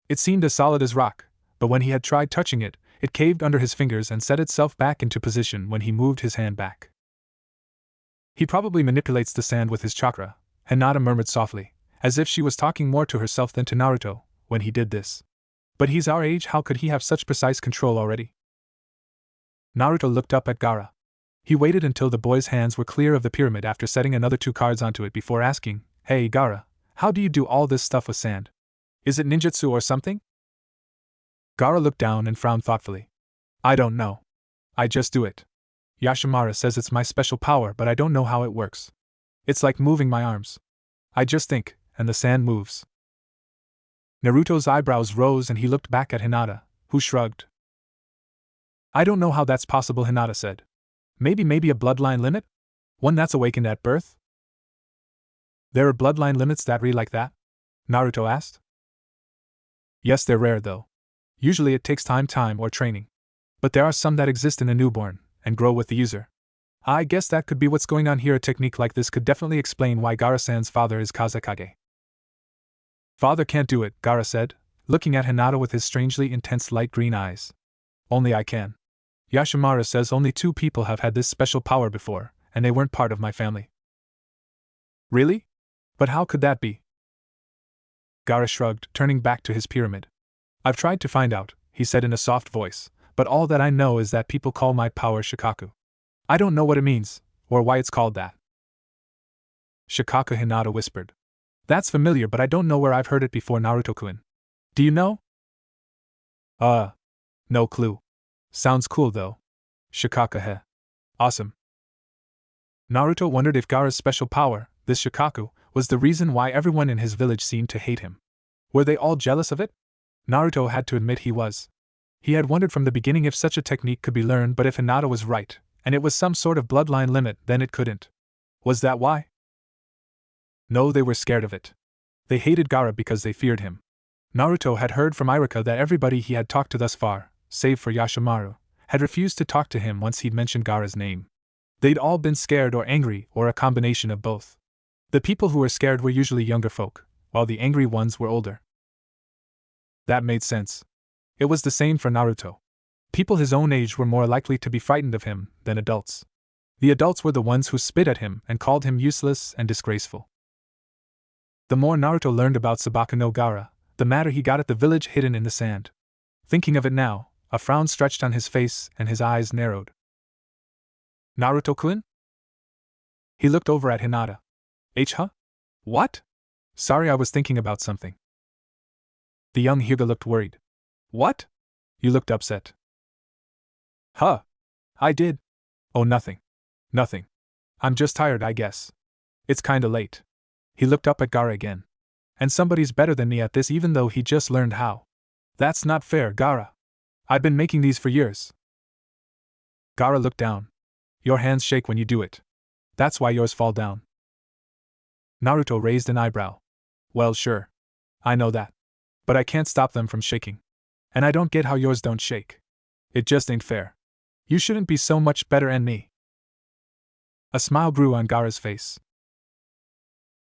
It seemed as solid as rock, but when he had tried touching it, it caved under his fingers and set itself back into position when he moved his hand back. He probably manipulates the sand with his chakra, Hinata murmured softly, as if she was talking more to herself than to Naruto, when he did this. But he's our age, how could he have such precise control already? Naruto looked up at Gaara. He waited until the boy's hands were clear of the pyramid after setting another 2 cards onto it before asking, Hey Gaara, how do you do all this stuff with sand? Is it ninjutsu or something? Gaara looked down and frowned thoughtfully. I don't know. I just do it. Yashimara says it's my special power, but I don't know how it works. It's like moving my arms. I just think, and the sand moves. Naruto's eyebrows rose and he looked back at Hinata, who shrugged. I don't know how that's possible, Hinata said. Maybe a bloodline limit? One that's awakened at birth? There are bloodline limits that read like that? Naruto asked. Yes, they're rare though. Usually it takes time or training. But there are some that exist in a newborn, and grow with the user. I guess that could be what's going on here. A technique like this could definitely explain why Gaara-san's father is Kazekage. Father can't do it, Gaara said, looking at Hinata with his strangely intense light green eyes. Only I can. Yashimara says only 2 people have had this special power before, and they weren't part of my family. Really? But how could that be? Gaara shrugged, turning back to his pyramid. I've tried to find out, he said in a soft voice, but all that I know is that people call my power Shikaku. I don't know what it means, or why it's called that. Shikaku, Hinata whispered. That's familiar, but I don't know where I've heard it before, Naruto-kun. Do you know? Uh, no clue. Sounds cool though. Shikaka he. Awesome. Naruto wondered if Gaara's special power, this Shikaku, was the reason why everyone in his village seemed to hate him. Were they all jealous of it? Naruto had to admit he was. He had wondered from the beginning if such a technique could be learned, but if Hinata was right, and it was some sort of bloodline limit, then it couldn't. Was that why? No, they were scared of it. They hated Gaara because they feared him. Naruto had heard from Iruka that everybody he had talked to thus far, save for Yashimaru, had refused to talk to him once he'd mentioned Gaara's name. They'd all been scared or angry, or a combination of both. The people who were scared were usually younger folk, while the angry ones were older. That made sense. It was the same for Naruto. People his own age were more likely to be frightened of him than adults. The adults were the ones who spit at him and called him useless and disgraceful. The more Naruto learned about Sabaka no Gaara, the madder he got at the village hidden in the sand. Thinking of it now, a frown stretched on his face and his eyes narrowed. Naruto-kun? He looked over at Hinata. Huh? What? Sorry, I was thinking about something. The young Hyuga looked worried. What? You looked upset. Huh. I did. Oh, nothing. Nothing. I'm just tired, I guess. It's kinda late. He looked up at Gaara again. And somebody's better than me at this even though he just learned how. That's not fair, Gaara. I've been making these for years. Gaara looked down. Your hands shake when you do it. That's why yours fall down. Naruto raised an eyebrow. Well, sure. I know that. But I can't stop them from shaking. And I don't get how yours don't shake. It just ain't fair. You shouldn't be so much better than me. A smile grew on Gaara's face.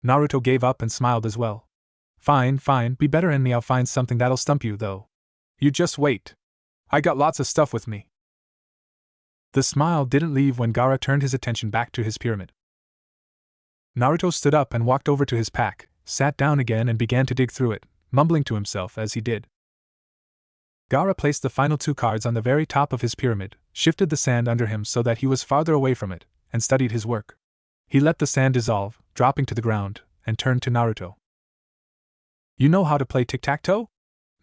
Naruto gave up and smiled as well. Fine, be better than me. I'll find something that'll stump you, though. You just wait. I got lots of stuff with me. The smile didn't leave when Gaara turned his attention back to his pyramid. Naruto stood up and walked over to his pack, sat down again and began to dig through it, mumbling to himself as he did. Gaara placed the final 2 cards on the very top of his pyramid, shifted the sand under him so that he was farther away from it, and studied his work. He let the sand dissolve, dropping to the ground, and turned to Naruto. You know how to play tic-tac-toe?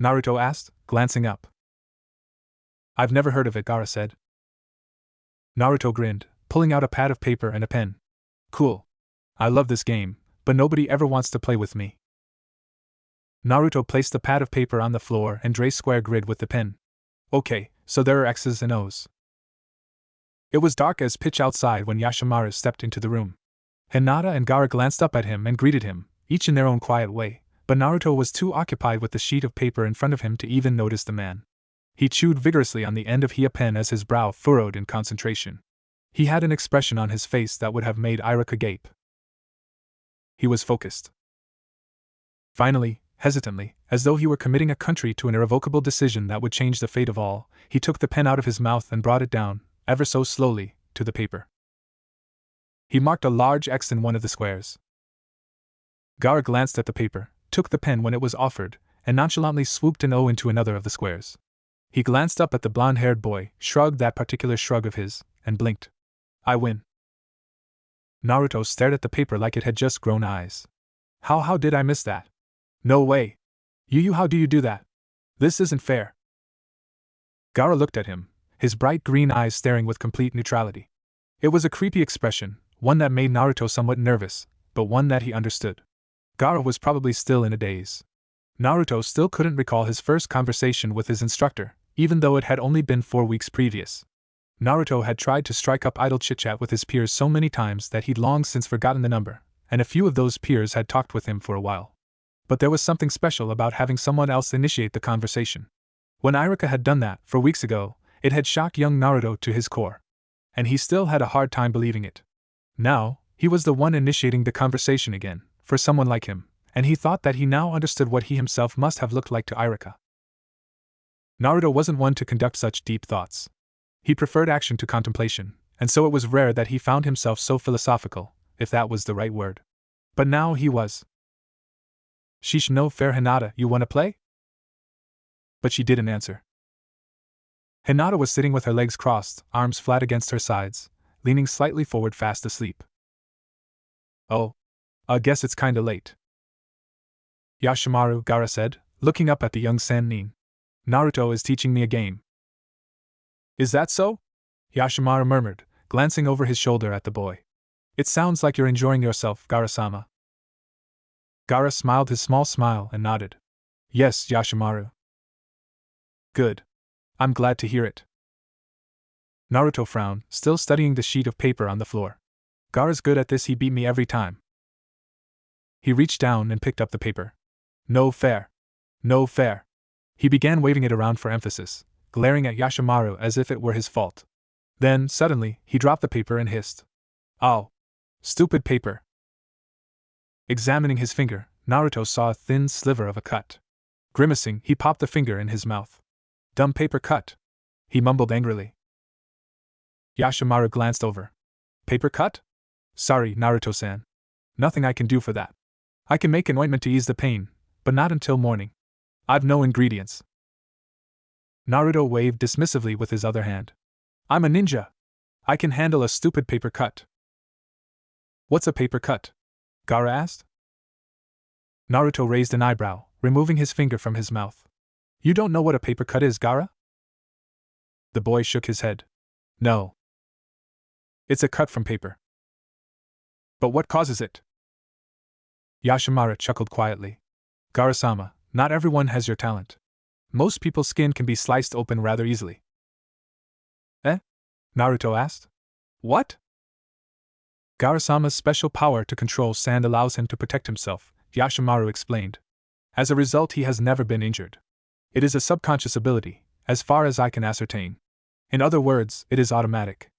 Naruto asked, glancing up. I've never heard of it, Gaara said. Naruto grinned, pulling out a pad of paper and a pen. Cool. I love this game, but nobody ever wants to play with me. Naruto placed the pad of paper on the floor and drew a square grid with the pen. Okay, so there are X's and O's. It was dark as pitch outside when Yashimaru stepped into the room. Hinata and Gaara glanced up at him and greeted him, each in their own quiet way, but Naruto was too occupied with the sheet of paper in front of him to even notice the man. He chewed vigorously on the end of a pen as his brow furrowed in concentration. He had an expression on his face that would have made Iruka gape. He was focused. Finally, hesitantly, as though he were committing a country to an irrevocable decision that would change the fate of all, he took the pen out of his mouth and brought it down, ever so slowly, to the paper. He marked a large X in one of the squares. Gaara glanced at the paper, took the pen when it was offered, and nonchalantly swooped an O into another of the squares. He glanced up at the blonde-haired boy, shrugged that particular shrug of his, and blinked. I win. Naruto stared at the paper like it had just grown eyes. How did I miss that? No way. Yu, how do you do that? This isn't fair. Gaara looked at him, his bright green eyes staring with complete neutrality. It was a creepy expression, one that made Naruto somewhat nervous, but one that he understood. Gaara was probably still in a daze. Naruto still couldn't recall his first conversation with his instructor, even though it had only been 4 weeks previous. Naruto had tried to strike up idle chit-chat with his peers so many times that he'd long since forgotten the number, and a few of those peers had talked with him for a while. But there was something special about having someone else initiate the conversation. When Iruka had done that, 4 weeks ago, it had shocked young Naruto to his core. And he still had a hard time believing it. Now, he was the one initiating the conversation again, for someone like him, and he thought that he now understood what he himself must have looked like to Iruka. Naruto wasn't one to conduct such deep thoughts. He preferred action to contemplation, and so it was rare that he found himself so philosophical, if that was the right word. But now he was. Sheesh, no fair, Hinata, you wanna play? But she didn't answer. Hinata was sitting with her legs crossed, arms flat against her sides, leaning slightly forward fast asleep. Oh. I guess it's kinda late. Yashimaru, Gaara said, looking up at the young Sannin. Naruto is teaching me a game. Is that so? Yashimaru murmured, glancing over his shoulder at the boy. It sounds like you're enjoying yourself, Gaara-sama. Gaara smiled his small smile and nodded. Yes, Yashimaru. Good. I'm glad to hear it. Naruto frowned, still studying the sheet of paper on the floor. Gaara's good at this, he beat me every time. He reached down and picked up the paper. No fair. No fair. He began waving it around for emphasis, glaring at Yashimaru as if it were his fault. Then, suddenly, he dropped the paper and hissed. Oh. Stupid paper. Examining his finger, Naruto saw a thin sliver of a cut. Grimacing, he popped the finger in his mouth. Dumb paper cut. He mumbled angrily. Yashimaru glanced over. Paper cut? Sorry, Naruto-san. Nothing I can do for that. I can make an ointment to ease the pain, but not until morning. I've no ingredients. Naruto waved dismissively with his other hand. I'm a ninja. I can handle a stupid paper cut. What's a paper cut? Gaara asked. Naruto raised an eyebrow, removing his finger from his mouth. You don't know what a paper cut is, Gaara? The boy shook his head. No. It's a cut from paper. But what causes it? Yashimaru chuckled quietly. Gaara-sama, not everyone has your talent. Most people's skin can be sliced open rather easily. Eh? Naruto asked. What? Gaara-sama's special power to control sand allows him to protect himself, Yashimaru explained. As a result, he has never been injured. It is a subconscious ability, as far as I can ascertain. In other words, it is automatic.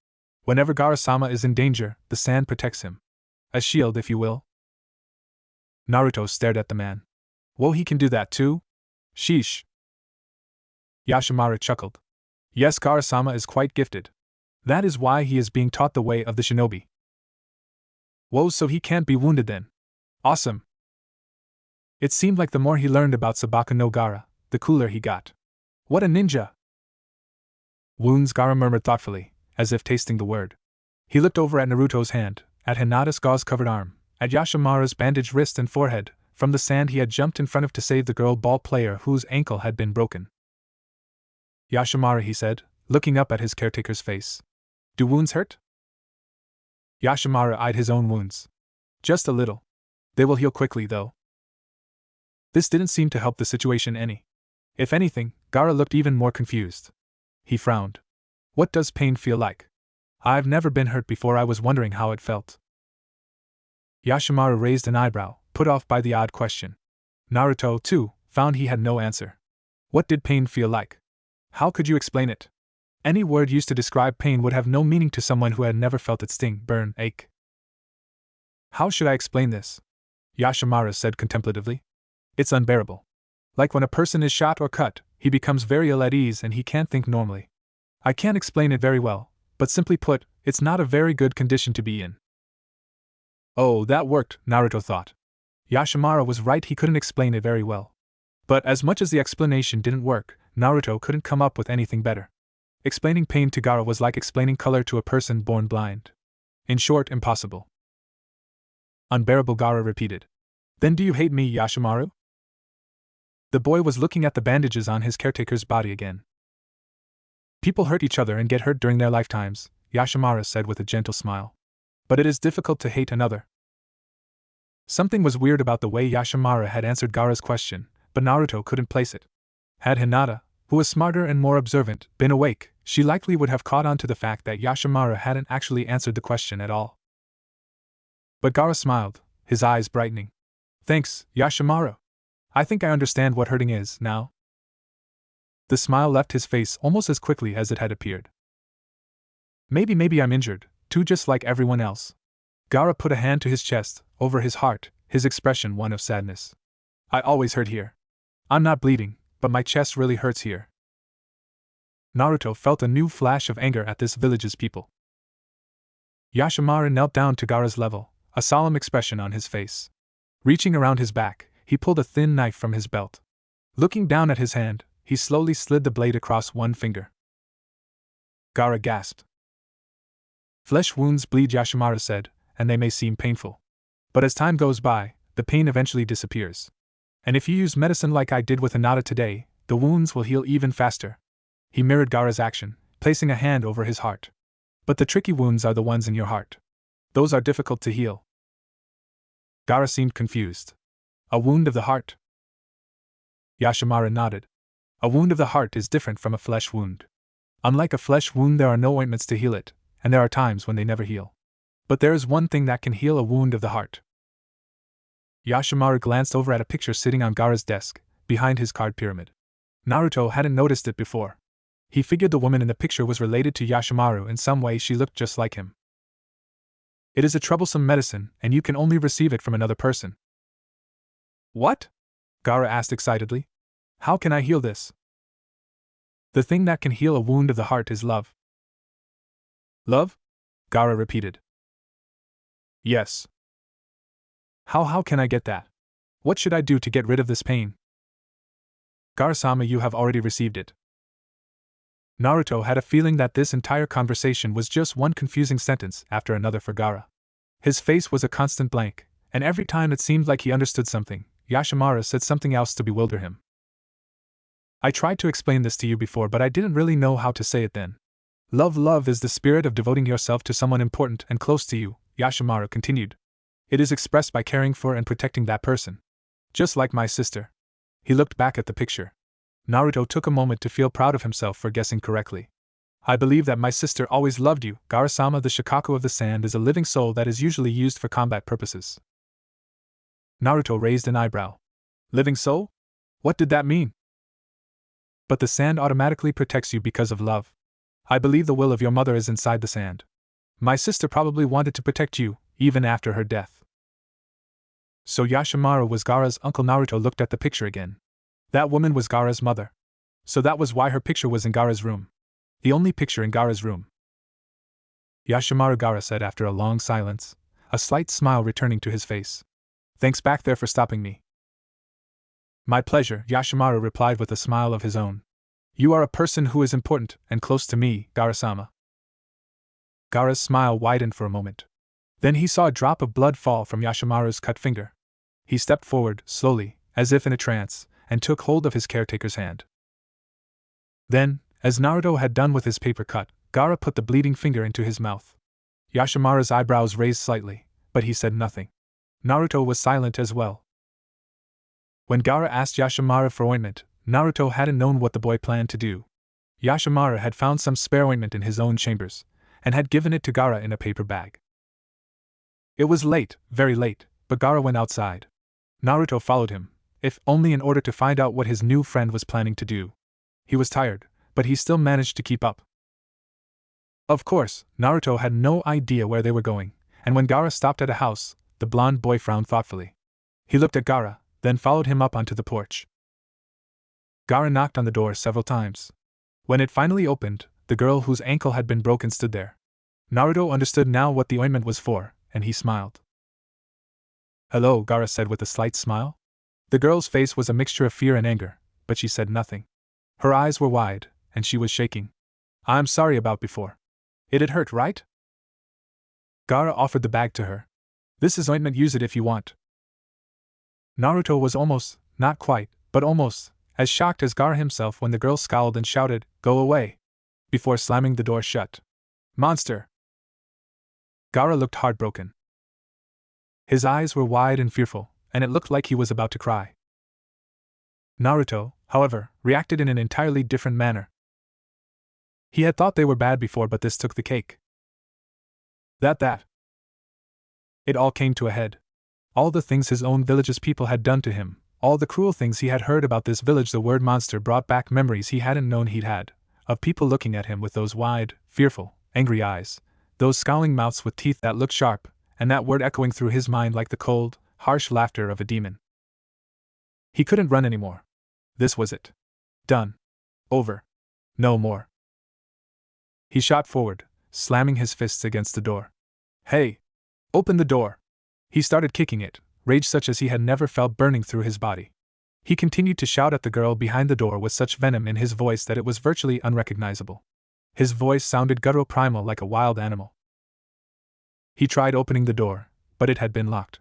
Whenever Gaara-sama is in danger, the sand protects him. A shield, if you will. Naruto stared at the man. Whoa, he can do that too? Sheesh. Yashimaru chuckled. Yes, Gaara-sama is quite gifted. That is why he is being taught the way of the shinobi. Whoa, so he can't be wounded then. Awesome. It seemed like the more he learned about Sabaka no Gaara, the cooler he got. What a ninja! Wounds, Gaara murmured thoughtfully, as if tasting the word. He looked over at Naruto's hand, at Hinata's gauze-covered arm, at Yashimaru's bandaged wrist and forehead, from the sand he had jumped in front of to save the girl ball player whose ankle had been broken. Yashimaru, he said, looking up at his caretaker's face. Do wounds hurt? Yashimaru eyed his own wounds. Just a little. They will heal quickly, though. This didn't seem to help the situation any. If anything, Gaara looked even more confused. He frowned. What does pain feel like? I've never been hurt before. I was wondering how it felt. Yashimaru raised an eyebrow, put off by the odd question. Naruto, too, found he had no answer. What did pain feel like? How could you explain it? Any word used to describe pain would have no meaning to someone who had never felt it sting, burn, ache. How should I explain this? Yashimaru said contemplatively. It's unbearable. Like when a person is shot or cut, he becomes very ill at ease and he can't think normally. I can't explain it very well, but simply put, it's not a very good condition to be in. Oh, that worked, Naruto thought. Yashimaru was right, he couldn't explain it very well. But as much as the explanation didn't work, Naruto couldn't come up with anything better. Explaining pain to Gaara was like explaining color to a person born blind. In short, impossible. Unbearable, Gaara repeated. Then do you hate me, Yashimaru? The boy was looking at the bandages on his caretaker's body again. People hurt each other and get hurt during their lifetimes, Yashimaru said with a gentle smile. But it is difficult to hate another. Something was weird about the way Yashimaru had answered Gaara's question, but Naruto couldn't place it. Had Hinata, who was smarter and more observant, been awake, she likely would have caught on to the fact that Yashimaru hadn't actually answered the question at all. But Gaara smiled, his eyes brightening. Thanks, Yashimaru. I think I understand what hurting is, now. The smile left his face almost as quickly as it had appeared. Maybe I'm injured, too, just like everyone else. Gaara put a hand to his chest, over his heart, his expression one of sadness. I always hurt here. I'm not bleeding, but my chest really hurts here. Naruto felt a new flash of anger at this village's people. Yashimaru knelt down to Gaara's level, a solemn expression on his face. Reaching around his back, he pulled a thin knife from his belt. Looking down at his hand, he slowly slid the blade across one finger. Gaara gasped. Flesh wounds bleed, Yashimaru said, and they may seem painful. But as time goes by, the pain eventually disappears. And if you use medicine like I did with Hinata today, the wounds will heal even faster. He mirrored Gaara's action, placing a hand over his heart. But the tricky wounds are the ones in your heart. Those are difficult to heal. Gaara seemed confused. A wound of the heart? Yashamara nodded. A wound of the heart is different from a flesh wound. Unlike a flesh wound, there are no ointments to heal it, and there are times when they never heal. But there is one thing that can heal a wound of the heart. Yashimaru glanced over at a picture sitting on Gaara's desk, behind his card pyramid. Naruto hadn't noticed it before. He figured the woman in the picture was related to Yashimaru in some way. She looked just like him. It is a troublesome medicine, and you can only receive it from another person. What? Gaara asked excitedly. How can I heal this? The thing that can heal a wound of the heart is love. Love? Gaara repeated. Yes. How can I get that? What should I do to get rid of this pain? Gaara-sama, you have already received it. Naruto had a feeling that this entire conversation was just one confusing sentence after another for Gaara. His face was a constant blank, and every time it seemed like he understood something, Yashimaru said something else to bewilder him. I tried to explain this to you before, but I didn't really know how to say it then. Love is the spirit of devoting yourself to someone important and close to you, Yashimaru continued. It is expressed by caring for and protecting that person. Just like my sister. He looked back at the picture. Naruto took a moment to feel proud of himself for guessing correctly. I believe that my sister always loved you. Gaara-sama, the Shikaku of the sand is a living soul that is usually used for combat purposes. Naruto raised an eyebrow. Living soul? What did that mean? But the sand automatically protects you because of love. I believe the will of your mother is inside the sand. My sister probably wanted to protect you, even after her death. So Yashimaru was Gaara's uncle. Naruto looked at the picture again. That woman was Gaara's mother. So that was why her picture was in Gaara's room. The only picture in Gaara's room. Yashimaru, Gaara said after a long silence, a slight smile returning to his face. Thanks back there for stopping me. My pleasure, Yashimaru replied with a smile of his own. You are a person who is important and close to me, Gaara-sama. Gaara's smile widened for a moment. Then he saw a drop of blood fall from Yashimaru's cut finger. He stepped forward, slowly, as if in a trance, and took hold of his caretaker's hand. Then, as Naruto had done with his paper cut, Gaara put the bleeding finger into his mouth. Yashimaru's eyebrows raised slightly, but he said nothing. Naruto was silent as well. When Gaara asked Yashimaru for ointment, Naruto hadn't known what the boy planned to do. Yashimaru had found some spare ointment in his own chambers, and had given it to Gaara in a paper bag. It was late, very late, but Gaara went outside. Naruto followed him, if only in order to find out what his new friend was planning to do. He was tired, but he still managed to keep up. Of course, Naruto had no idea where they were going, and when Gaara stopped at a house, the blonde boy frowned thoughtfully. He looked at Gaara, then followed him up onto the porch. Gaara knocked on the door several times. When it finally opened, the girl whose ankle had been broken stood there. Naruto understood now what the ointment was for, and he smiled. Hello, Gaara said with a slight smile. The girl's face was a mixture of fear and anger, but she said nothing. Her eyes were wide, and she was shaking. I'm sorry about before. It had hurt, right? Gaara offered the bag to her. This is ointment, use it if you want. Naruto was almost, not quite, but almost, as shocked as Gaara himself when the girl scowled and shouted, Go away! Before slamming the door shut. Monster! Gaara looked heartbroken. His eyes were wide and fearful, and it looked like he was about to cry. Naruto, however, reacted in an entirely different manner. He had thought they were bad before, but this took the cake. That. It all came to a head. All the things his own village's people had done to him, all the cruel things he had heard about this village, the word monster brought back memories he hadn't known he'd had, of people looking at him with those wide, fearful, angry eyes, those scowling mouths with teeth that looked sharp, and that word echoing through his mind like the cold, harsh laughter of a demon. He couldn't run anymore. This was it. Done. Over. No more. He shot forward, slamming his fists against the door. Hey! Open the door! He started kicking it, rage such as he had never felt burning through his body. He continued to shout at the girl behind the door with such venom in his voice that it was virtually unrecognizable. His voice sounded guttural, primal, like a wild animal. He tried opening the door, but it had been locked.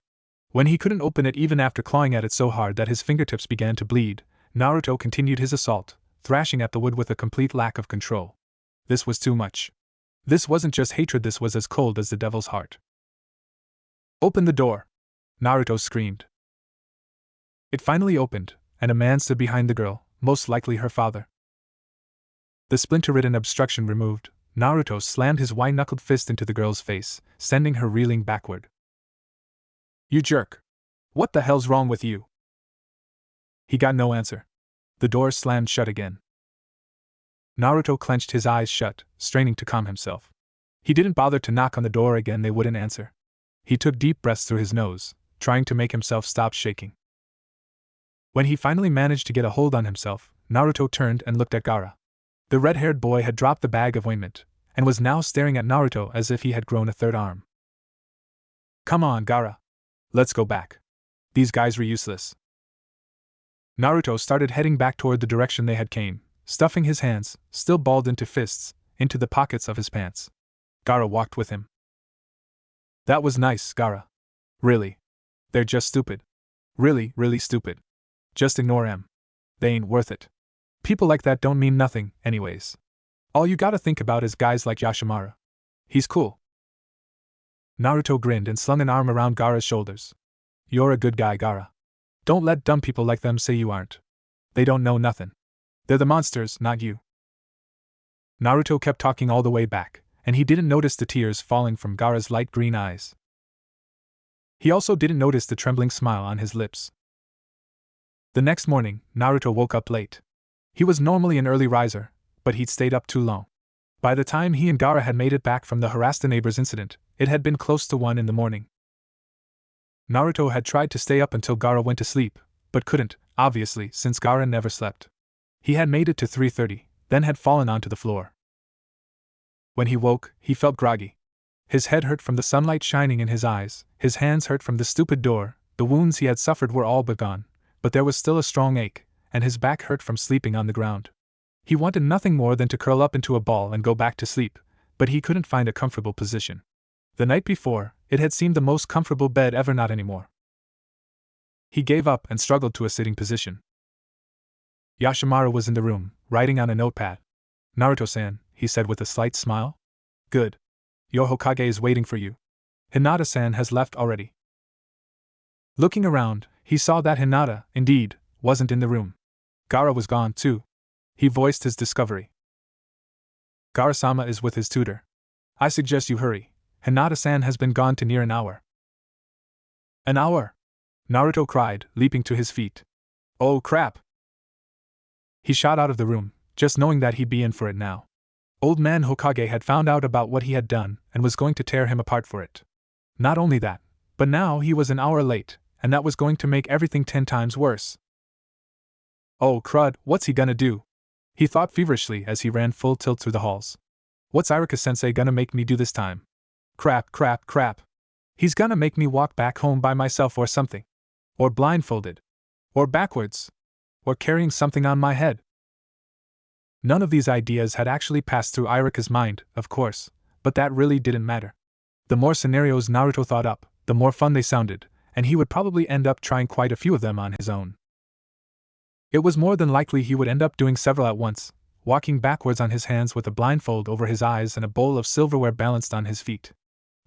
When he couldn't open it even after clawing at it so hard that his fingertips began to bleed, Naruto continued his assault, thrashing at the wood with a complete lack of control. This was too much. This wasn't just hatred, this was as cold as the devil's heart. Open the door! Naruto screamed. It finally opened, and a man stood behind the girl, most likely her father. The splinter-ridden obstruction removed, Naruto slammed his white-knuckled fist into the girl's face, sending her reeling backward. You jerk! What the hell's wrong with you? He got no answer. The door slammed shut again. Naruto clenched his eyes shut, straining to calm himself. He didn't bother to knock on the door again, they wouldn't answer. He took deep breaths through his nose, trying to make himself stop shaking. When he finally managed to get a hold on himself, Naruto turned and looked at Gaara. The red-haired boy had dropped the bag of ointment, and was now staring at Naruto as if he had grown a third arm. Come on, Gaara. Let's go back. These guys were useless. Naruto started heading back toward the direction they had came, stuffing his hands, still balled into fists, into the pockets of his pants. Gaara walked with him. That was nice, Gaara. Really. They're just stupid. Really, really stupid. Just ignore them. They ain't worth it. People like that don't mean nothing, anyways. All you gotta think about is guys like Yashimaru. He's cool. Naruto grinned and slung an arm around Gaara's shoulders. You're a good guy, Gaara. Don't let dumb people like them say you aren't. They don't know nothing. They're the monsters, not you. Naruto kept talking all the way back, and he didn't notice the tears falling from Gaara's light green eyes. He also didn't notice the trembling smile on his lips. The next morning, Naruto woke up late. He was normally an early riser, but he'd stayed up too long. By the time he and Gaara had made it back from the harass the neighbors incident, it had been close to 1 in the morning. Naruto had tried to stay up until Gaara went to sleep, but couldn't, obviously, since Gaara never slept. He had made it to 3:30, then had fallen onto the floor. When he woke, he felt groggy. His head hurt from the sunlight shining in his eyes, his hands hurt from the stupid door, the wounds he had suffered were all but gone, but there was still a strong ache, and his back hurt from sleeping on the ground. He wanted nothing more than to curl up into a ball and go back to sleep, but he couldn't find a comfortable position. The night before, it had seemed the most comfortable bed ever, not anymore. He gave up and struggled to a sitting position. Yashimaru was in the room, writing on a notepad. Naruto-san, he said with a slight smile. Good. Your Hokage is waiting for you. Hinata-san has left already. Looking around, he saw that Hinata, indeed, wasn't in the room. Gaara was gone, too. He voiced his discovery. Gaara-sama is with his tutor. I suggest you hurry. Hinata-san has been gone to near an hour. An hour? Naruto cried, leaping to his feet. Oh crap! He shot out of the room, just knowing that he'd be in for it now. Old Man Hokage had found out about what he had done, and was going to tear him apart for it. Not only that, but now he was an hour late, and that was going to make everything 10 times worse. Oh crud, what's he gonna do? He thought feverishly as he ran full tilt through the halls. What's Iruka-sensei gonna make me do this time? Crap, crap, crap. He's gonna make me walk back home by myself or something. Or blindfolded. Or backwards. Or carrying something on my head. None of these ideas had actually passed through Iruka's mind, of course, but that really didn't matter. The more scenarios Naruto thought up, the more fun they sounded, and he would probably end up trying quite a few of them on his own. It was more than likely he would end up doing several at once, walking backwards on his hands with a blindfold over his eyes and a bowl of silverware balanced on his feet.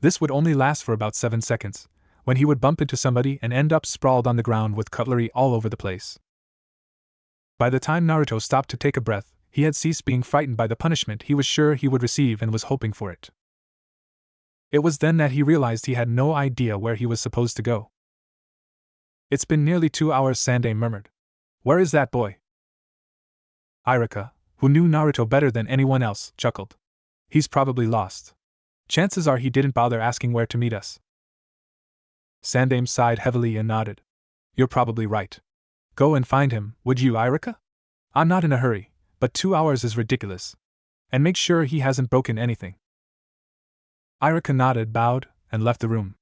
This would only last for about 7 seconds, when he would bump into somebody and end up sprawled on the ground with cutlery all over the place. By the time Naruto stopped to take a breath, he had ceased being frightened by the punishment he was sure he would receive and was hoping for it. It was then that he realized he had no idea where he was supposed to go. It's been nearly 2 hours, Sandai murmured. Where is that boy? Iruka, who knew Naruto better than anyone else, chuckled. He's probably lost. Chances are he didn't bother asking where to meet us. Sandai sighed heavily and nodded. You're probably right. Go and find him, would you, Iruka? I'm not in a hurry, but 2 hours is ridiculous. And make sure he hasn't broken anything. Iruka nodded, bowed, and left the room.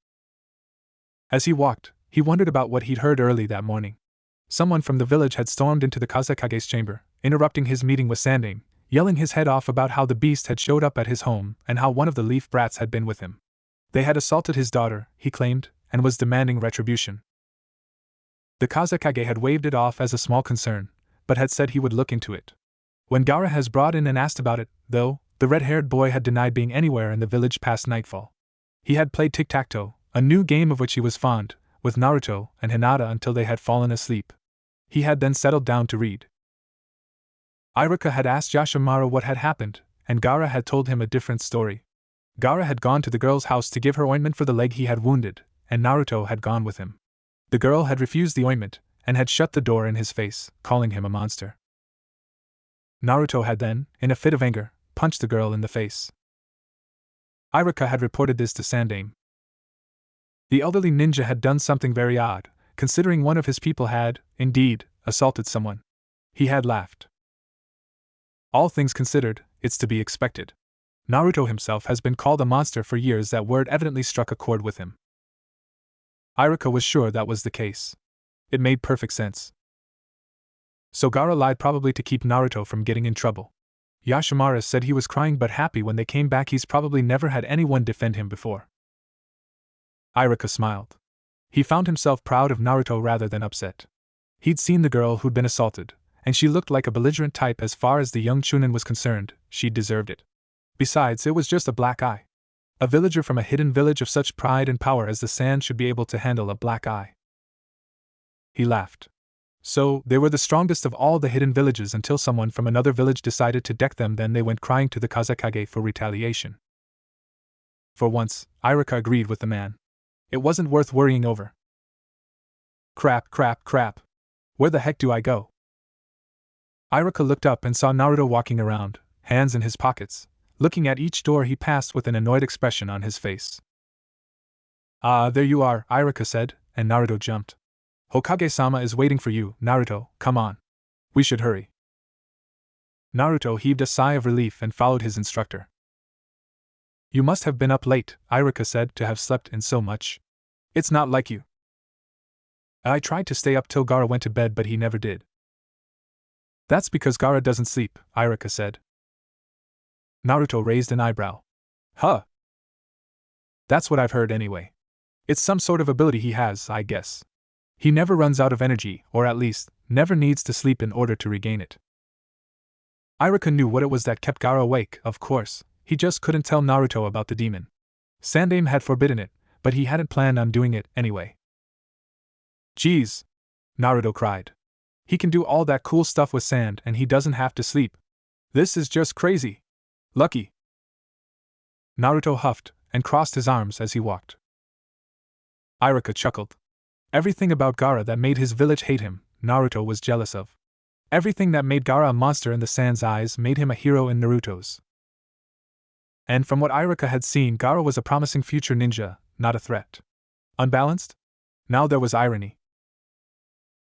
As he walked, he wondered about what he'd heard early that morning. Someone from the village had stormed into the Kazekage's chamber, interrupting his meeting with Sandai, yelling his head off about how the beast had showed up at his home and how one of the leaf brats had been with him. They had assaulted his daughter, he claimed, and was demanding retribution. The Kazekage had waved it off as a small concern, but had said he would look into it. When Gaara has brought in and asked about it, though, the red-haired boy had denied being anywhere in the village past nightfall. He had played tic-tac-toe, a new game of which he was fond, with Naruto and Hinata until they had fallen asleep. He had then settled down to read. Iruka had asked Yashimaru what had happened, and Gaara had told him a different story. Gaara had gone to the girl's house to give her ointment for the leg he had wounded, and Naruto had gone with him. The girl had refused the ointment, and had shut the door in his face, calling him a monster. Naruto had then, in a fit of anger, punched the girl in the face. Iruka had reported this to Sandaime. The elderly ninja had done something very odd, considering one of his people had, indeed, assaulted someone. He had laughed. All things considered, it's to be expected. Naruto himself has been called a monster for years. That word evidently struck a chord with him. Iruka was sure that was the case. It made perfect sense. So Gaara lied probably to keep Naruto from getting in trouble. Yashimaru said he was crying but happy when they came back. He's probably never had anyone defend him before. Iruka smiled. He found himself proud of Naruto rather than upset. He'd seen the girl who'd been assaulted, and she looked like a belligerent type. As far as the young Chunin was concerned, she deserved it. Besides, it was just a black eye. A villager from a hidden village of such pride and power as the Sand should be able to handle a black eye. He laughed. So, they were the strongest of all the hidden villages until someone from another village decided to deck them. Then they went crying to the Kazekage for retaliation. For once, Iruka agreed with the man. It wasn't worth worrying over. Crap. Where the heck do I go? Iruka looked up and saw Naruto walking around, hands in his pockets, looking at each door he passed with an annoyed expression on his face. Ah, there you are, Iruka said, and Naruto jumped. Hokage-sama is waiting for you, Naruto, come on. We should hurry. Naruto heaved a sigh of relief and followed his instructor. You must have been up late, Iruka said, to have slept in so much. It's not like you. I tried to stay up till Gaara went to bed, but he never did. That's because Gaara doesn't sleep, Iruka said. Naruto raised an eyebrow. Huh. That's what I've heard anyway. It's some sort of ability he has, I guess. He never runs out of energy, or at least, never needs to sleep in order to regain it. Iruka knew what it was that kept Gaara awake, of course. He just couldn't tell Naruto about the demon. Sandaime had forbidden it, but he hadn't planned on doing it anyway. Geez! Naruto cried. He can do all that cool stuff with sand and he doesn't have to sleep. This is just crazy. Lucky. Naruto huffed and crossed his arms as he walked. Iruka chuckled. Everything about Gaara that made his village hate him, Naruto was jealous of. Everything that made Gaara a monster in the Sand's eyes made him a hero in Naruto's. And from what Iruka had seen, Gaara was a promising future ninja, not a threat. Unbalanced? Now there was irony.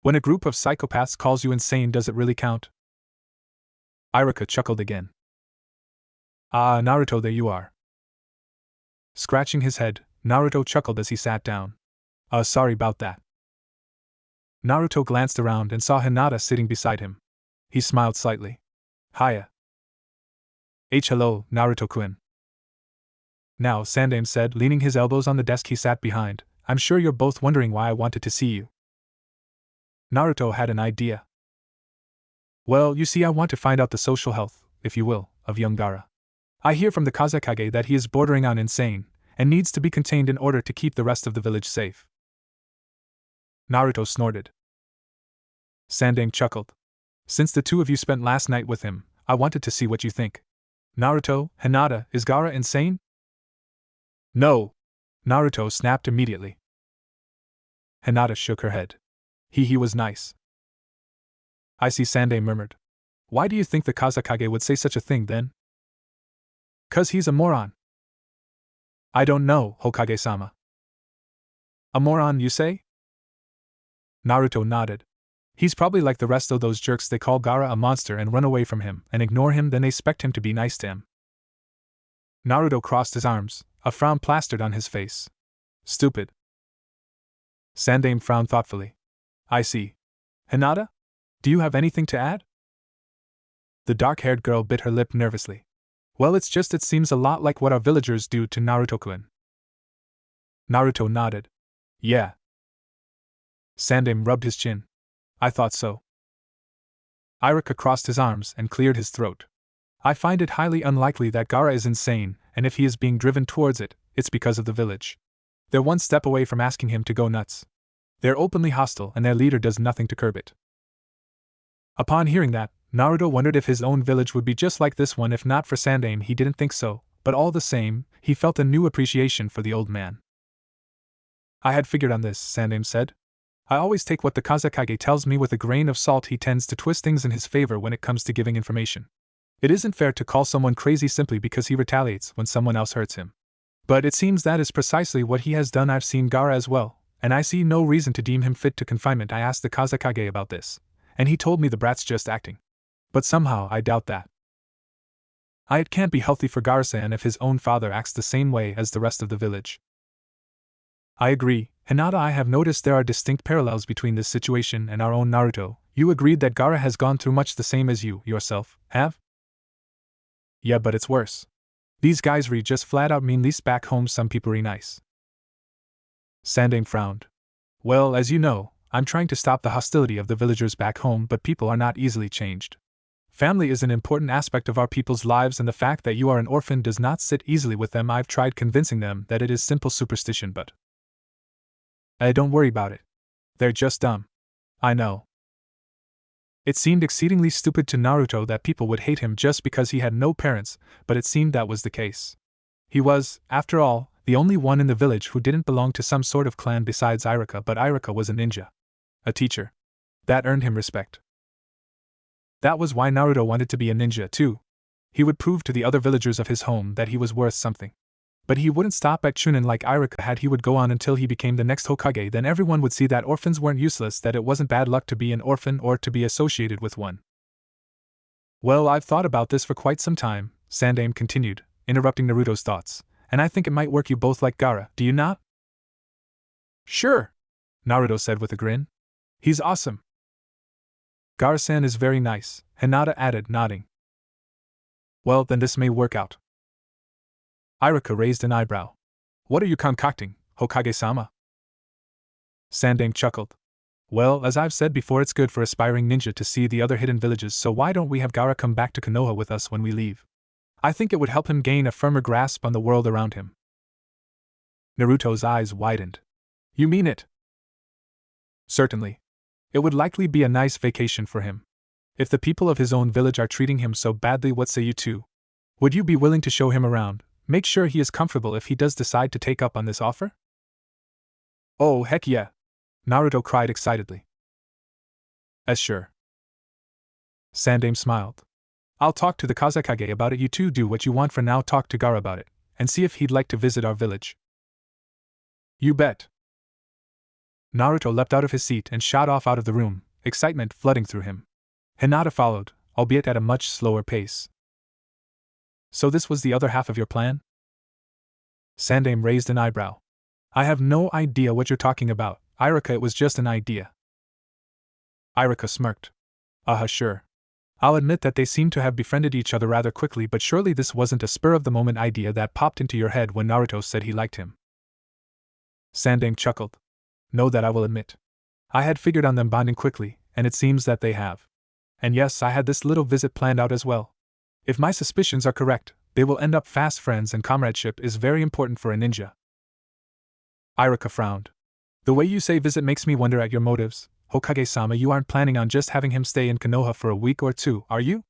When a group of psychopaths calls you insane, does it really count? Iruka chuckled again. Ah, Naruto, there you are. Scratching his head, Naruto chuckled as he sat down. Sorry about that. Naruto glanced around and saw Hinata sitting beside him. He smiled slightly. Hiya. Hello, Naruto-kun. Now, Sandaime said, leaning his elbows on the desk he sat behind, I'm sure you're both wondering why I wanted to see you. Naruto had an idea. Well, you see, I want to find out the social health, if you will, of young Gaara. I hear from the Kazekage that he is bordering on insane, and needs to be contained in order to keep the rest of the village safe. Naruto snorted. Sandaime chuckled. Since the two of you spent last night with him, I wanted to see what you think. Naruto, Hinata, is Gaara insane? No! Naruto snapped immediately. Hinata shook her head. He was nice. I see, Sandaime murmured. Why do you think the Kazekage would say such a thing then? 'Cause he's a moron. I don't know, Hokage-sama. A moron, you say? Naruto nodded. He's probably like the rest of those jerks. They call Gaara a monster and run away from him and ignore him, then they expect him to be nice to him. Naruto crossed his arms, a frown plastered on his face. Stupid. Sandaime frowned thoughtfully. I see. Hinata? Do you have anything to add? The dark-haired girl bit her lip nervously. Well, it seems a lot like what our villagers do to Naruto-kun. Naruto nodded. Yeah. Sandaime rubbed his chin. I thought so. Iruka crossed his arms and cleared his throat. I find it highly unlikely that Gaara is insane, and if he is being driven towards it, it's because of the village. They're one step away from asking him to go nuts. They're openly hostile and their leader does nothing to curb it. Upon hearing that, Naruto wondered if his own village would be just like this one. If not for Sandaime, he didn't think so, but all the same, he felt a new appreciation for the old man. I had figured on this, Sandaime said. I always take what the Kazekage tells me with a grain of salt. He tends to twist things in his favor when it comes to giving information. It isn't fair to call someone crazy simply because he retaliates when someone else hurts him. But it seems that is precisely what he has done. I've seen Gaara as well, and I see no reason to deem him fit to confinement. I asked the Kazekage about this, and he told me the brat's just acting. But somehow I doubt that. It can't be healthy for Gaara-san if his own father acts the same way as the rest of the village. I agree, Hinata. I have noticed there are distinct parallels between this situation and our own Naruto. You agreed that Gaara has gone through much the same as you, yourself, have? Yeah, but it's worse. These guys just flat out mean. Least back home some people are nice. Sandaime frowned. Well, as you know, I'm trying to stop the hostility of the villagers back home, but people are not easily changed. Family is an important aspect of our people's lives, and the fact that you are an orphan does not sit easily with them. I've tried convincing them that it is simple superstition, but don't worry about it. They're just dumb. I know. It seemed exceedingly stupid to Naruto that people would hate him just because he had no parents, but it seemed that was the case. He was, after all, the only one in the village who didn't belong to some sort of clan besides Iruka, but Iruka was a ninja. A teacher. That earned him respect. That was why Naruto wanted to be a ninja too. He would prove to the other villagers of his home that he was worth something. But he wouldn't stop at Chunin like Iruka had. He would go on until he became the next Hokage. Then everyone would see that orphans weren't useless, that it wasn't bad luck to be an orphan or to be associated with one. Well, I've thought about this for quite some time, Sandaime continued, interrupting Naruto's thoughts, and I think it might work. You both like Gaara, do you not? Sure, Naruto said with a grin. He's awesome. Gaara-san is very nice, Hinata added, nodding. Well, then this may work out. Iruka raised an eyebrow. What are you concocting, Hokage-sama? Sandaime chuckled. Well, as I've said before, it's good for aspiring ninja to see the other hidden villages, so why don't we have Gaara come back to Konoha with us when we leave? I think it would help him gain a firmer grasp on the world around him. Naruto's eyes widened. You mean it? Certainly. It would likely be a nice vacation for him. If the people of his own village are treating him so badly, what say you two? Would you be willing to show him around? Make sure he is comfortable if he does decide to take up on this offer? Oh, heck yeah! Naruto cried excitedly. As sure. Sandaime smiled. I'll talk to the Kazekage about it. You two do what you want for now. Talk to Gaara about it, and see if he'd like to visit our village. You bet. Naruto leapt out of his seat and shot off out of the room, excitement flooding through him. Hinata followed, albeit at a much slower pace. So this was the other half of your plan? Sandaime raised an eyebrow. I have no idea what you're talking about, Iruka. It was just an idea. Iruka smirked. Sure. I'll admit that they seem to have befriended each other rather quickly, but surely this wasn't a spur-of-the-moment idea that popped into your head when Naruto said he liked him. Sandaime chuckled. No, that I will admit. I had figured on them bonding quickly, and it seems that they have. And yes, I had this little visit planned out as well. If my suspicions are correct, they will end up fast friends, and comradeship is very important for a ninja. Iruka frowned. The way you say visit makes me wonder at your motives, Hokage-sama. You aren't planning on just having him stay in Konoha for a week or two, are you?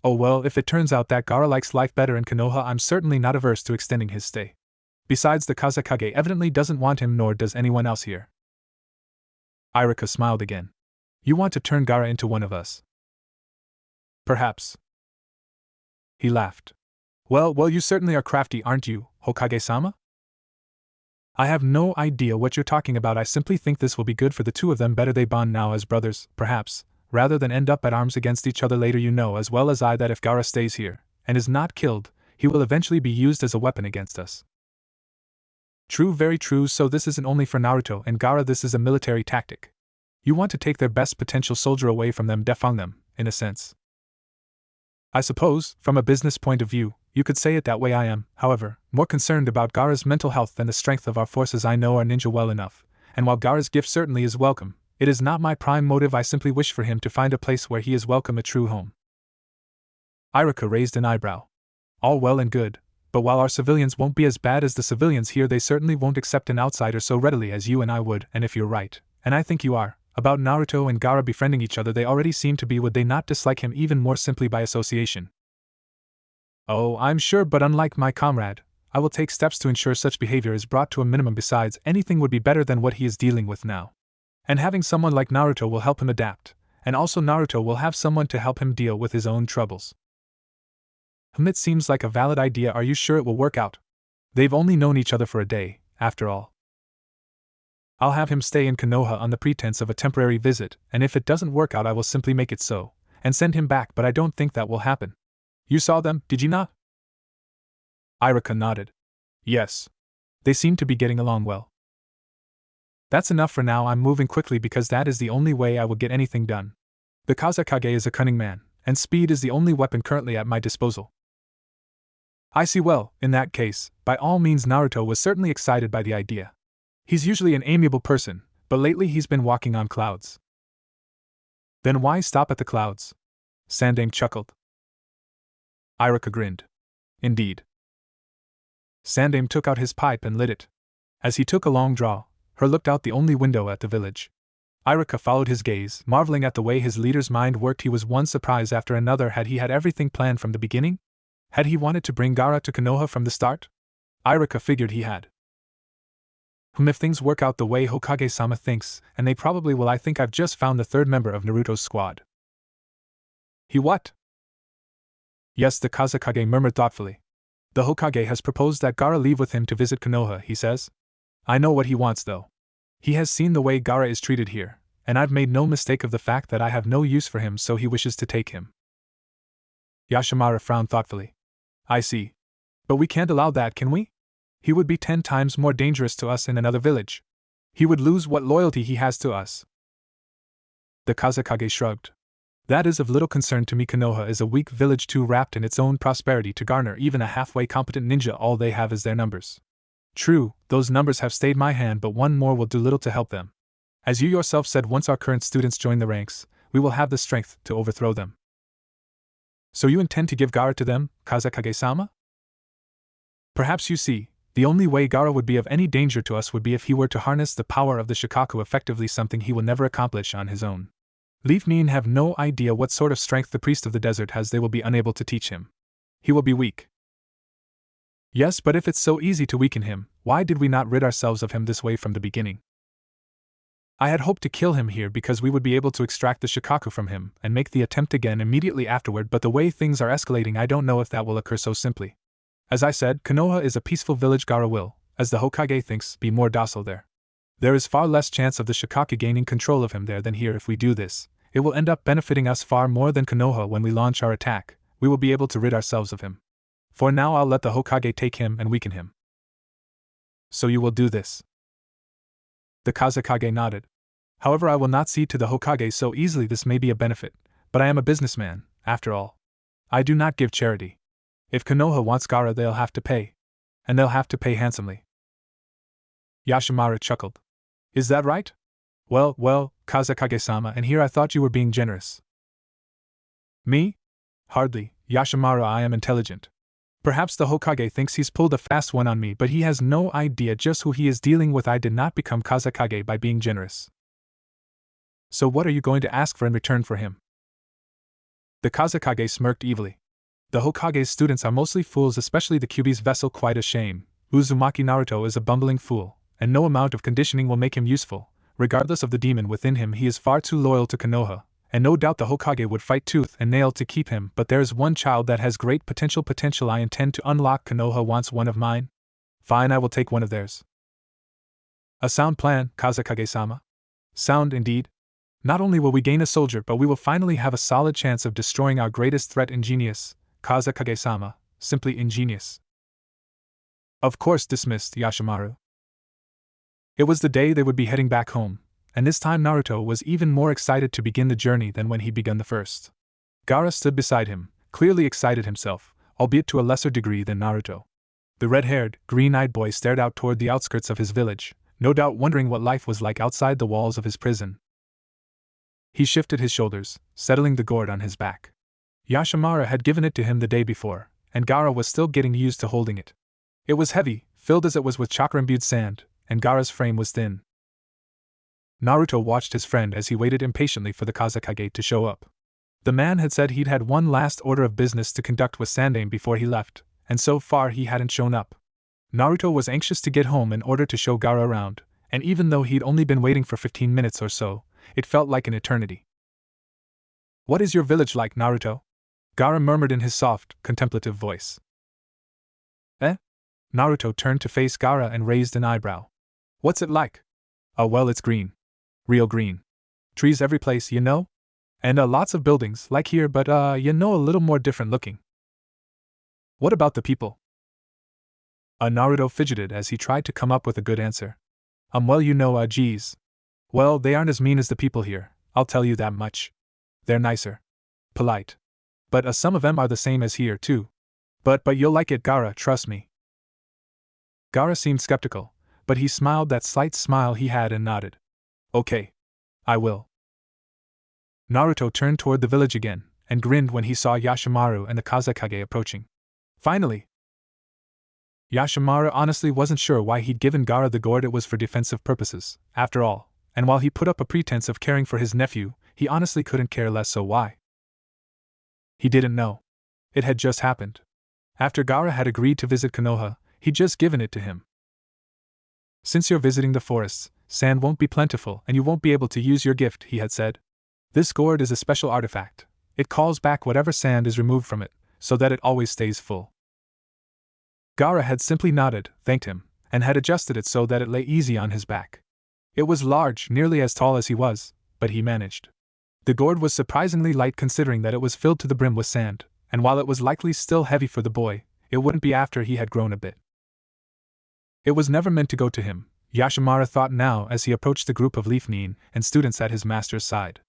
Oh well, if it turns out that Gaara likes life better in Konoha, I'm certainly not averse to extending his stay. Besides, the Kazekage evidently doesn't want him, nor does anyone else here. Iruka smiled again. You want to turn Gaara into one of us? Perhaps. He laughed. Well, you certainly are crafty, aren't you, Hokage-sama? I have no idea what you're talking about. I simply think this will be good for the two of them. Better they bond now as brothers, perhaps, rather than end up at arms against each other later. You know as well as I that if Gaara stays here, and is not killed, he will eventually be used as a weapon against us. True, very true. So this isn't only for Naruto and Gaara, this is a military tactic. You want to take their best potential soldier away from them, defang them, in a sense. I suppose, from a business point of view, you could say it that way. I am, however, more concerned about Gaara's mental health than the strength of our forces. I know our ninja well enough, and while Gaara's gift certainly is welcome, It is not my prime motive, I simply wish for him to find a place where he is welcome, a true home. Iruka raised an eyebrow. All well and good, but while our civilians won't be as bad as the civilians here, they certainly won't accept an outsider so readily as you and I would, and if you're right, and I think you are, about Naruto and Gaara befriending each other, they already seem to be, would they not dislike him even more simply by association? Oh, I'm sure, but unlike my comrade, I will take steps to ensure such behavior is brought to a minimum. Besides, anything would be better than what he is dealing with now. And having someone like Naruto will help him adapt, and also Naruto will have someone to help him deal with his own troubles. It seems like a valid idea. Are you sure it will work out? They've only known each other for a day, after all. I'll have him stay in Konoha on the pretense of a temporary visit, and if it doesn't work out I will simply make it so, and send him back, but I don't think that will happen. You saw them, did you not? Iruka nodded. Yes. They seem to be getting along well. That's enough for now. I'm moving quickly because that is the only way I will get anything done. The Kazekage is a cunning man, and speed is the only weapon currently at my disposal. I see. Well, in that case, by all means. Naruto was certainly excited by the idea. He's usually an amiable person, but lately he's been walking on clouds. Then why stop at the clouds? Sandaime chuckled. Iruka grinned. Indeed. Sandaime took out his pipe and lit it. As he took a long draw, her looked out the only window at the village. Iruka followed his gaze, marveling at the way his leader's mind worked. He was one surprise after another. Had he had everything planned from the beginning? Had he wanted to bring Gaara to Konoha from the start? Iruka figured he had. If things work out the way Hokage-sama thinks, and they probably will, I think I've just found the third member of Naruto's squad. He what? Yes, the Kazekage murmured thoughtfully. The Hokage has proposed that Gaara leave with him to visit Konoha, he says. I know what he wants though. He has seen the way Gaara is treated here, and I've made no mistake of the fact that I have no use for him, so he wishes to take him. Yashimara frowned thoughtfully. I see. But we can't allow that, can we? He would be 10 times more dangerous to us in another village. He would lose what loyalty he has to us. The Kazekage shrugged. That is of little concern to me. Konoha is a weak village too wrapped in its own prosperity to garner even a halfway competent ninja. All they have is their numbers. True, those numbers have stayed my hand, but one more will do little to help them. As you yourself said, once our current students join the ranks, we will have the strength to overthrow them. So you intend to give Gaara to them, Kazekage-sama? Perhaps you see, the only way Gaara would be of any danger to us would be if he were to harness the power of the Shikaku effectively, something he will never accomplish on his own. Leave me and have no idea what sort of strength the priest of the desert has. They will be unable to teach him. He will be weak. Yes, but if it's so easy to weaken him, why did we not rid ourselves of him this way from the beginning? I had hoped to kill him here because we would be able to extract the Shikaku from him and make the attempt again immediately afterward, but the way things are escalating, I don't know if that will occur so simply. As I said, Konoha is a peaceful village. Gaara will, as the Hokage thinks, be more docile there. There is far less chance of the Shikaku gaining control of him there than here. If we do this, it will end up benefiting us far more than Konoha. When we launch our attack, we will be able to rid ourselves of him. For now, I'll let the Hokage take him and weaken him. So you will do this? The Kazekage nodded. However, I will not cede to the Hokage so easily. This may be a benefit, but I am a businessman, after all. I do not give charity. If Konoha wants Gaara, they'll have to pay. And they'll have to pay handsomely. Yashimara chuckled. Is that right? Well, Kazekage-sama, and here I thought you were being generous. Me? Hardly, Yashimara. I am intelligent. Perhaps the Hokage thinks he's pulled a fast one on me, but he has no idea just who he is dealing with. I did not become Kazekage by being generous. So what are you going to ask for in return for him? The Kazekage smirked evilly. The Hokage's students are mostly fools, especially the Kyuubi's vessel. Quite a shame. Uzumaki Naruto is a bumbling fool, and no amount of conditioning will make him useful. Regardless of the demon within him, he is far too loyal to Konoha, and no doubt the Hokage would fight tooth and nail to keep him. But there's one child that has great potential. I intend to unlock. Konoha wants one of mine. Fine, I will take one of theirs. A sound plan, Kazekage-sama. Sound indeed. Not only will we gain a soldier, but we will finally have a solid chance of destroying our greatest threat. Ingenious, Kazekage-sama, simply ingenious. Of course, dismissed Yashimaru. It was the day they would be heading back home, and this time Naruto was even more excited to begin the journey than when he began the first. Gaara stood beside him, clearly excited himself, albeit to a lesser degree than Naruto. The red-haired, green-eyed boy stared out toward the outskirts of his village, no doubt wondering what life was like outside the walls of his prison. He shifted his shoulders, settling the gourd on his back. Yashamara had given it to him the day before, and Gaara was still getting used to holding it. It was heavy, filled as it was with chakra-imbued sand, and Gaara's frame was thin. Naruto watched his friend as he waited impatiently for the Kazekage to show up. The man had said he'd had one last order of business to conduct with Sandaime before he left, and so far he hadn't shown up. Naruto was anxious to get home in order to show Gaara around, and even though he'd only been waiting for 15 minutes or so, it felt like an eternity. "What is your village like, Naruto?" Gaara murmured in his soft, contemplative voice. "Eh?" Naruto turned to face Gaara and raised an eyebrow. "What's it like?" "Oh well, it's green. Real green. Trees every place, you know? And lots of buildings, like here, but a little more different looking." "What about the people?" Naruto fidgeted as he tried to come up with a good answer. Well, geez. Well, they aren't as mean as the people here, I'll tell you that much. They're nicer. Polite. But some of them are the same as here, too. But you'll like it, Gaara, trust me." Gaara seemed skeptical, but he smiled that slight smile he had and nodded. "Okay. I will." Naruto turned toward the village again, and grinned when he saw Yashimaru and the Kazekage approaching. Finally! Yashimaru honestly wasn't sure why he'd given Gaara the gourd. It was for defensive purposes, after all, and while he put up a pretense of caring for his nephew, he honestly couldn't care less, so why? He didn't know. It had just happened. After Gaara had agreed to visit Konoha, he'd just given it to him. "Since you're visiting the forests, sand won't be plentiful and you won't be able to use your gift," he had said. "This gourd is a special artifact. It calls back whatever sand is removed from it, so that it always stays full." Gaara had simply nodded, thanked him, and had adjusted it so that it lay easy on his back. It was large, nearly as tall as he was, but he managed. The gourd was surprisingly light considering that it was filled to the brim with sand, and while it was likely still heavy for the boy, it wouldn't be after he had grown a bit. It was never meant to go to him, Yashimaru thought now as he approached the group of Leaf Nin and students at his master's side.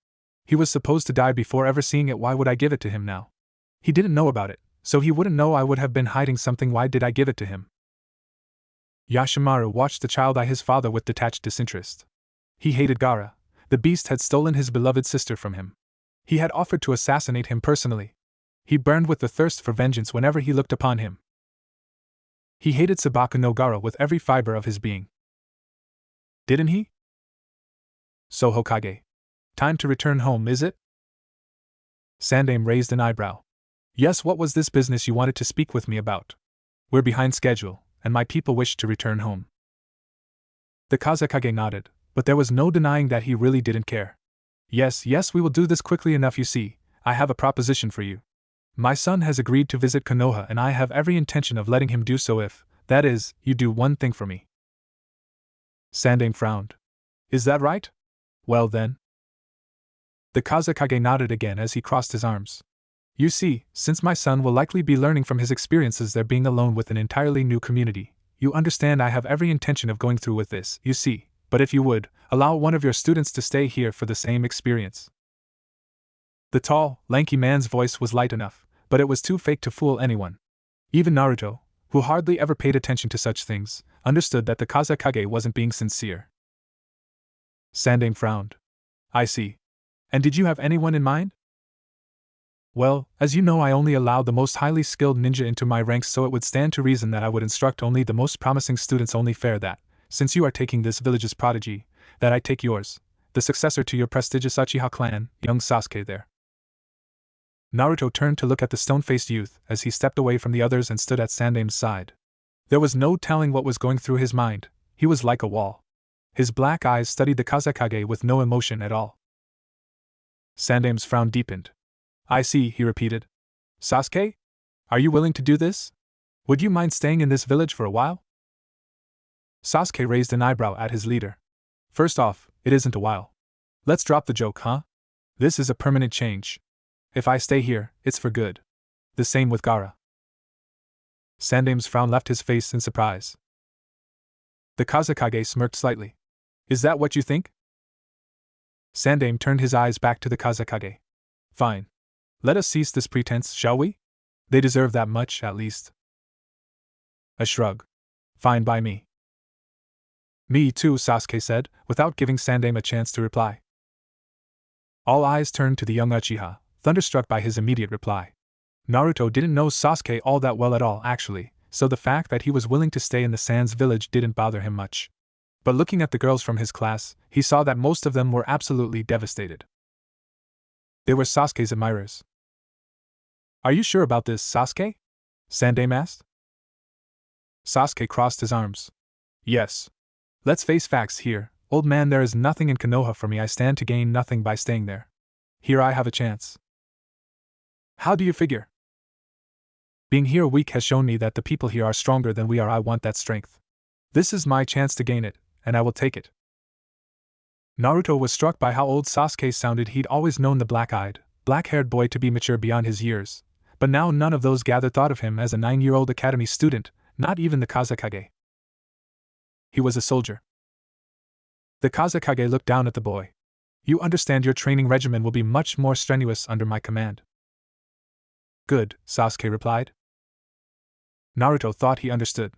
He was supposed to die before ever seeing it. Why would I give it to him now? He didn't know about it, so he wouldn't know I would have been hiding something. Why did I give it to him? Yashimaru watched the child eye his father with detached disinterest. He hated Gaara. The beast had stolen his beloved sister from him. He had offered to assassinate him personally. He burned with the thirst for vengeance whenever he looked upon him. He hated Sabaku no Gaara with every fiber of his being. Didn't he? "So Hokage. Time to return home, is it?" Sandaime raised an eyebrow. "Yes, what was this business you wanted to speak with me about?" "We're behind schedule, and my people wish to return home." The Kazekage nodded, but there was no denying that he really didn't care. Yes, we will do this quickly enough. You see, I have a proposition for you. My son has agreed to visit Konoha and I have every intention of letting him do so if, that is, you do one thing for me." Sandaime frowned. "Is that right? Well then." The Kazekage nodded again as he crossed his arms. "You see, since my son will likely be learning from his experiences there being alone with an entirely new community, you understand I have every intention of going through with this, you see, but if you would, allow one of your students to stay here for the same experience." The tall, lanky man's voice was light enough, but it was too fake to fool anyone. Even Naruto, who hardly ever paid attention to such things, understood that the Kazekage wasn't being sincere. Sandaime frowned. "I see. And did you have anyone in mind?" "Well, as you know, I only allow the most highly skilled ninja into my ranks, so it would stand to reason that I would instruct only the most promising students. Only fair that, since you are taking this village's prodigy, that I take yours, the successor to your prestigious Uchiha clan, young Sasuke there." Naruto turned to look at the stone-faced youth as he stepped away from the others and stood at Sandaime's side. There was no telling what was going through his mind. He was like a wall. His black eyes studied the Kazekage with no emotion at all. Sandaime's frown deepened. "I see," he repeated. "Sasuke? Are you willing to do this? Would you mind staying in this village for a while?" Sasuke raised an eyebrow at his leader. "First off, it isn't a while. Let's drop the joke, huh? This is a permanent change. If I stay here, it's for good. The same with Gaara." Sandaime's frown left his face in surprise. The Kazekage smirked slightly. "Is that what you think?" Sandaime turned his eyes back to the Kazekage. "Fine. Let us cease this pretense, shall we? They deserve that much, at least." A shrug. "Fine by me." "Me too," Sasuke said, without giving Sandaime a chance to reply. All eyes turned to the young Uchiha, thunderstruck by his immediate reply. Naruto didn't know Sasuke all that well at all, actually, so the fact that he was willing to stay in the Sands village didn't bother him much. But looking at the girls from his class, he saw that most of them were absolutely devastated. They were Sasuke's admirers. Are you sure about this, Sasuke? Sandaime asked. Sasuke crossed his arms. Yes. Let's face facts here, old man, there is nothing in Konoha for me. I stand to gain nothing by staying there. Here I have a chance. How do you figure? Being here weak has shown me that the people here are stronger than we are. I want that strength. This is my chance to gain it, and I will take it. Naruto was struck by how old Sasuke sounded. He'd always known the black-eyed, black-haired boy to be mature beyond his years, but now none of those gathered thought of him as a 9-year-old academy student, not even the Kazekage. He was a soldier. The Kazekage looked down at the boy. You understand your training regimen will be much more strenuous under my command. Good, Sasuke replied. Naruto thought he understood.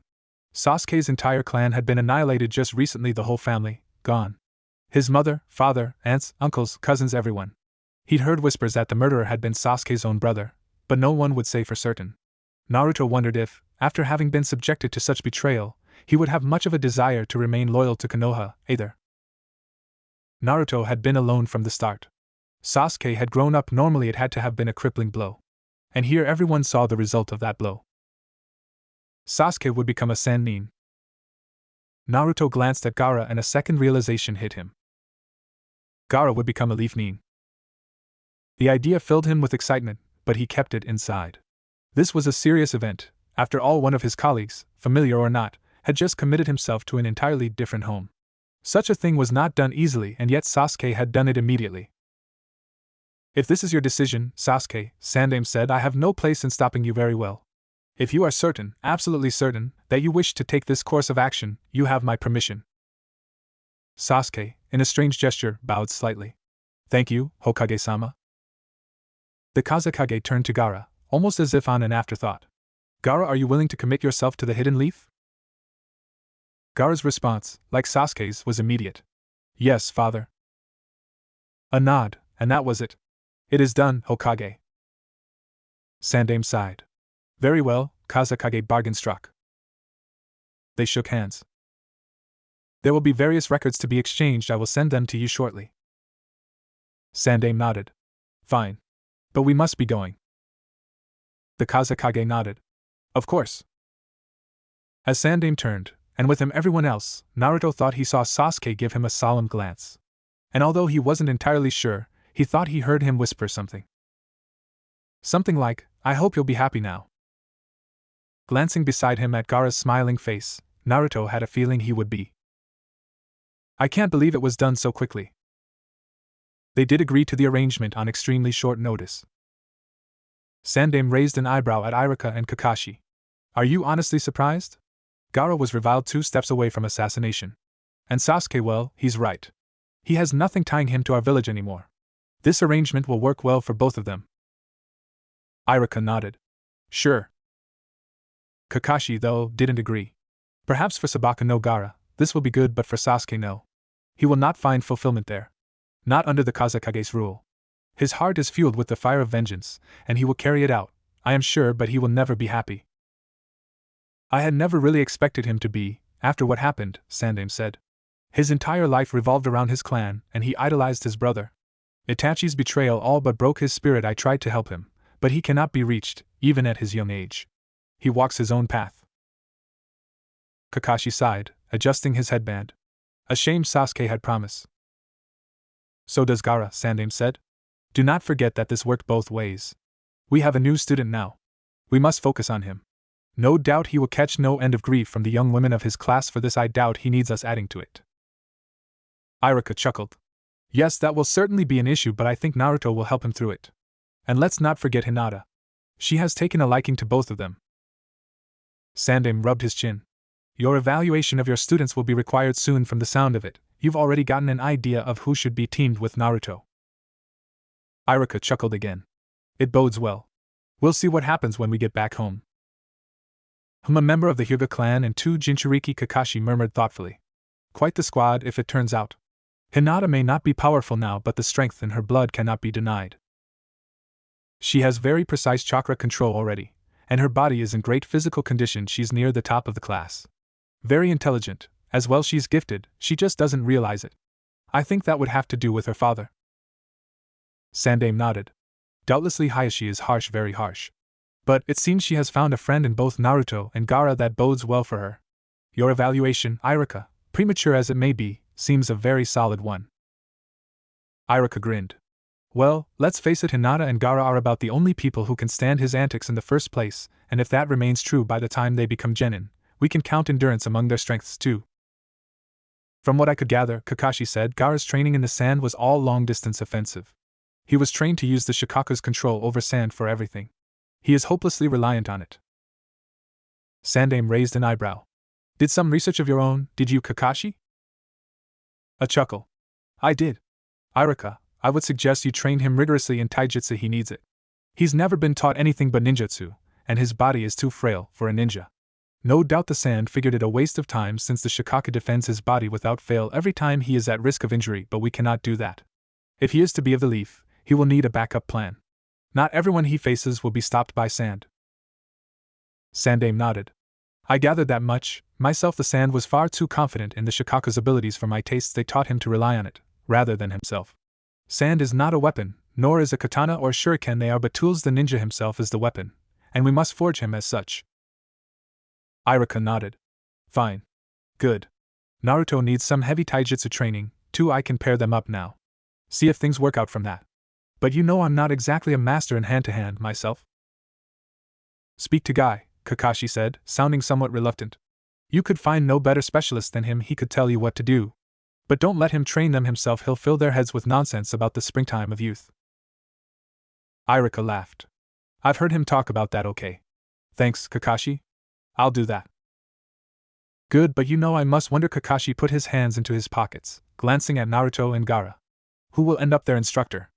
Sasuke's entire clan had been annihilated just recently, the whole family, gone. His mother, father, aunts, uncles, cousins, everyone. He'd heard whispers that the murderer had been Sasuke's own brother, but no one would say for certain. Naruto wondered if, after having been subjected to such betrayal, he would have much of a desire to remain loyal to Konoha, either. Naruto had been alone from the start. Sasuke had grown up. Normally it had to have been a crippling blow. And here everyone saw the result of that blow. Sasuke would become a Sannin. Naruto glanced at Gaara and a second realization hit him. Gaara would become a Leaf Nin. The idea filled him with excitement, but he kept it inside. This was a serious event. After all, one of his colleagues, familiar or not, had just committed himself to an entirely different home. Such a thing was not done easily, and yet Sasuke had done it immediately. If this is your decision, Sasuke, Sandaime said, I have no place in stopping you. Very well. If you are certain, absolutely certain, that you wish to take this course of action, you have my permission. Sasuke, in a strange gesture, bowed slightly. Thank you, Hokage-sama. The Kazekage turned to Gaara, almost as if on an afterthought. Gaara, are you willing to commit yourself to the Hidden Leaf? Gaara's response, like Sasuke's, was immediate. Yes, father. A nod, and that was it. It is done, Hokage. Sandaime sighed. Very well, Kazekage, bargain struck. They shook hands. There will be various records to be exchanged. I will send them to you shortly. Sandaime nodded. Fine. But we must be going. The Kazekage nodded. Of course. As Sandaime turned, and with him everyone else, Naruto thought he saw Sasuke give him a solemn glance. And although he wasn't entirely sure, he thought he heard him whisper something. Something like, I hope you'll be happy now. Glancing beside him at Gaara's smiling face, Naruto had a feeling he would be. I can't believe it was done so quickly. They did agree to the arrangement on extremely short notice. Sandaime raised an eyebrow at Iruka and Kakashi. Are you honestly surprised? Gaara was reviled 2 steps away from assassination. And Sasuke, well, he's right. He has nothing tying him to our village anymore. This arrangement will work well for both of them. Iruka nodded. Sure. Kakashi, though, didn't agree. Perhaps for Sabaka no Gaara, this will be good, but for Sasuke, no. He will not find fulfillment there. Not under the Kazekage's rule. His heart is fueled with the fire of vengeance, and he will carry it out, I am sure, but he will never be happy. I had never really expected him to be, after what happened, Sandaime said. His entire life revolved around his clan, and he idolized his brother. Itachi's betrayal all but broke his spirit. I tried to help him, but he cannot be reached, even at his young age. He walks his own path. Kakashi sighed, adjusting his headband. A shame Sasuke had promise. So does Gaara, Sandaime said. Do not forget that this worked both ways. We have a new student now. We must focus on him. No doubt he will catch no end of grief from the young women of his class for this. I doubt he needs us adding to it. Iruka chuckled. Yes, that will certainly be an issue, but I think Naruto will help him through it. And let's not forget Hinata. She has taken a liking to both of them. Sandaime rubbed his chin. Your evaluation of your students will be required soon. From the sound of it, you've already gotten an idea of who should be teamed with Naruto. Iruka chuckled again. It bodes well. We'll see what happens when we get back home. A member of the Hyuga clan and 2 Jinchuriki, Kakashi murmured thoughtfully. Quite the squad if it turns out. Hinata may not be powerful now, but the strength in her blood cannot be denied. She has very precise chakra control already, and her body is in great physical condition. She's near the top of the class. Very intelligent, as well she's gifted, she just doesn't realize it. I think that would have to do with her father. Sandaime nodded. Doubtlessly Hayashi is harsh, very harsh. But it seems she has found a friend in both Naruto and Gaara that bodes well for her. Your evaluation, Irika, premature as it may be, seems a very solid one. Irika grinned. Well, let's face it, Hinata and Gaara are about the only people who can stand his antics in the first place, and if that remains true by the time they become genin, we can count endurance among their strengths too. From what I could gather, Kakashi said, Gaara's training in the sand was all long-distance offensive. He was trained to use the Shikaku's control over sand for everything. He is hopelessly reliant on it. Sandaime raised an eyebrow. Did some research of your own, did you, Kakashi? A chuckle. I did. Irika, I would suggest you train him rigorously in taijutsu, he needs it. He's never been taught anything but ninjutsu, and his body is too frail for a ninja. No doubt the sand figured it a waste of time since the Shikaku defends his body without fail every time he is at risk of injury, but we cannot do that. If he is to be of the leaf, he will need a backup plan. Not everyone he faces will be stopped by sand. Sandaime nodded. I gathered that much. Myself, the sand was far too confident in the Shikaku's abilities for my tastes. They taught him to rely on it, rather than himself. Sand is not a weapon, nor is a katana or shuriken. They are but tools. The ninja himself is the weapon, and we must forge him as such. Irika nodded. Fine. Good. Naruto needs some heavy taijutsu training, too. I can pair them up now. See if things work out from that. But you know I'm not exactly a master in hand-to-hand myself. Speak to Guy, Kakashi said, sounding somewhat reluctant. You could find no better specialist than him. He could tell you what to do. But don't let him train them himself. He'll fill their heads with nonsense about the springtime of youth. Irika laughed. I've heard him talk about that. Okay. Thanks, Kakashi. I'll do that. Good, but you know I must wonder. Kakashi put his hands into his pockets, glancing at Naruto and Gaara. Who will end up their instructor?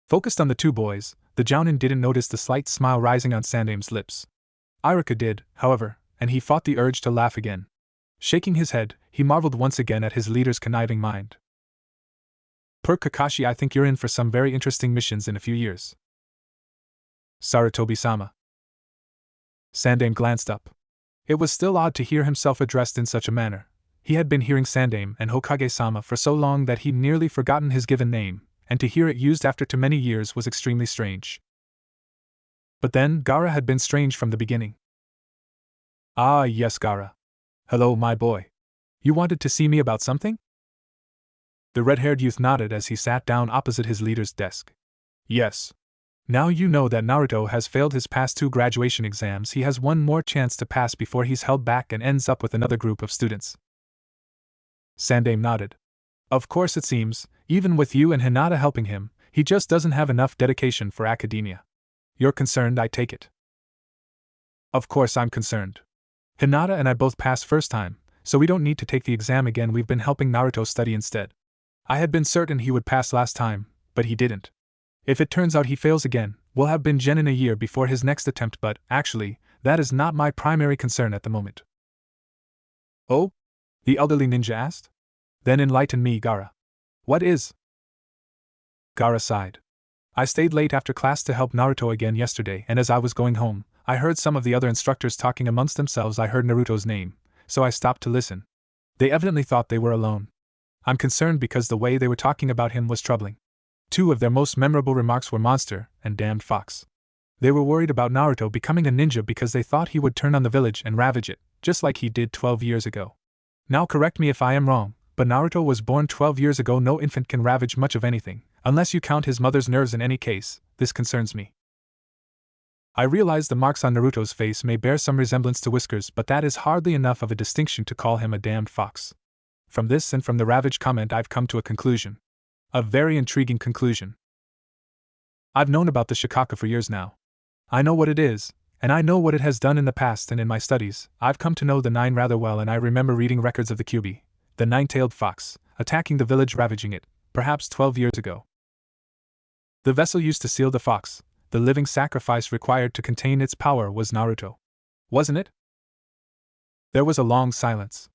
Focused on the two boys, the Jounin didn't notice the slight smile rising on Sandaime's lips. Irika did, however, and he fought the urge to laugh again. Shaking his head, he marveled once again at his leader's conniving mind. Per Kakashi, I think you're in for some very interesting missions in a few years. Sarutobi-sama. Sandaime glanced up. It was still odd to hear himself addressed in such a manner. He had been hearing Sandaime and Hokage-sama for so long that he'd nearly forgotten his given name, and to hear it used after too many years was extremely strange. But then, Gaara had been strange from the beginning. Ah, yes, Gaara. Hello, my boy. You wanted to see me about something? The red-haired youth nodded as he sat down opposite his leader's desk. Yes. Now you know that Naruto has failed his past 2 graduation exams. He has one more chance to pass before he's held back and ends up with another group of students. Sandaime nodded. Of course, it seems, even with you and Hinata helping him, he just doesn't have enough dedication for academia. You're concerned, I take it. Of course I'm concerned. Hinata and I both passed first time, so we don't need to take the exam again. We've been helping Naruto study instead. I had been certain he would pass last time, but he didn't. If it turns out he fails again, we'll have been genin a year before his next attempt, but, actually, that is not my primary concern at the moment. Oh? The elderly ninja asked. Then enlighten me, Gaara. What is? Gaara sighed. I stayed late after class to help Naruto again yesterday, and as I was going home, I heard some of the other instructors talking amongst themselves. I heard Naruto's name, so I stopped to listen. They evidently thought they were alone. I'm concerned because the way they were talking about him was troubling. 2 of their most memorable remarks were monster and damned fox. They were worried about Naruto becoming a ninja because they thought he would turn on the village and ravage it, just like he did 12 years ago. Now correct me if I am wrong, but Naruto was born 12 years ago. No infant can ravage much of anything, unless you count his mother's nerves. In any case, this concerns me. I realize the marks on Naruto's face may bear some resemblance to whiskers, but that is hardly enough of a distinction to call him a damned fox. From this and from the ravage comment I've come to a conclusion. A very intriguing conclusion. I've known about the Shikaku for years now. I know what it is, and I know what it has done in the past, and in my studies, I've come to know the 9 rather well, and I remember reading records of the Kyuubi, the 9-tailed fox, attacking the village, ravaging it, perhaps 12 years ago. The vessel used to seal the fox, the living sacrifice required to contain its power, was Naruto. Wasn't it? There was a long silence.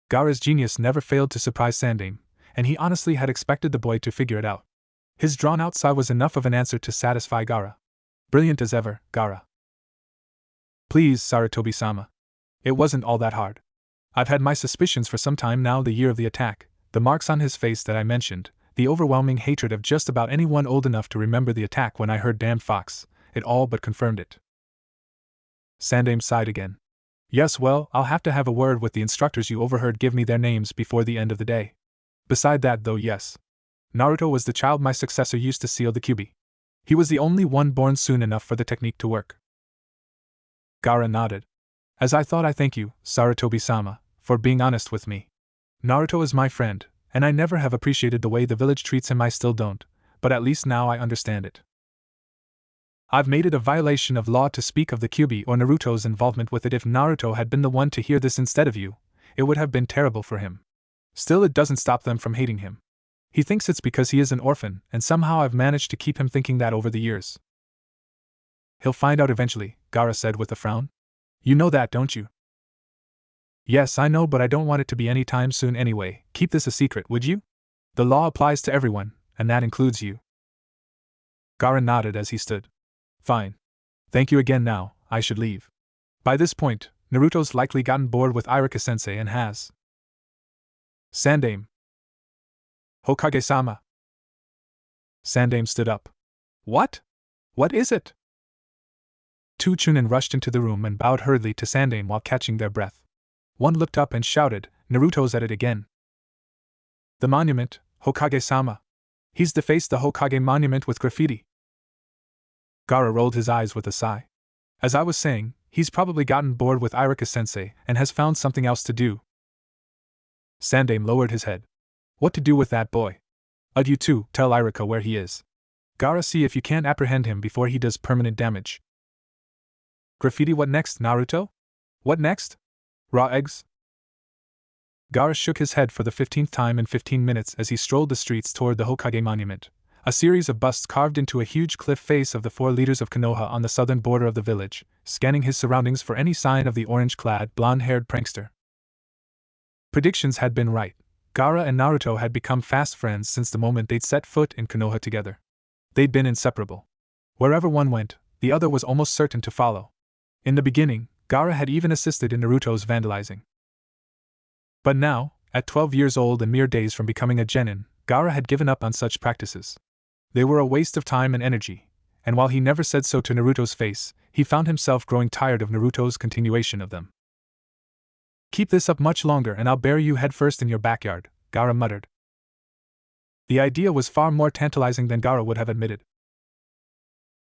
Gaara's genius never failed to surprise Sandaime, and he honestly had expected the boy to figure it out. His drawn-out sigh was enough of an answer to satisfy Gaara. Brilliant as ever, Gaara. Please, Sarutobi-sama. It wasn't all that hard. I've had my suspicions for some time now. The year of the attack, the marks on his face that I mentioned, the overwhelming hatred of just about anyone old enough to remember the attack when I heard damned fox, it all but confirmed it. Sandaime sighed again. Yes, well, I'll have to have a word with the instructors you overheard give me their names before the end of the day. Beside that though, yes. Naruto was the child my successor used to seal the Kyuubi. He was the only one born soon enough for the technique to work. Gaara nodded. As I thought, I thank you, Sarutobi-sama, for being honest with me. Naruto is my friend, and I never have appreciated the way the village treats him. I still don't, but at least now I understand it. I've made it a violation of law to speak of the Kyuubi or Naruto's involvement with it. If Naruto had been the one to hear this instead of you, it would have been terrible for him. Still, it doesn't stop them from hating him. He thinks it's because he is an orphan, and somehow I've managed to keep him thinking that over the years. He'll find out eventually, Gaara said with a frown. You know that, don't you? Yes, I know, but I don't want it to be any time soon anyway. Keep this a secret, would you? The law applies to everyone, and that includes you. Gaara nodded as he stood. Fine. Thank you again. Now, I should leave. By this point, Naruto's likely gotten bored with Iruka-sensei and has. Sandaime. Hokage-sama. Sandaime stood up. What? What is it? Two Chunin rushed into the room and bowed hurriedly to Sandaime while catching their breath. One looked up and shouted, Naruto's at it again. The monument, Hokage-sama. He's defaced the Hokage monument with graffiti. Gaara rolled his eyes with a sigh. As I was saying, he's probably gotten bored with Iruka-sensei and has found something else to do. Sandaime lowered his head. What to do with that boy? You too, tell Iruka where he is. Gaara, see if you can't apprehend him before he does permanent damage. Graffiti, what next, Naruto? What next? Raw eggs? Gaara shook his head for the 15th time in 15 minutes as he strolled the streets toward the Hokage monument, a series of busts carved into a huge cliff face of the 4 leaders of Konoha on the southern border of the village, scanning his surroundings for any sign of the orange-clad, blonde-haired prankster. Predictions had been right. Gaara and Naruto had become fast friends since the moment they'd set foot in Konoha together. They'd been inseparable. Wherever one went, the other was almost certain to follow. In the beginning, Gaara had even assisted in Naruto's vandalizing. But now, at 12 years old and mere days from becoming a genin, Gaara had given up on such practices. They were a waste of time and energy, and while he never said so to Naruto's face, he found himself growing tired of Naruto's continuation of them. Keep this up much longer and I'll bury you headfirst in your backyard, Gaara muttered. The idea was far more tantalizing than Gaara would have admitted.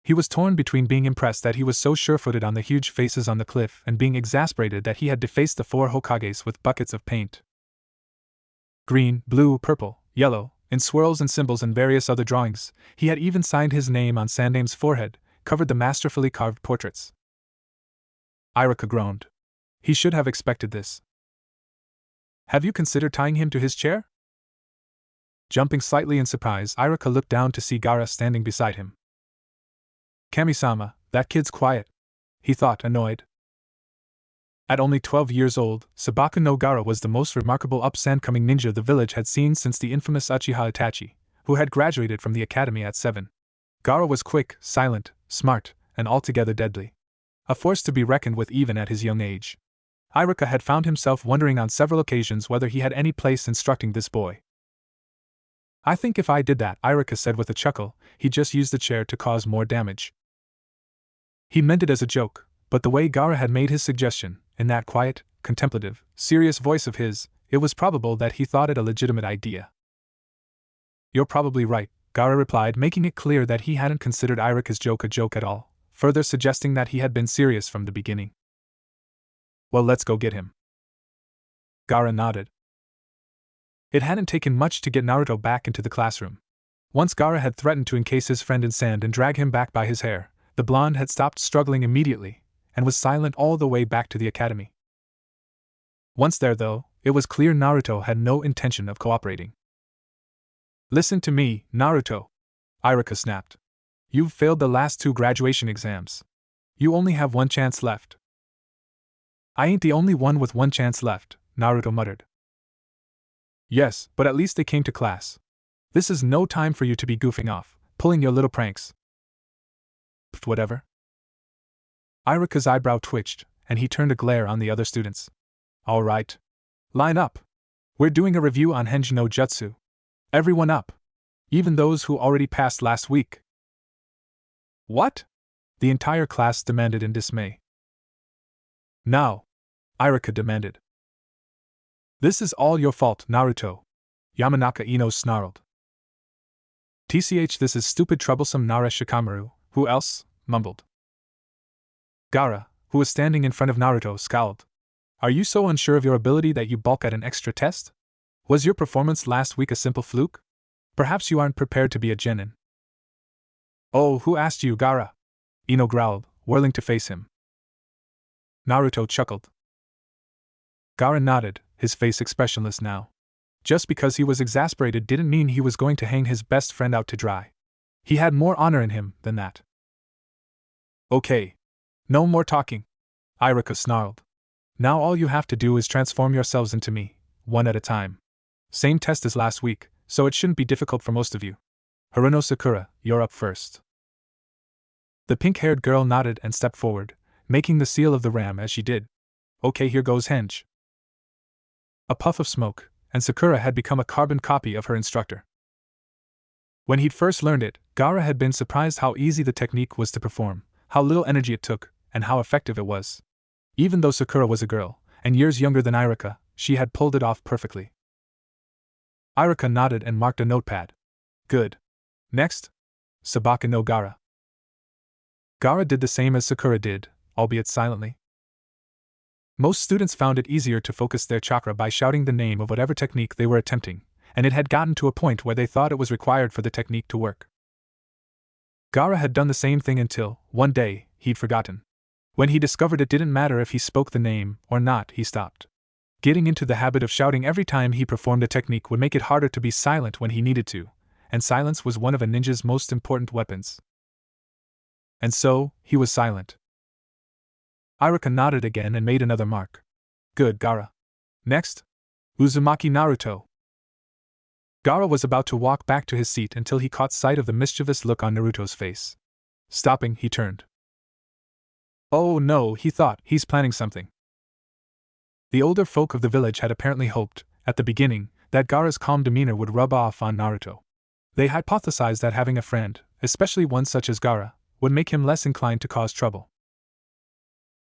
He was torn between being impressed that he was so sure-footed on the huge faces on the cliff and being exasperated that he had defaced the 4 Hokages with buckets of paint. Green, blue, purple, yellow, in swirls and symbols and various other drawings, he had even signed his name on Sandaime's forehead, covered the masterfully carved portraits. Iruka groaned. He should have expected this. Have you considered tying him to his chair? Jumping slightly in surprise, Iruka looked down to see Gaara standing beside him. Kami-sama, that kid's quiet, he thought, annoyed. At only 12 years old, Sabaku no Gaara was the most remarkable up-and-coming ninja the village had seen since the infamous Uchiha Itachi, who had graduated from the academy at 7. Gaara was quick, silent, smart, and altogether deadly. A force to be reckoned with even at his young age. Iruka had found himself wondering on several occasions whether he had any place instructing this boy. I think if I did that, Iruka said with a chuckle, he'd just use the chair to cause more damage. He meant it as a joke, but the way Gaara had made his suggestion, in that quiet, contemplative, serious voice of his, it was probable that he thought it a legitimate idea. You're probably right, Gaara replied, making it clear that he hadn't considered Iruka's joke a joke at all, further suggesting that he had been serious from the beginning. Well, let's go get him. Gaara nodded. It hadn't taken much to get Naruto back into the classroom. Once Gaara had threatened to encase his friend in sand and drag him back by his hair, the blonde had stopped struggling immediately, and was silent all the way back to the academy. Once there, though, it was clear Naruto had no intention of cooperating. Listen to me, Naruto, Iruka snapped. You've failed the last 2 graduation exams. You only have 1 chance left. I ain't the only one with 1 chance left, Naruto muttered. Yes, but at least they came to class. This is no time for you to be goofing off, pulling your little pranks. Whatever. Irika's eyebrow twitched, and he turned a glare on the other students. All right. Line up. We're doing a review on Henji no Jutsu. Everyone up. Even those who already passed last week. What? The entire class demanded in dismay. Now, Irika demanded. This is all your fault, Naruto. Yamanaka Ino snarled. This is stupid troublesome Nara Shikamaru, who else? Mumbled. Gaara, who was standing in front of Naruto, scowled. Are you so unsure of your ability that you balk at an extra test? Was your performance last week a simple fluke? Perhaps you aren't prepared to be a genin. Oh, who asked you, Gaara? Ino growled, whirling to face him. Naruto chuckled. Gaara nodded, his face expressionless now. Just because he was exasperated didn't mean he was going to hang his best friend out to dry. He had more honor in him than that. Okay. No more talking, Irika snarled. Now all you have to do is transform yourselves into me, one at a time. Same test as last week, so it shouldn't be difficult for most of you. Haruno Sakura, you're up first. The pink-haired girl nodded and stepped forward, making the seal of the ram as she did. Okay, here goes Henge. A puff of smoke, and Sakura had become a carbon copy of her instructor. When he'd first learned it, Gaara had been surprised how easy the technique was to perform, how little energy it took, and how effective it was. Even though Sakura was a girl, and years younger than Irika, she had pulled it off perfectly. Irika nodded and marked a notepad. Good. Next. Sabaka no Gaara. Gaara did the same as Sakura did, albeit silently. Most students found it easier to focus their chakra by shouting the name of whatever technique they were attempting, and it had gotten to a point where they thought it was required for the technique to work. Gaara had done the same thing until, one day, he'd forgotten. When he discovered it didn't matter if he spoke the name or not, he stopped. Getting into the habit of shouting every time he performed a technique would make it harder to be silent when he needed to, and silence was one of a ninja's most important weapons. And so, he was silent. Irika nodded again and made another mark. Good, Gaara. Next. Uzumaki Naruto. Gaara was about to walk back to his seat until he caught sight of the mischievous look on Naruto's face. Stopping, he turned. Oh no, he thought, he's planning something. The older folk of the village had apparently hoped, at the beginning, that Gaara's calm demeanor would rub off on Naruto. They hypothesized that having a friend, especially one such as Gaara, would make him less inclined to cause trouble.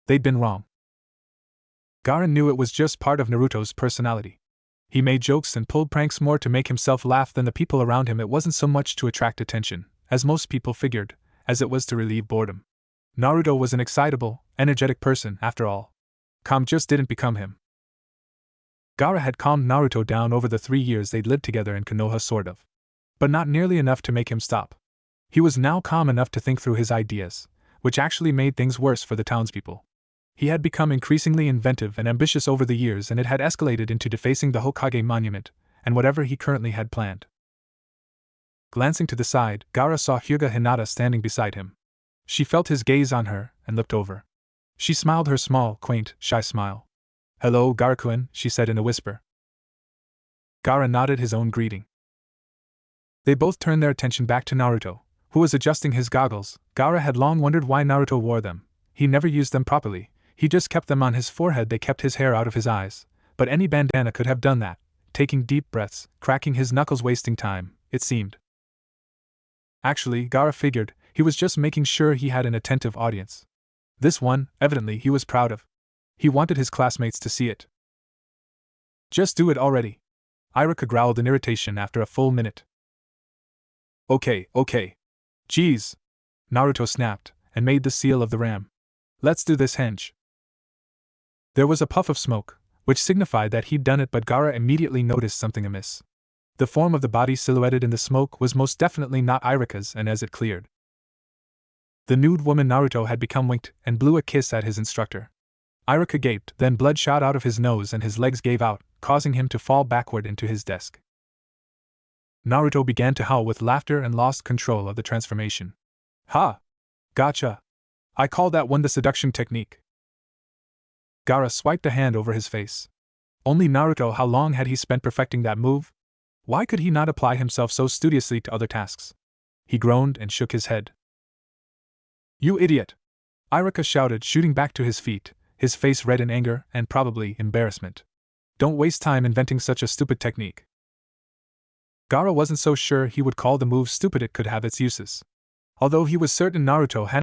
They'd been wrong. Gaara knew it was just part of Naruto's personality. He made jokes and pulled pranks more to make himself laugh than the people around him. It wasn't so much to attract attention, as most people figured, as it was to relieve boredom. Naruto was an excitable, energetic person, after all. Calm just didn't become him. Gaara had calmed Naruto down over the 3 years they'd lived together in Konoha, sort of. But not nearly enough to make him stop. He was now calm enough to think through his ideas, which actually made things worse for the townspeople. He had become increasingly inventive and ambitious over the years, and it had escalated into defacing the Hokage monument, and whatever he currently had planned. Glancing to the side, Gaara saw Hyuga Hinata standing beside him. She felt his gaze on her, and looked over. She smiled her small, quaint, shy smile. Hello, Gaara-kun, she said in a whisper. Gaara nodded his own greeting. They both turned their attention back to Naruto, who was adjusting his goggles. Gaara had long wondered why Naruto wore them. He never used them properly. He just kept them on his forehead. They kept his hair out of his eyes. But any bandana could have done that, taking deep breaths, cracking his knuckles, wasting time, it seemed. Actually, Gaara figured, he was just making sure he had an attentive audience. This one, evidently, he was proud of. He wanted his classmates to see it. Just do it already. Irika growled in irritation after a full minute. Okay. Geez. Naruto snapped, and made the seal of the ram. Let's do this, Henge. There was a puff of smoke, which signified that he'd done it, but Gaara immediately noticed something amiss. The form of the body silhouetted in the smoke was most definitely not Irika's, and as it cleared, the nude woman Naruto had become winked and blew a kiss at his instructor. Irika gaped, then blood shot out of his nose and his legs gave out, causing him to fall backward into his desk. Naruto began to howl with laughter and lost control of the transformation. Ha! Gotcha! I call that one the seduction technique. Gaara swiped a hand over his face. Only Naruto, how long had he spent perfecting that move? Why could he not apply himself so studiously to other tasks? He groaned and shook his head. You idiot! Iruka shouted, shooting back to his feet, his face red in anger and probably embarrassment. Don't waste time inventing such a stupid technique. Gaara wasn't so sure he would call the move stupid, it could have its uses. Although he was certain Naruto hadn't